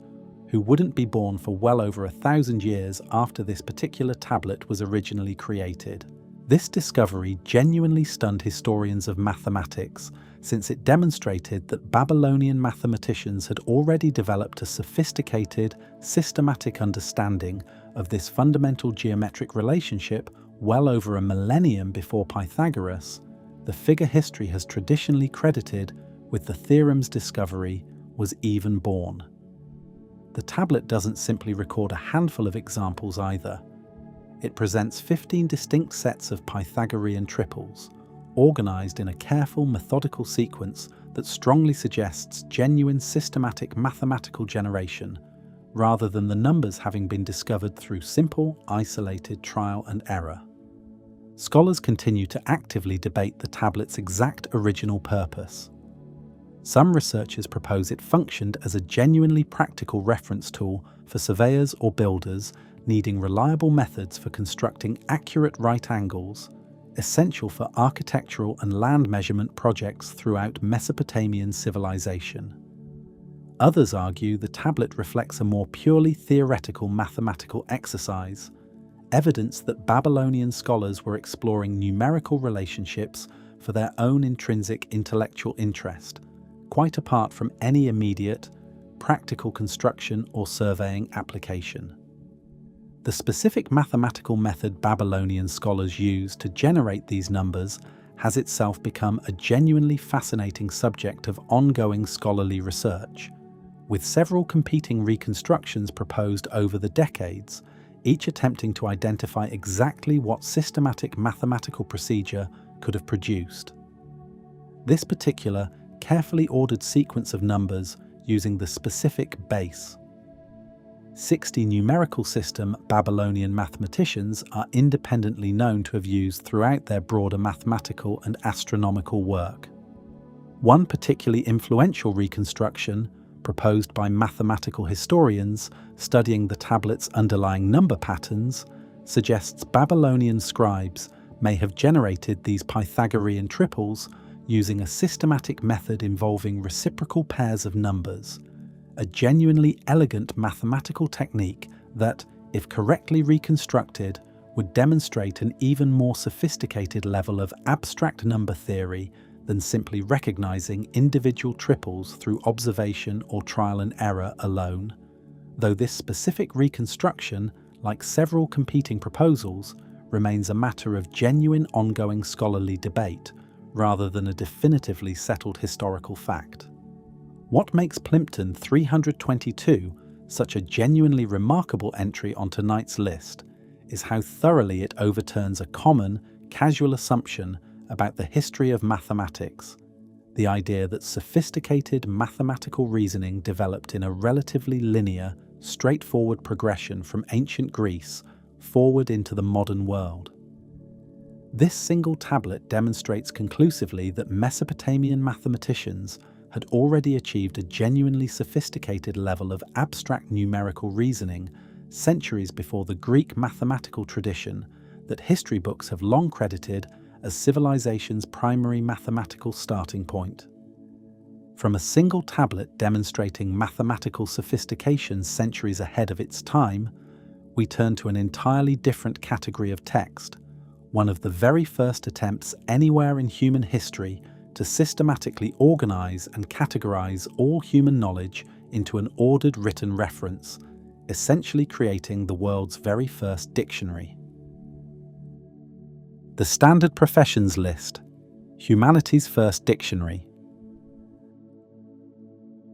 who wouldn't be born for well over 1,000 years after this particular tablet was originally created. This discovery genuinely stunned historians of mathematics, since it demonstrated that Babylonian mathematicians had already developed a sophisticated, systematic understanding of this fundamental geometric relationship well over a millennium before Pythagoras. The figure history has traditionally credited with the theorem's discovery was even born. The tablet doesn't simply record a handful of examples either. It presents 15 distinct sets of Pythagorean triples, organized in a careful, methodical sequence that strongly suggests genuine systematic mathematical generation, rather than the numbers having been discovered through simple, isolated trial and error. Scholars continue to actively debate the tablet's exact original purpose. Some researchers propose it functioned as a genuinely practical reference tool for surveyors or builders needing reliable methods for constructing accurate right angles, essential for architectural and land measurement projects throughout Mesopotamian civilization. Others argue the tablet reflects a more purely theoretical mathematical exercise, evidence that Babylonian scholars were exploring numerical relationships for their own intrinsic intellectual interest, quite apart from any immediate, practical construction or surveying application. The specific mathematical method Babylonian scholars use to generate these numbers has itself become a genuinely fascinating subject of ongoing scholarly research, with several competing reconstructions proposed over the decades, each attempting to identify exactly what systematic mathematical procedure could have produced. This particular, carefully ordered sequence of numbers using the specific base 60 numerical system Babylonian mathematicians are independently known to have used throughout their broader mathematical and astronomical work. One particularly influential reconstruction, proposed by mathematical historians studying the tablet's underlying number patterns, suggests Babylonian scribes may have generated these Pythagorean triples using a systematic method involving reciprocal pairs of numbers, a genuinely elegant mathematical technique that, if correctly reconstructed, would demonstrate an even more sophisticated level of abstract number theory than simply recognizing individual triples through observation or trial and error alone. Though this specific reconstruction, like several competing proposals, remains a matter of genuine ongoing scholarly debate, rather than a definitively settled historical fact. What makes Plimpton 322 such a genuinely remarkable entry on tonight's list is how thoroughly it overturns a common, casual assumption about the history of mathematics, the idea that sophisticated mathematical reasoning developed in a relatively linear, straightforward progression from ancient Greece forward into the modern world. This single tablet demonstrates conclusively that Mesopotamian mathematicians had already achieved a genuinely sophisticated level of abstract numerical reasoning centuries before the Greek mathematical tradition that history books have long credited as civilization's primary mathematical starting point. From a single tablet demonstrating mathematical sophistication centuries ahead of its time, we turn to an entirely different category of text, one of the very first attempts anywhere in human history to systematically organize and categorize all human knowledge into an ordered written reference, essentially creating the world's very first dictionary. The Standard Professions List, humanity's first dictionary.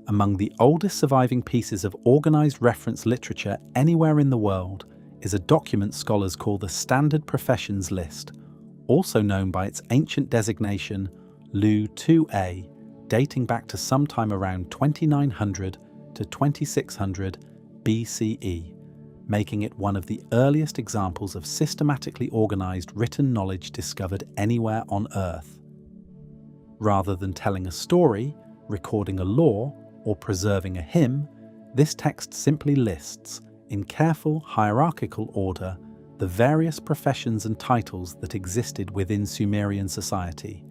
Among the oldest surviving pieces of organized reference literature anywhere in the world is a document scholars call the Standard Professions List, also known by its ancient designation Lu 2a, dating back to sometime around 2900 to 2600 BCE, making it one of the earliest examples of systematically organized written knowledge discovered anywhere on Earth. Rather than telling a story, recording a law, or preserving a hymn, this text simply lists, in careful hierarchical order, the various professions and titles that existed within Sumerian society,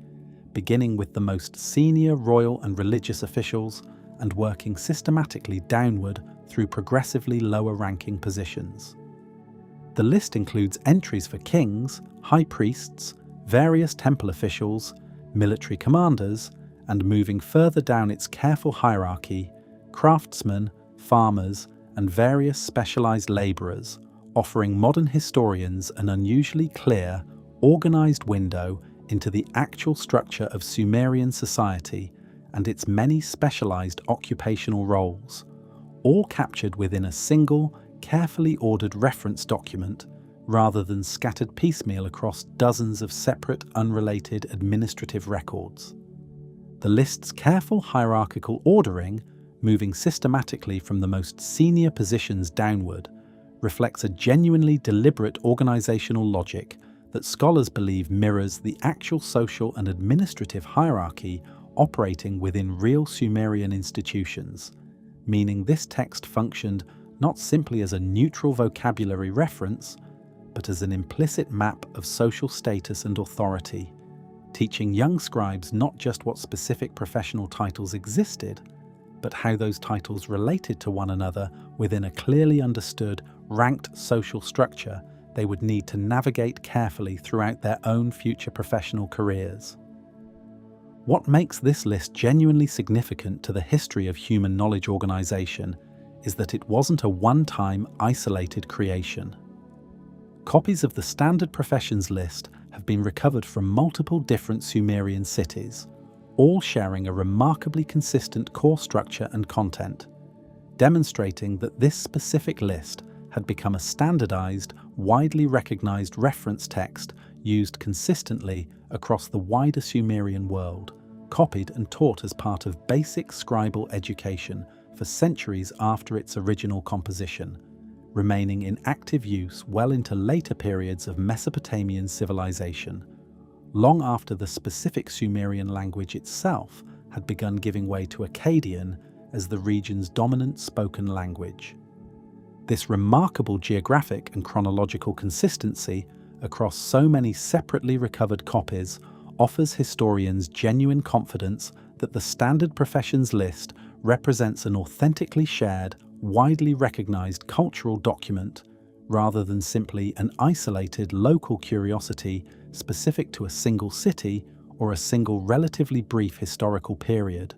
beginning with the most senior royal and religious officials and working systematically downward through progressively lower-ranking positions. The list includes entries for kings, high priests, various temple officials, military commanders, and moving further down its careful hierarchy, craftsmen, farmers, and various specialized laborers, offering modern historians an unusually clear, organized window into the actual structure of Sumerian society and its many specialized occupational roles, all captured within a single, carefully ordered reference document rather than scattered piecemeal across dozens of separate, unrelated administrative records. The list's careful hierarchical ordering, moving systematically from the most senior positions downward, reflects a genuinely deliberate organizational logic that scholars believe mirrors the actual social and administrative hierarchy operating within real Sumerian institutions, meaning this text functioned not simply as a neutral vocabulary reference, but as an implicit map of social status and authority, teaching young scribes not just what specific professional titles existed, but how those titles related to one another within a clearly understood, ranked social structure they would need to navigate carefully throughout their own future professional careers. What makes this list genuinely significant to the history of human knowledge organization is that it wasn't a one-time, isolated creation. Copies of the standard professions list have been recovered from multiple different Sumerian cities, all sharing a remarkably consistent core structure and content, demonstrating that this specific list had become a standardized, widely recognized reference text used consistently across the wider Sumerian world, copied and taught as part of basic scribal education for centuries after its original composition, remaining in active use well into later periods of Mesopotamian civilization, long after the specific Sumerian language itself had begun giving way to Akkadian as the region's dominant spoken language. This remarkable geographic and chronological consistency across so many separately recovered copies offers historians genuine confidence that the standard professions list represents an authentically shared, widely recognized cultural document rather than simply an isolated local curiosity specific to a single city or a single relatively brief historical period,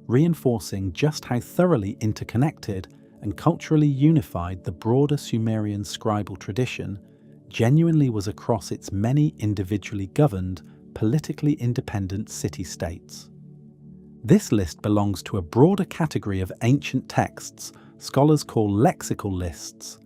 reinforcing just how thoroughly interconnected and culturally unified the broader Sumerian scribal tradition genuinely was across its many individually governed, politically independent city-states. This list belongs to a broader category of ancient texts scholars call lexical lists,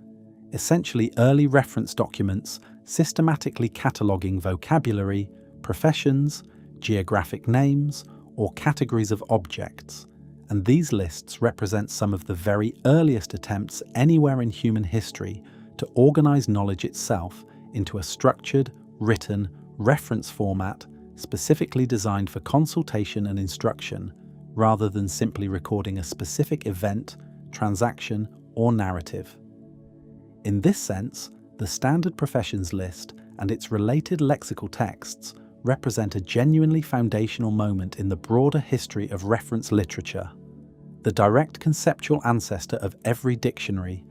essentially early reference documents systematically cataloguing vocabulary, professions, geographic names, or categories of objects, and these lists represent some of the very earliest attempts anywhere in human history to organize knowledge itself into a structured, written, reference format specifically designed for consultation and instruction, rather than simply recording a specific event, transaction, or narrative. In this sense, the standard professions list and its related lexical texts represent a genuinely foundational moment in the broader history of reference literature, the direct conceptual ancestor of every dictionary,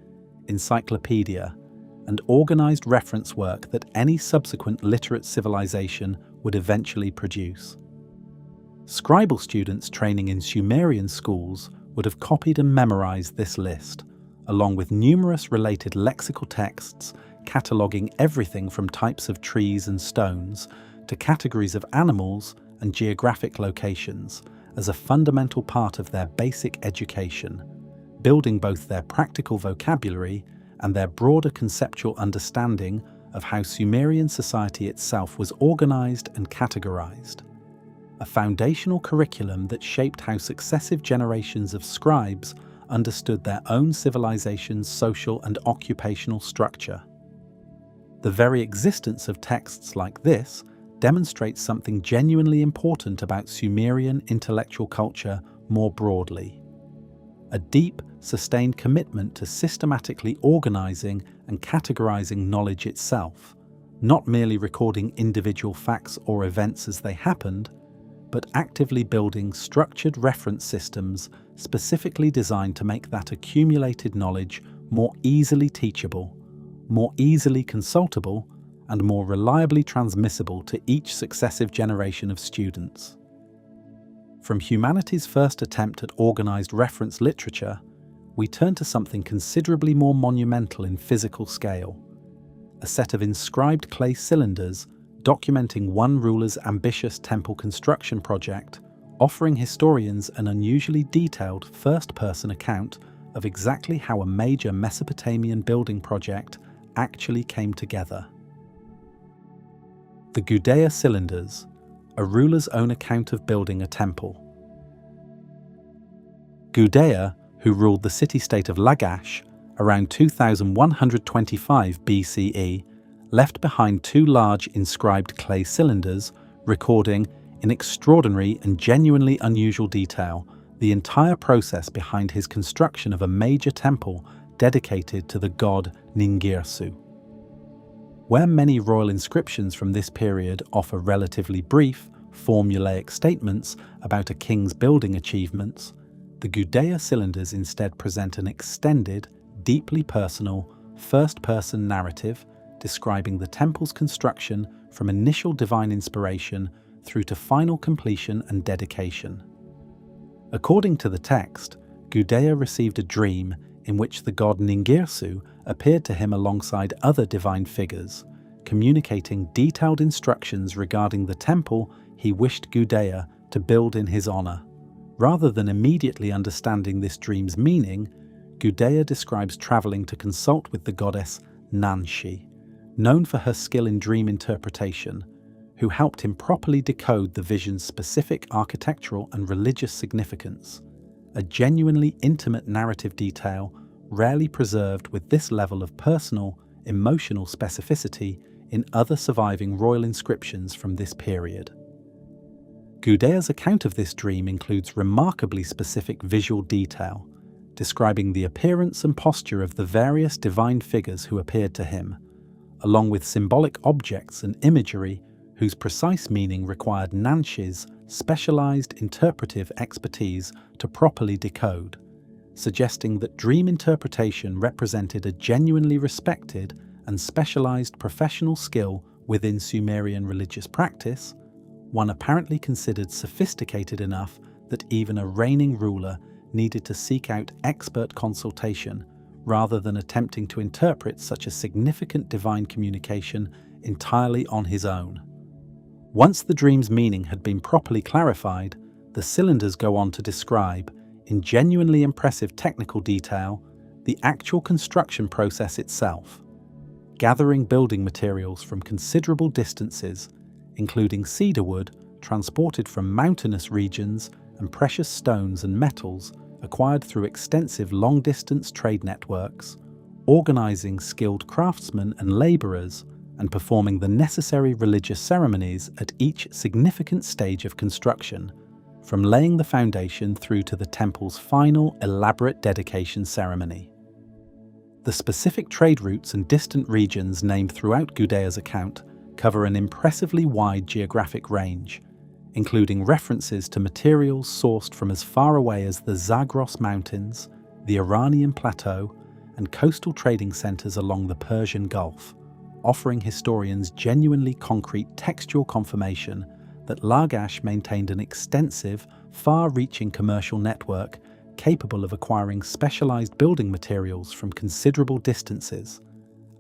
encyclopedia, and organized reference work that any subsequent literate civilization would eventually produce. Scribal students training in Sumerian schools would have copied and memorized this list, along with numerous related lexical texts cataloging everything from types of trees and stones to categories of animals and geographic locations as a fundamental part of their basic education, building both their practical vocabulary and their broader conceptual understanding of how Sumerian society itself was organized and categorized. A foundational curriculum that shaped how successive generations of scribes understood their own civilization's social and occupational structure. The very existence of texts like this demonstrates something genuinely important about Sumerian intellectual culture more broadly. A deep, sustained commitment to systematically organizing and categorizing knowledge itself, not merely recording individual facts or events as they happened, but actively building structured reference systems specifically designed to make that accumulated knowledge more easily teachable, more easily consultable, and more reliably transmissible to each successive generation of students. From humanity's first attempt at organized reference literature, we turn to something considerably more monumental in physical scale: a set of inscribed clay cylinders documenting one ruler's ambitious temple construction project, offering historians an unusually detailed first-person account of exactly how a major Mesopotamian building project actually came together. The Gudea cylinders, a ruler's own account of building a temple. Gudea, who ruled the city-state of Lagash around 2125 BCE, left behind two large inscribed clay cylinders recording, in extraordinary and genuinely unusual detail, the entire process behind his construction of a major temple dedicated to the god Ningirsu. Where many royal inscriptions from this period offer relatively brief, formulaic statements about a king's building achievements, the Gudea cylinders instead present an extended, deeply personal, first-person narrative describing the temple's construction from initial divine inspiration through to final completion and dedication. According to the text, Gudea received a dream in which the god Ningirsu appeared to him alongside other divine figures, communicating detailed instructions regarding the temple he wished Gudea to build in his honor. Rather than immediately understanding this dream's meaning, Gudea describes traveling to consult with the goddess Nanshi, known for her skill in dream interpretation, who helped him properly decode the vision's specific architectural and religious significance, a genuinely intimate narrative detail rarely preserved with this level of personal, emotional specificity in other surviving royal inscriptions from this period. Gudea's account of this dream includes remarkably specific visual detail, describing the appearance and posture of the various divine figures who appeared to him, along with symbolic objects and imagery whose precise meaning required Nanshi's specialized interpretive expertise to properly decode, suggesting that dream interpretation represented a genuinely respected and specialized professional skill within Sumerian religious practice, one apparently considered sophisticated enough that even a reigning ruler needed to seek out expert consultation rather than attempting to interpret such a significant divine communication entirely on his own. Once the dream's meaning had been properly clarified, the cylinders go on to describe, in genuinely impressive technical detail, the actual construction process itself, gathering building materials from considerable distances, including cedar wood transported from mountainous regions and precious stones and metals acquired through extensive long-distance trade networks, organizing skilled craftsmen and laborers, and performing the necessary religious ceremonies at each significant stage of construction, from laying the foundation through to the temple's final elaborate dedication ceremony. The specific trade routes and distant regions named throughout Gudea's account cover an impressively wide geographic range, including references to materials sourced from as far away as the Zagros Mountains, the Iranian Plateau, and coastal trading centers along the Persian Gulf, offering historians genuinely concrete textual confirmation that Lagash maintained an extensive, far-reaching commercial network capable of acquiring specialized building materials from considerable distances,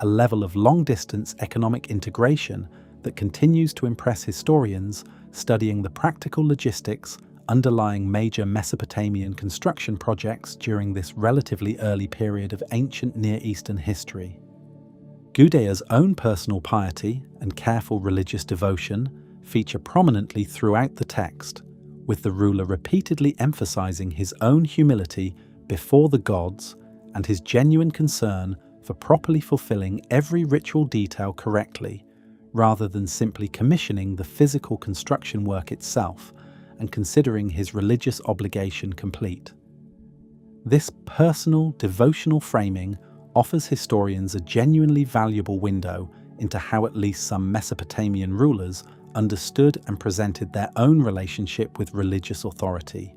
a level of long-distance economic integration that continues to impress historians studying the practical logistics underlying major Mesopotamian construction projects during this relatively early period of ancient Near Eastern history. Gudea's own personal piety and careful religious devotion feature prominently throughout the text, with the ruler repeatedly emphasizing his own humility before the gods and his genuine concern for properly fulfilling every ritual detail correctly, rather than simply commissioning the physical construction work itself and considering his religious obligation complete. This personal, devotional framing offers historians a genuinely valuable window into how at least some Mesopotamian rulers understood and presented their own relationship with religious authority,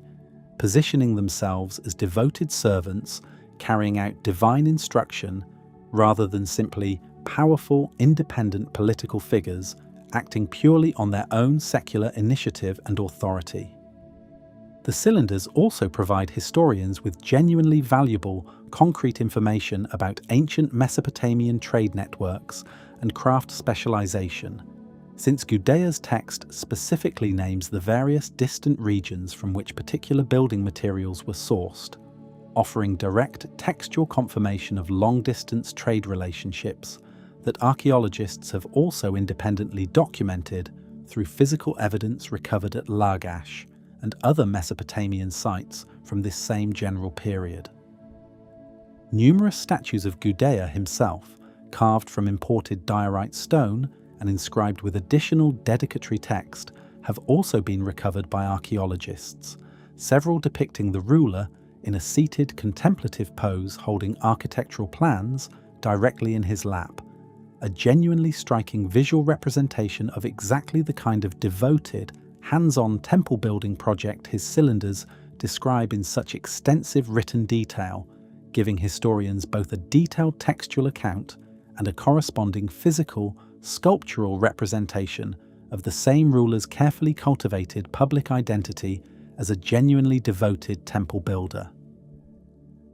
positioning themselves as devoted servants carrying out divine instruction rather than simply powerful, independent political figures acting purely on their own secular initiative and authority. The cylinders also provide historians with genuinely valuable, concrete information about ancient Mesopotamian trade networks and craft specialization, since Gudaia's text specifically names the various distant regions from which particular building materials were sourced, offering direct textual confirmation of long-distance trade relationships that archaeologists have also independently documented through physical evidence recovered at Lagash and other Mesopotamian sites from this same general period. Numerous statues of Gudea himself, carved from imported diorite stone and inscribed with additional dedicatory text, have also been recovered by archaeologists, several depicting the ruler in a seated contemplative pose holding architectural plans directly in his lap, a genuinely striking visual representation of exactly the kind of devoted, hands-on temple-building project his cylinders describe in such extensive written detail, giving historians both a detailed textual account and a corresponding physical, sculptural representation of the same ruler's carefully cultivated public identity as a genuinely devoted temple builder.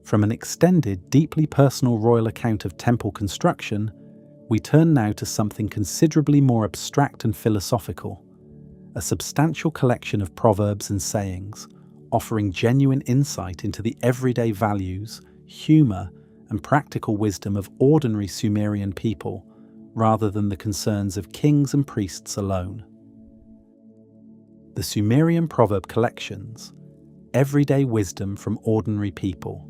From an extended, deeply personal royal account of temple construction, we turn now to something considerably more abstract and philosophical, a substantial collection of proverbs and sayings, offering genuine insight into the everyday values, humor, and practical wisdom of ordinary Sumerian people, rather than the concerns of kings and priests alone. The Sumerian proverb collections, everyday wisdom from ordinary people.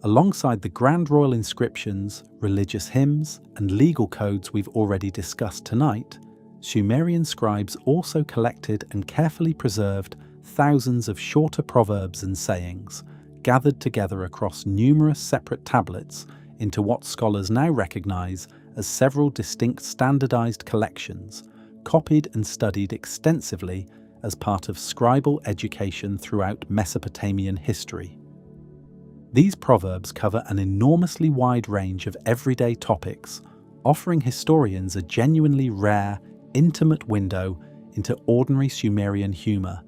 Alongside the grand royal inscriptions, religious hymns, and legal codes we've already discussed tonight, Sumerian scribes also collected and carefully preserved thousands of shorter proverbs and sayings, gathered together across numerous separate tablets into what scholars now recognize as several distinct standardized collections, copied and studied extensively as part of scribal education throughout Mesopotamian history. These proverbs cover an enormously wide range of everyday topics, offering historians a genuinely rare, intimate window into ordinary Sumerian humor,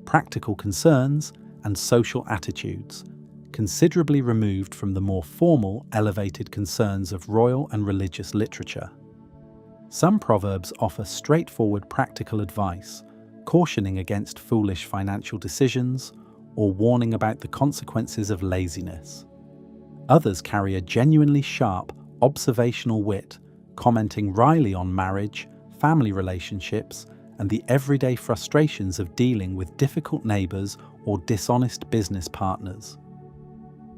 practical concerns, and social attitudes, considerably removed from the more formal, elevated concerns of royal and religious literature. Some proverbs offer straightforward practical advice, cautioning against foolish financial decisions or warning about the consequences of laziness. Others carry a genuinely sharp, observational wit, commenting wryly on marriage, family relationships, and the everyday frustrations of dealing with difficult neighbors or dishonest business partners.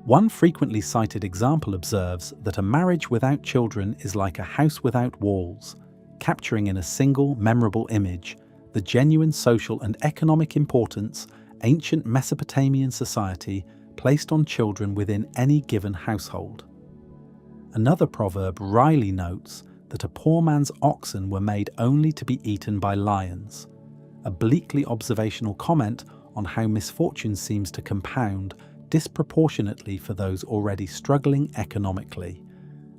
One frequently cited example observes that a marriage without children is like a house without walls, capturing in a single memorable image the genuine social and economic importance ancient Mesopotamian society placed on children within any given household. Another proverb wryly notes that a poor man's oxen were made only to be eaten by lions, a bleakly observational comment on how misfortune seems to compound disproportionately for those already struggling economically,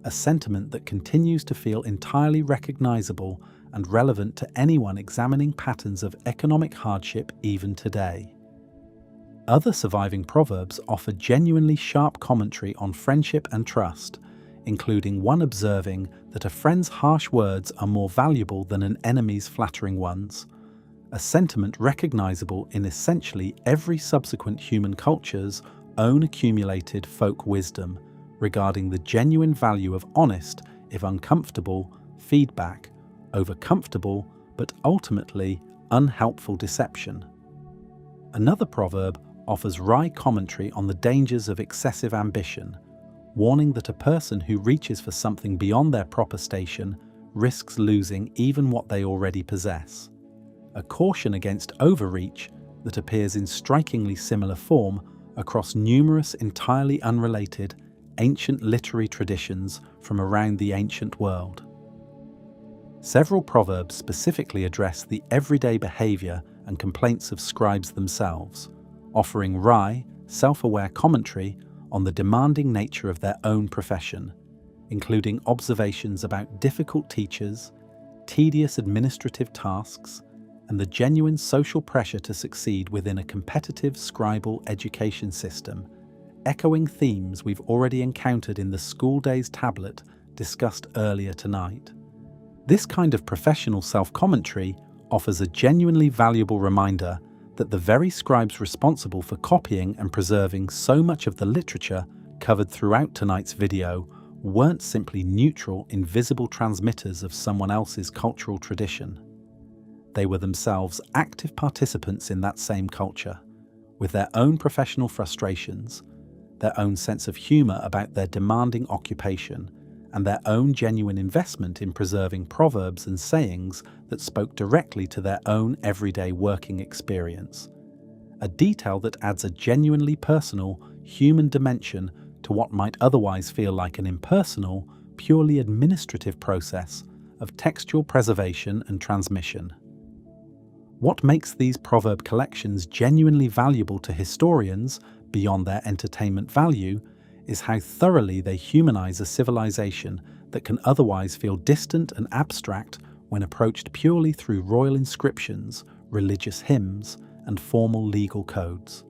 a sentiment that continues to feel entirely recognizable and relevant to anyone examining patterns of economic hardship even today. Other surviving proverbs offer genuinely sharp commentary on friendship and trust, including one observing that a friend's harsh words are more valuable than an enemy's flattering ones, a sentiment recognizable in essentially every subsequent human culture's own accumulated folk wisdom regarding the genuine value of honest, if uncomfortable, feedback over comfortable but ultimately unhelpful deception. Another proverb offers wry commentary on the dangers of excessive ambition, warning that a person who reaches for something beyond their proper station risks losing even what they already possess. A caution against overreach that appears in strikingly similar form across numerous entirely unrelated ancient literary traditions from around the ancient world. Several proverbs specifically address the everyday behavior and complaints of scribes themselves, offering wry, self-aware commentary on the demanding nature of their own profession, including observations about difficult teachers, tedious administrative tasks, and the genuine social pressure to succeed within a competitive scribal education system, echoing themes we've already encountered in the School Days tablet discussed earlier tonight. This kind of professional self-commentary offers a genuinely valuable reminder that the very scribes responsible for copying and preserving so much of the literature covered throughout tonight's video weren't simply neutral, invisible transmitters of someone else's cultural tradition. They were themselves active participants in that same culture, with their own professional frustrations, their own sense of humor about their demanding occupation, and their own genuine investment in preserving proverbs and sayings that spoke directly to their own everyday working experience. A detail that adds a genuinely personal, human dimension to what might otherwise feel like an impersonal, purely administrative process of textual preservation and transmission. What makes these proverb collections genuinely valuable to historians, beyond their entertainment value, is how thoroughly they humanize a civilization that can otherwise feel distant and abstract when approached purely through royal inscriptions, religious hymns, and formal legal codes.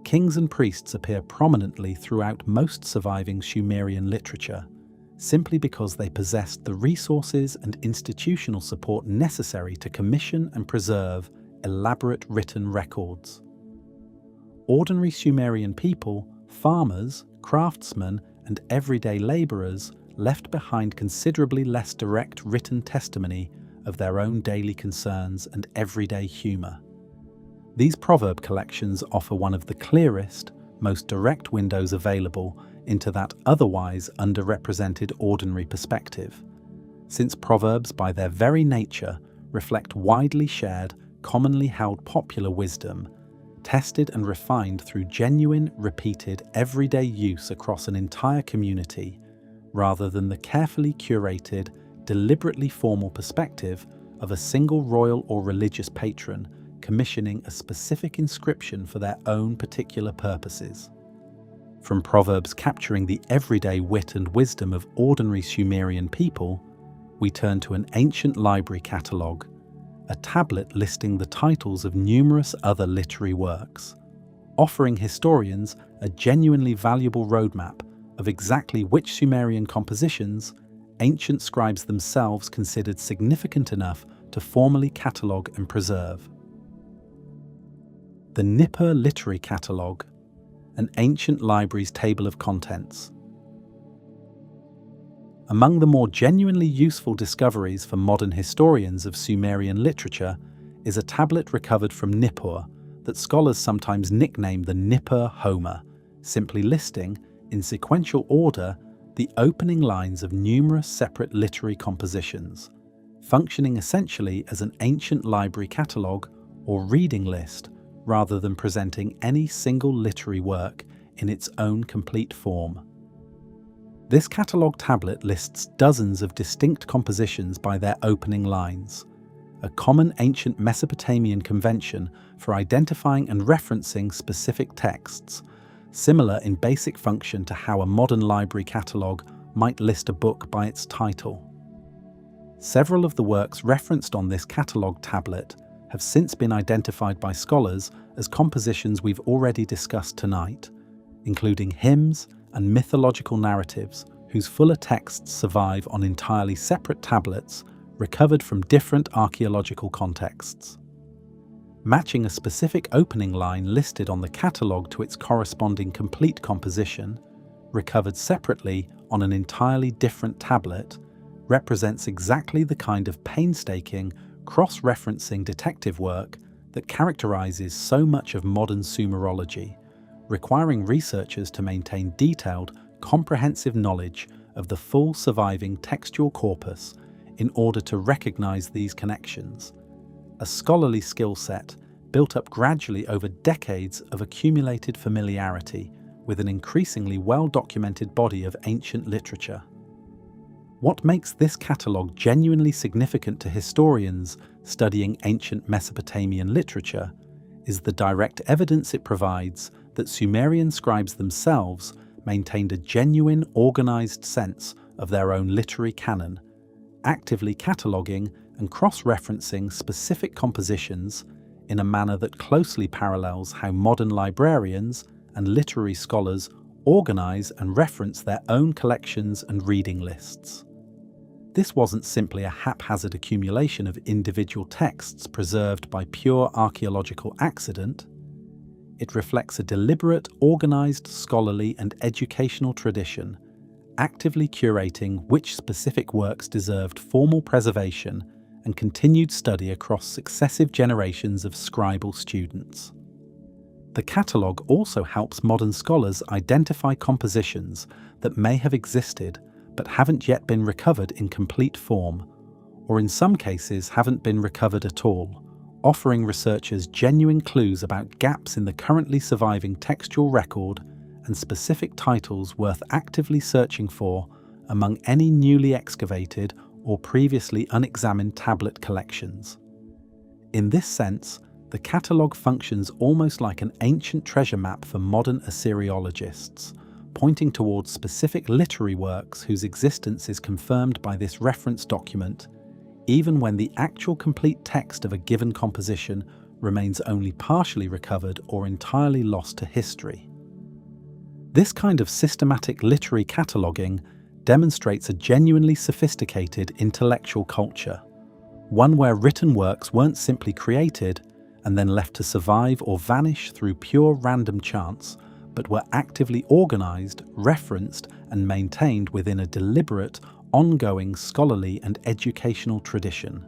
Kings and priests appear prominently throughout most surviving Sumerian literature, simply because they possessed the resources and institutional support necessary to commission and preserve elaborate written records. Ordinary Sumerian people, farmers, craftsmen, and everyday laborers left behind considerably less direct written testimony of their own daily concerns and everyday humor. These proverb collections offer one of the clearest, most direct windows available into that otherwise underrepresented ordinary perspective, since proverbs by their very nature reflect widely shared, commonly held popular wisdom, tested and refined through genuine, repeated, everyday use across an entire community, rather than the carefully curated, deliberately formal perspective of a single royal or religious patron commissioning a specific inscription for their own particular purposes. From proverbs capturing the everyday wit and wisdom of ordinary Sumerian people, we turn to an ancient library catalogue, a tablet listing the titles of numerous other literary works, offering historians a genuinely valuable roadmap of exactly which Sumerian compositions ancient scribes themselves considered significant enough to formally catalogue and preserve. The Nippur Literary Catalogue, an ancient library's table of contents. Among the more genuinely useful discoveries for modern historians of Sumerian literature is a tablet recovered from Nippur that scholars sometimes nickname the Nippur Homer, simply listing, in sequential order, the opening lines of numerous separate literary compositions, functioning essentially as an ancient library catalogue or reading list rather than presenting any single literary work in its own complete form. This catalogue tablet lists dozens of distinct compositions by their opening lines, a common ancient Mesopotamian convention for identifying and referencing specific texts, similar in basic function to how a modern library catalogue might list a book by its title. Several of the works referenced on this catalogue tablet have since been identified by scholars as compositions we've already discussed tonight, including hymns and mythological narratives whose fuller texts survive on entirely separate tablets recovered from different archaeological contexts. Matching a specific opening line listed on the catalogue to its corresponding complete composition, recovered separately on an entirely different tablet, represents exactly the kind of painstaking, cross-referencing detective work that characterizes so much of modern Sumerology, requiring researchers to maintain detailed, comprehensive knowledge of the full surviving textual corpus in order to recognize these connections, a scholarly skill set built up gradually over decades of accumulated familiarity with an increasingly well-documented body of ancient literature. What makes this catalogue genuinely significant to historians studying ancient Mesopotamian literature is the direct evidence it provides that Sumerian scribes themselves maintained a genuine, organized sense of their own literary canon, actively cataloguing and cross-referencing specific compositions in a manner that closely parallels how modern librarians and literary scholars organize and reference their own collections and reading lists. This wasn't simply a haphazard accumulation of individual texts preserved by pure archaeological accident. It reflects a deliberate, organized scholarly and educational tradition, actively curating which specific works deserved formal preservation and continued study across successive generations of scribal students. The catalogue also helps modern scholars identify compositions that may have existed but haven't yet been recovered in complete form, or in some cases haven't been recovered at all, offering researchers genuine clues about gaps in the currently surviving textual record and specific titles worth actively searching for among any newly excavated or previously unexamined tablet collections. In this sense, the catalogue functions almost like an ancient treasure map for modern Assyriologists, pointing towards specific literary works whose existence is confirmed by this reference document, even when the actual complete text of a given composition remains only partially recovered or entirely lost to history. This kind of systematic literary cataloguing demonstrates a genuinely sophisticated intellectual culture, one where written works weren't simply created and then left to survive or vanish through pure random chance, but were actively organized, referenced, and maintained within a deliberate, ongoing scholarly and educational tradition.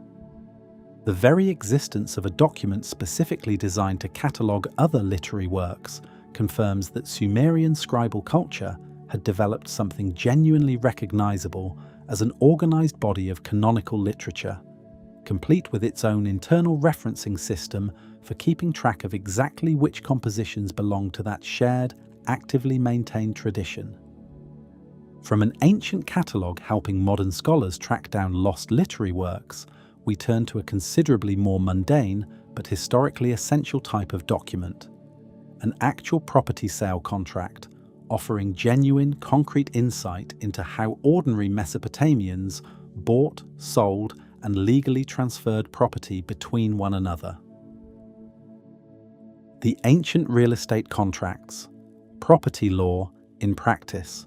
The very existence of a document specifically designed to catalogue other literary works confirms that Sumerian scribal culture had developed something genuinely recognizable as an organized body of canonical literature, complete with its own internal referencing system for keeping track of exactly which compositions belong to that shared, actively maintained tradition. From an ancient catalogue helping modern scholars track down lost literary works, we turn to a considerably more mundane but historically essential type of document, an actual property sale contract, offering genuine, concrete insight into how ordinary Mesopotamians bought, sold, and legally transferred property between one another. The ancient real estate contracts, property law in practice.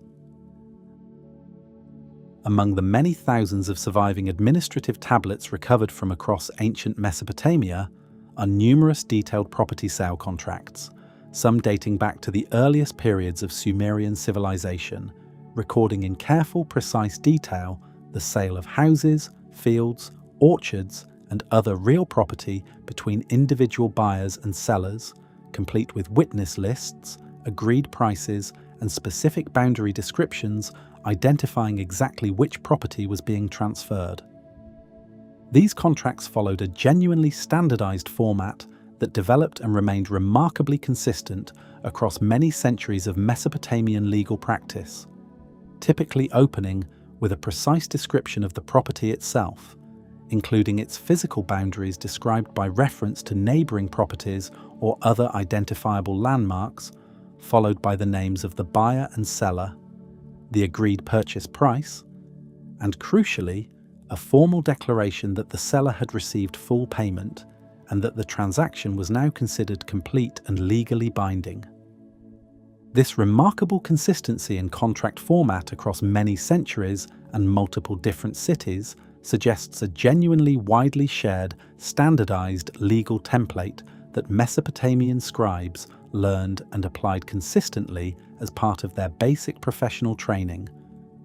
Among the many thousands of surviving administrative tablets recovered from across ancient Mesopotamia are numerous detailed property sale contracts, some dating back to the earliest periods of Sumerian civilization, recording in careful, precise detail the sale of houses, fields, orchards, and other real property between individual buyers and sellers, complete with witness lists, agreed prices, and specific boundary descriptions identifying exactly which property was being transferred. These contracts followed a genuinely standardized format that developed and remained remarkably consistent across many centuries of Mesopotamian legal practice, typically opening with a precise description of the property itself, including its physical boundaries described by reference to neighboring properties or other identifiable landmarks, followed by the names of the buyer and seller, the agreed purchase price, and crucially, a formal declaration that the seller had received full payment and that the transaction was now considered complete and legally binding. This remarkable consistency in contract format across many centuries and multiple different cities suggests a genuinely widely shared, standardized legal template that Mesopotamian scribes learned and applied consistently as part of their basic professional training,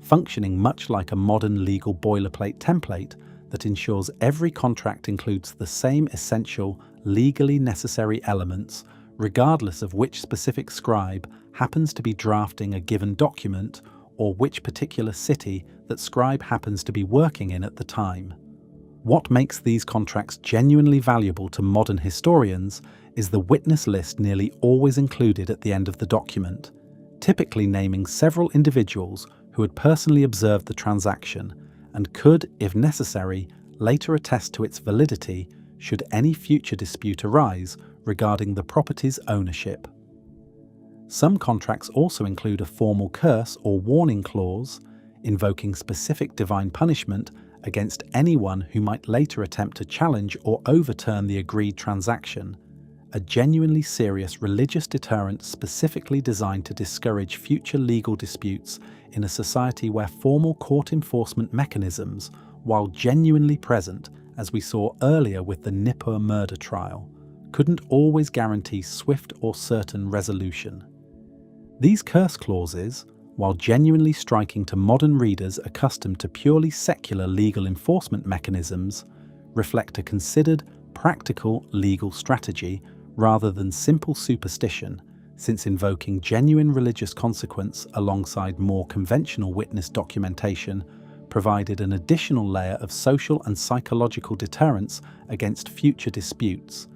functioning much like a modern legal boilerplate template that ensures every contract includes the same essential, legally necessary elements, regardless of which specific scribe happens to be drafting a given document or which particular city that scribe happens to be working in at the time. What makes these contracts genuinely valuable to modern historians is the witness list nearly always included at the end of the document, typically naming several individuals who had personally observed the transaction and could, if necessary, later attest to its validity should any future dispute arise regarding the property's ownership. Some contracts also include a formal curse or warning clause, invoking specific divine punishment against anyone who might later attempt to challenge or overturn the agreed transaction, a genuinely serious religious deterrent specifically designed to discourage future legal disputes in a society where formal court enforcement mechanisms, while genuinely present, as we saw earlier with the Nippur murder trial, couldn't always guarantee swift or certain resolution. These curse clauses, while genuinely striking to modern readers accustomed to purely secular legal enforcement mechanisms, reflect a considered, practical legal strategy rather than simple superstition, since invoking genuine religious consequence alongside more conventional witness documentation provided an additional layer of social and psychological deterrence against future disputes,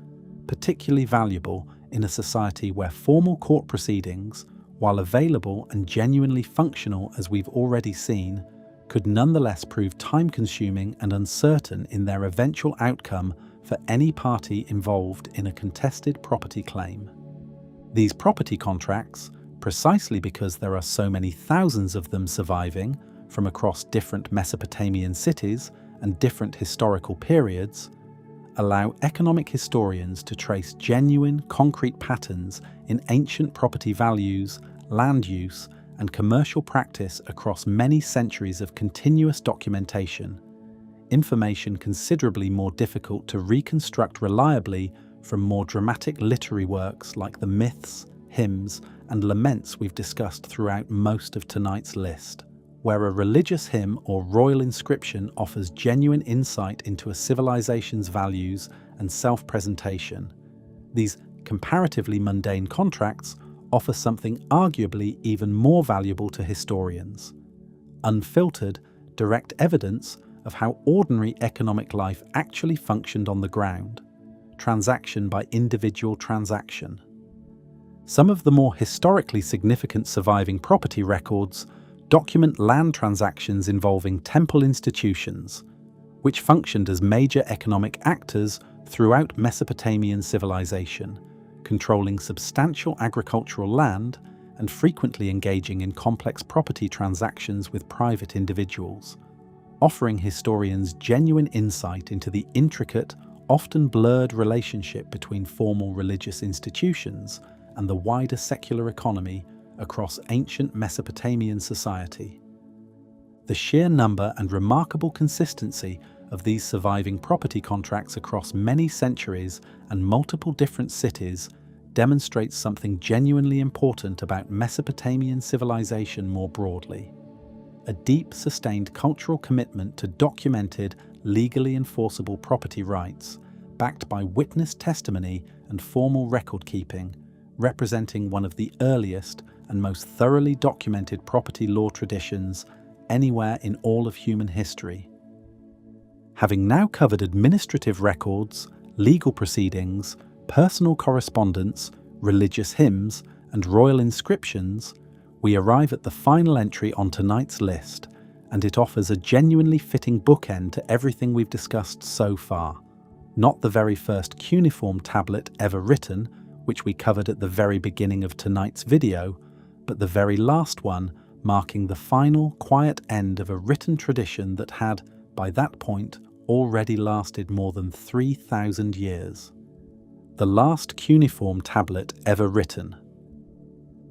particularly valuable in a society where formal court proceedings, while available and genuinely functional as we've already seen, could nonetheless prove time-consuming and uncertain in their eventual outcome for any party involved in a contested property claim. These property contracts, precisely because there are so many thousands of them surviving from across different Mesopotamian cities and different historical periods, allow economic historians to trace genuine, concrete patterns in ancient property values, land use, and commercial practice across many centuries of continuous documentation, information considerably more difficult to reconstruct reliably from more dramatic literary works like the myths, hymns, and laments we've discussed throughout most of tonight's list. Where a religious hymn or royal inscription offers genuine insight into a civilization's values and self-presentation, these comparatively mundane contracts offer something arguably even more valuable to historians: unfiltered, direct evidence of how ordinary economic life actually functioned on the ground, transaction by individual transaction. Some of the more historically significant surviving property records document land transactions involving temple institutions, which functioned as major economic actors throughout Mesopotamian civilization, controlling substantial agricultural land and frequently engaging in complex property transactions with private individuals, offering historians genuine insight into the intricate, often blurred relationship between formal religious institutions and the wider secular economy across ancient Mesopotamian society. The sheer number and remarkable consistency of these surviving property contracts across many centuries and multiple different cities demonstrates something genuinely important about Mesopotamian civilization more broadly: a deep, sustained cultural commitment to documented, legally enforceable property rights, backed by witness testimony and formal record-keeping, representing one of the earliest and most thoroughly documented property law traditions anywhere in all of human history. Having now covered administrative records, legal proceedings, personal correspondence, religious hymns, and royal inscriptions, we arrive at the final entry on tonight's list, and it offers a genuinely fitting bookend to everything we've discussed so far. Not the very first cuneiform tablet ever written, which we covered at the very beginning of tonight's video, but the very last one, marking the final, quiet end of a written tradition that had, by that point, already lasted more than 3,000 years. The last cuneiform tablet ever written.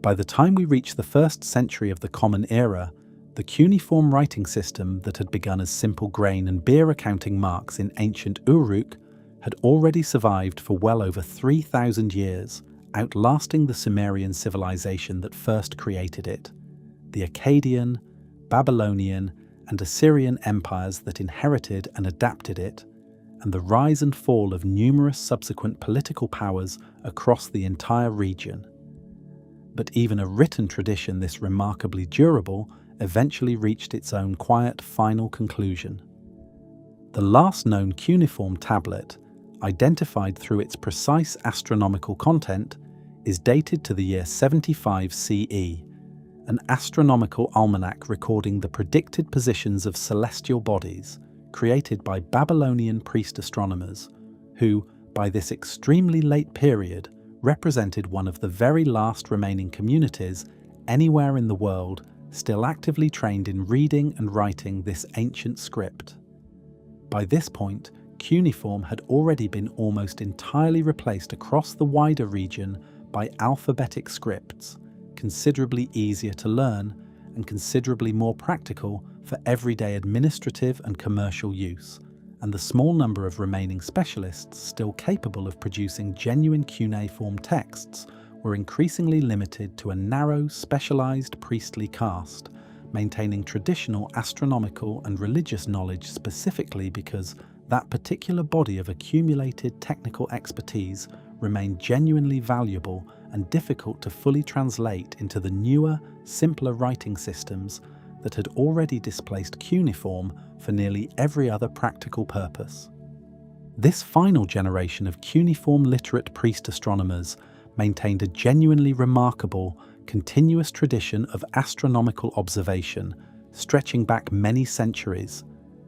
By the time we reach the 1st century of the Common Era, the cuneiform writing system that had begun as simple grain and beer accounting marks in ancient Uruk had already survived for well over 3,000 years, outlasting the Sumerian civilization that first created it, the Akkadian, Babylonian, and Assyrian empires that inherited and adapted it, and the rise and fall of numerous subsequent political powers across the entire region. But even a written tradition this remarkably durable eventually reached its own quiet final conclusion. The last known cuneiform tablet, identified through its precise astronomical content, is dated to the year 75 CE, an astronomical almanac recording the predicted positions of celestial bodies, created by Babylonian priest astronomers, who, by this extremely late period, represented one of the very last remaining communities anywhere in the world still actively trained in reading and writing this ancient script. By this point, cuneiform had already been almost entirely replaced across the wider region by alphabetic scripts, considerably easier to learn and considerably more practical for everyday administrative and commercial use, and the small number of remaining specialists still capable of producing genuine cuneiform texts were increasingly limited to a narrow, specialized priestly caste, maintaining traditional astronomical and religious knowledge specifically because that particular body of accumulated technical expertise remained genuinely valuable and difficult to fully translate into the newer, simpler writing systems that had already displaced cuneiform for nearly every other practical purpose. This final generation of cuneiform literate priest astronomers maintained a genuinely remarkable, continuous tradition of astronomical observation, stretching back many centuries,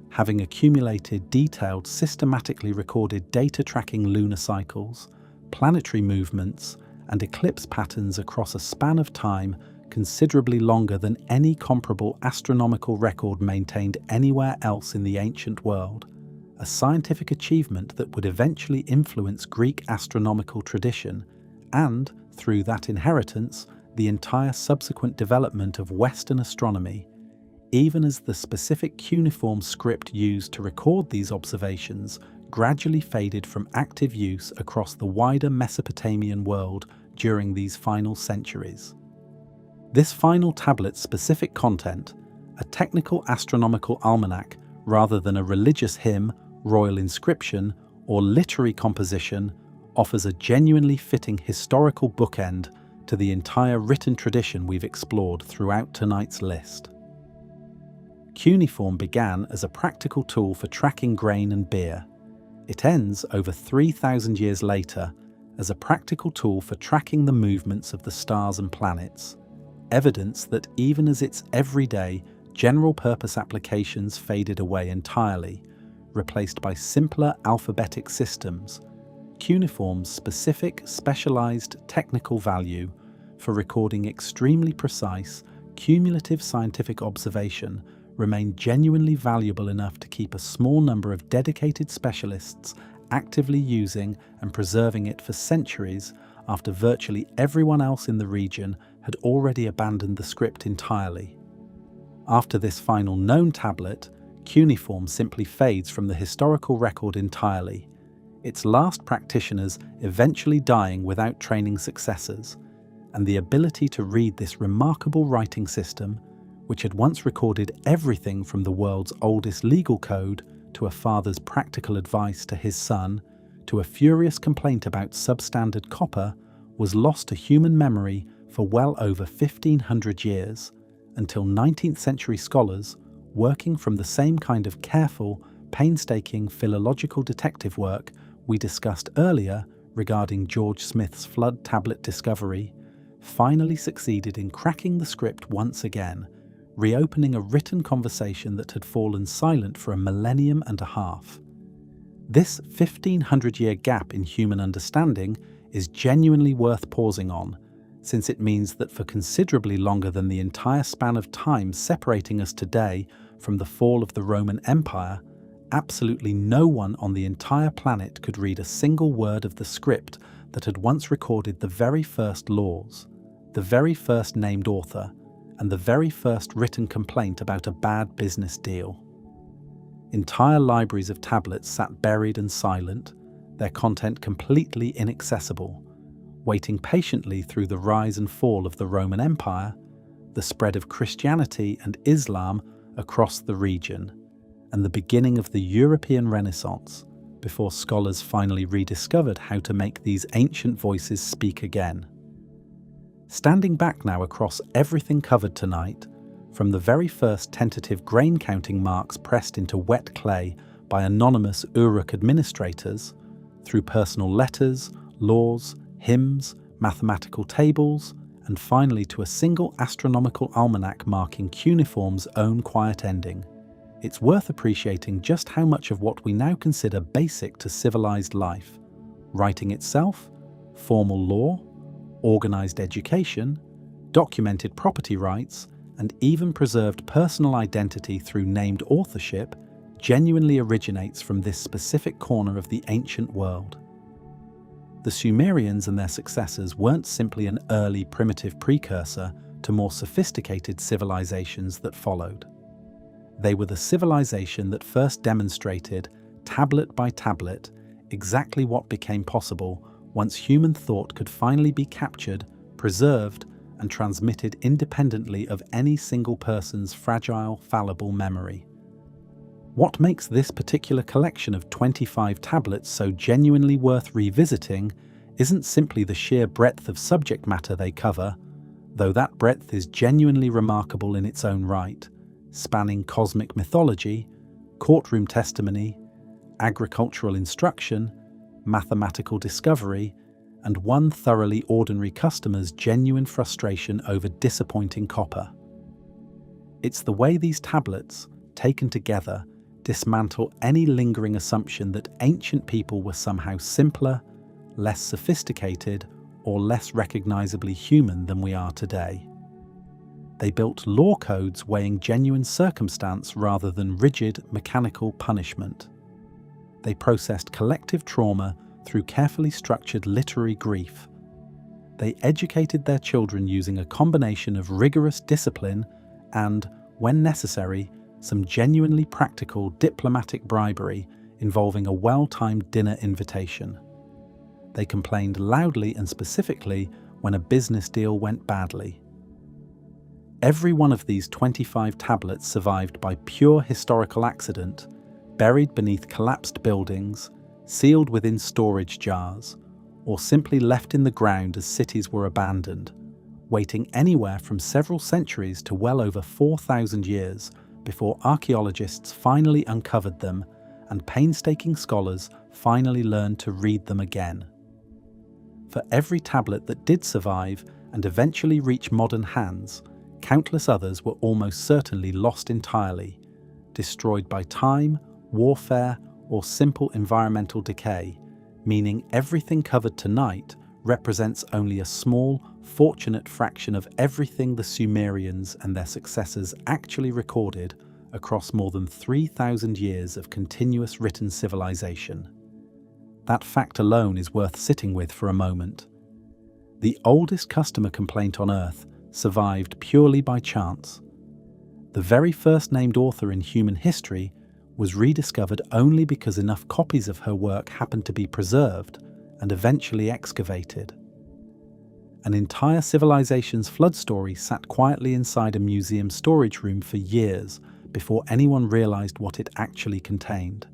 having accumulated detailed, systematically recorded data tracking lunar cycles, planetary movements, and eclipse patterns across a span of time considerably longer than any comparable astronomical record maintained anywhere else in the ancient world, a scientific achievement that would eventually influence Greek astronomical tradition and, through that inheritance, the entire subsequent development of Western astronomy, even as the specific cuneiform script used to record these observations gradually faded from active use across the wider Mesopotamian world during these final centuries. This final tablet's specific content, a technical astronomical almanac rather than a religious hymn, royal inscription, or literary composition, offers a genuinely fitting historical bookend to the entire written tradition we've explored throughout tonight's list. Cuneiform began as a practical tool for tracking grain and beer. It ends over 3,000 years later as a practical tool for tracking the movements of the stars and planets, evidence that even as its everyday, general-purpose applications faded away entirely, replaced by simpler alphabetic systems, cuneiform's specific, specialized technical value for recording extremely precise, cumulative scientific observation remained genuinely valuable enough to keep a small number of dedicated specialists actively using and preserving it for centuries after virtually everyone else in the region had already abandoned the script entirely. After this final known tablet, cuneiform simply fades from the historical record entirely, its last practitioners eventually dying without training successors, and the ability to read this remarkable writing system, which had once recorded everything from the world's oldest legal code to a father's practical advice to his son, to a furious complaint about substandard copper, was lost to human memory for well over 1,500 years, until 19th century scholars, working from the same kind of careful, painstaking philological detective work we discussed earlier regarding George Smith's flood tablet discovery, finally succeeded in cracking the script once again, reopening a written conversation that had fallen silent for a millennium and a half. This 1,500-year gap in human understanding is genuinely worth pausing on, since it means that for considerably longer than the entire span of time separating us today from the fall of the Roman Empire, absolutely no one on the entire planet could read a single word of the script that had once recorded the very first laws, the very first named author, and the very first written complaint about a bad business deal. Entire libraries of tablets sat buried and silent, their content completely inaccessible, waiting patiently through the rise and fall of the Roman Empire, the spread of Christianity and Islam across the region, and the beginning of the European Renaissance, before scholars finally rediscovered how to make these ancient voices speak again. Standing back now across everything covered tonight, from the very first tentative grain counting marks pressed into wet clay by anonymous Uruk administrators, through personal letters, laws, hymns, mathematical tables, and finally to a single astronomical almanac marking cuneiform's own quiet ending. It's worth appreciating just how much of what we now consider basic to civilized life, writing itself, formal law, organized education, documented property rights, and even preserved personal identity through named authorship, genuinely originates from this specific corner of the ancient world. The Sumerians and their successors weren't simply an early primitive precursor to more sophisticated civilizations that followed. They were the civilization that first demonstrated, tablet by tablet, exactly what became possible once human thought could finally be captured, preserved, and transmitted independently of any single person's fragile, fallible memory. What makes this particular collection of 25 tablets so genuinely worth revisiting isn't simply the sheer breadth of subject matter they cover, though that breadth is genuinely remarkable in its own right, spanning cosmic mythology, courtroom testimony, agricultural instruction, mathematical discovery, and one thoroughly ordinary customer's genuine frustration over disappointing copper. It's the way these tablets, taken together, dismantle any lingering assumption that ancient people were somehow simpler, less sophisticated, or less recognizably human than we are today. They built law codes weighing genuine circumstance rather than rigid, mechanical punishment. They processed collective trauma through carefully structured literary grief. They educated their children using a combination of rigorous discipline and, when necessary, some genuinely practical diplomatic bribery involving a well-timed dinner invitation. They complained loudly and specifically when a business deal went badly. Every one of these 25 tablets survived by pure historical accident, buried beneath collapsed buildings, sealed within storage jars, or simply left in the ground as cities were abandoned, waiting anywhere from several centuries to well over 4,000 years before archaeologists finally uncovered them and painstaking scholars finally learned to read them again. For every tablet that did survive and eventually reach modern hands, countless others were almost certainly lost entirely, destroyed by time, warfare, or simple environmental decay, meaning everything covered tonight represents only a small, fortunate fraction of everything the Sumerians and their successors actually recorded across more than 3,000 years of continuous written civilization. That fact alone is worth sitting with for a moment. The oldest customer complaint on Earth survived purely by chance. The very first named author in human history was rediscovered only because enough copies of her work happened to be preserved and eventually excavated. An entire civilization's flood story sat quietly inside a museum storage room for years before anyone realized what it actually contained.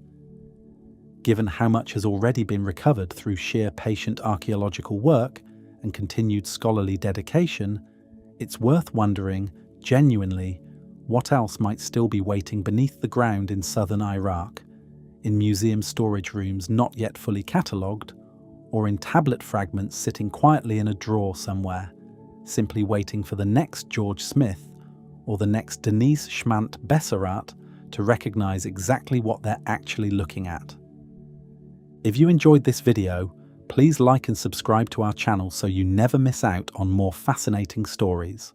Given how much has already been recovered through sheer patient archaeological work and continued scholarly dedication, it's worth wondering, genuinely, what else might still be waiting beneath the ground in southern Iraq, in museum storage rooms not yet fully catalogued, or in tablet fragments sitting quietly in a drawer somewhere, simply waiting for the next George Smith or the next Denise Schmant Besserat to recognize exactly what they're actually looking at. If you enjoyed this video, please like and subscribe to our channel so you never miss out on more fascinating stories.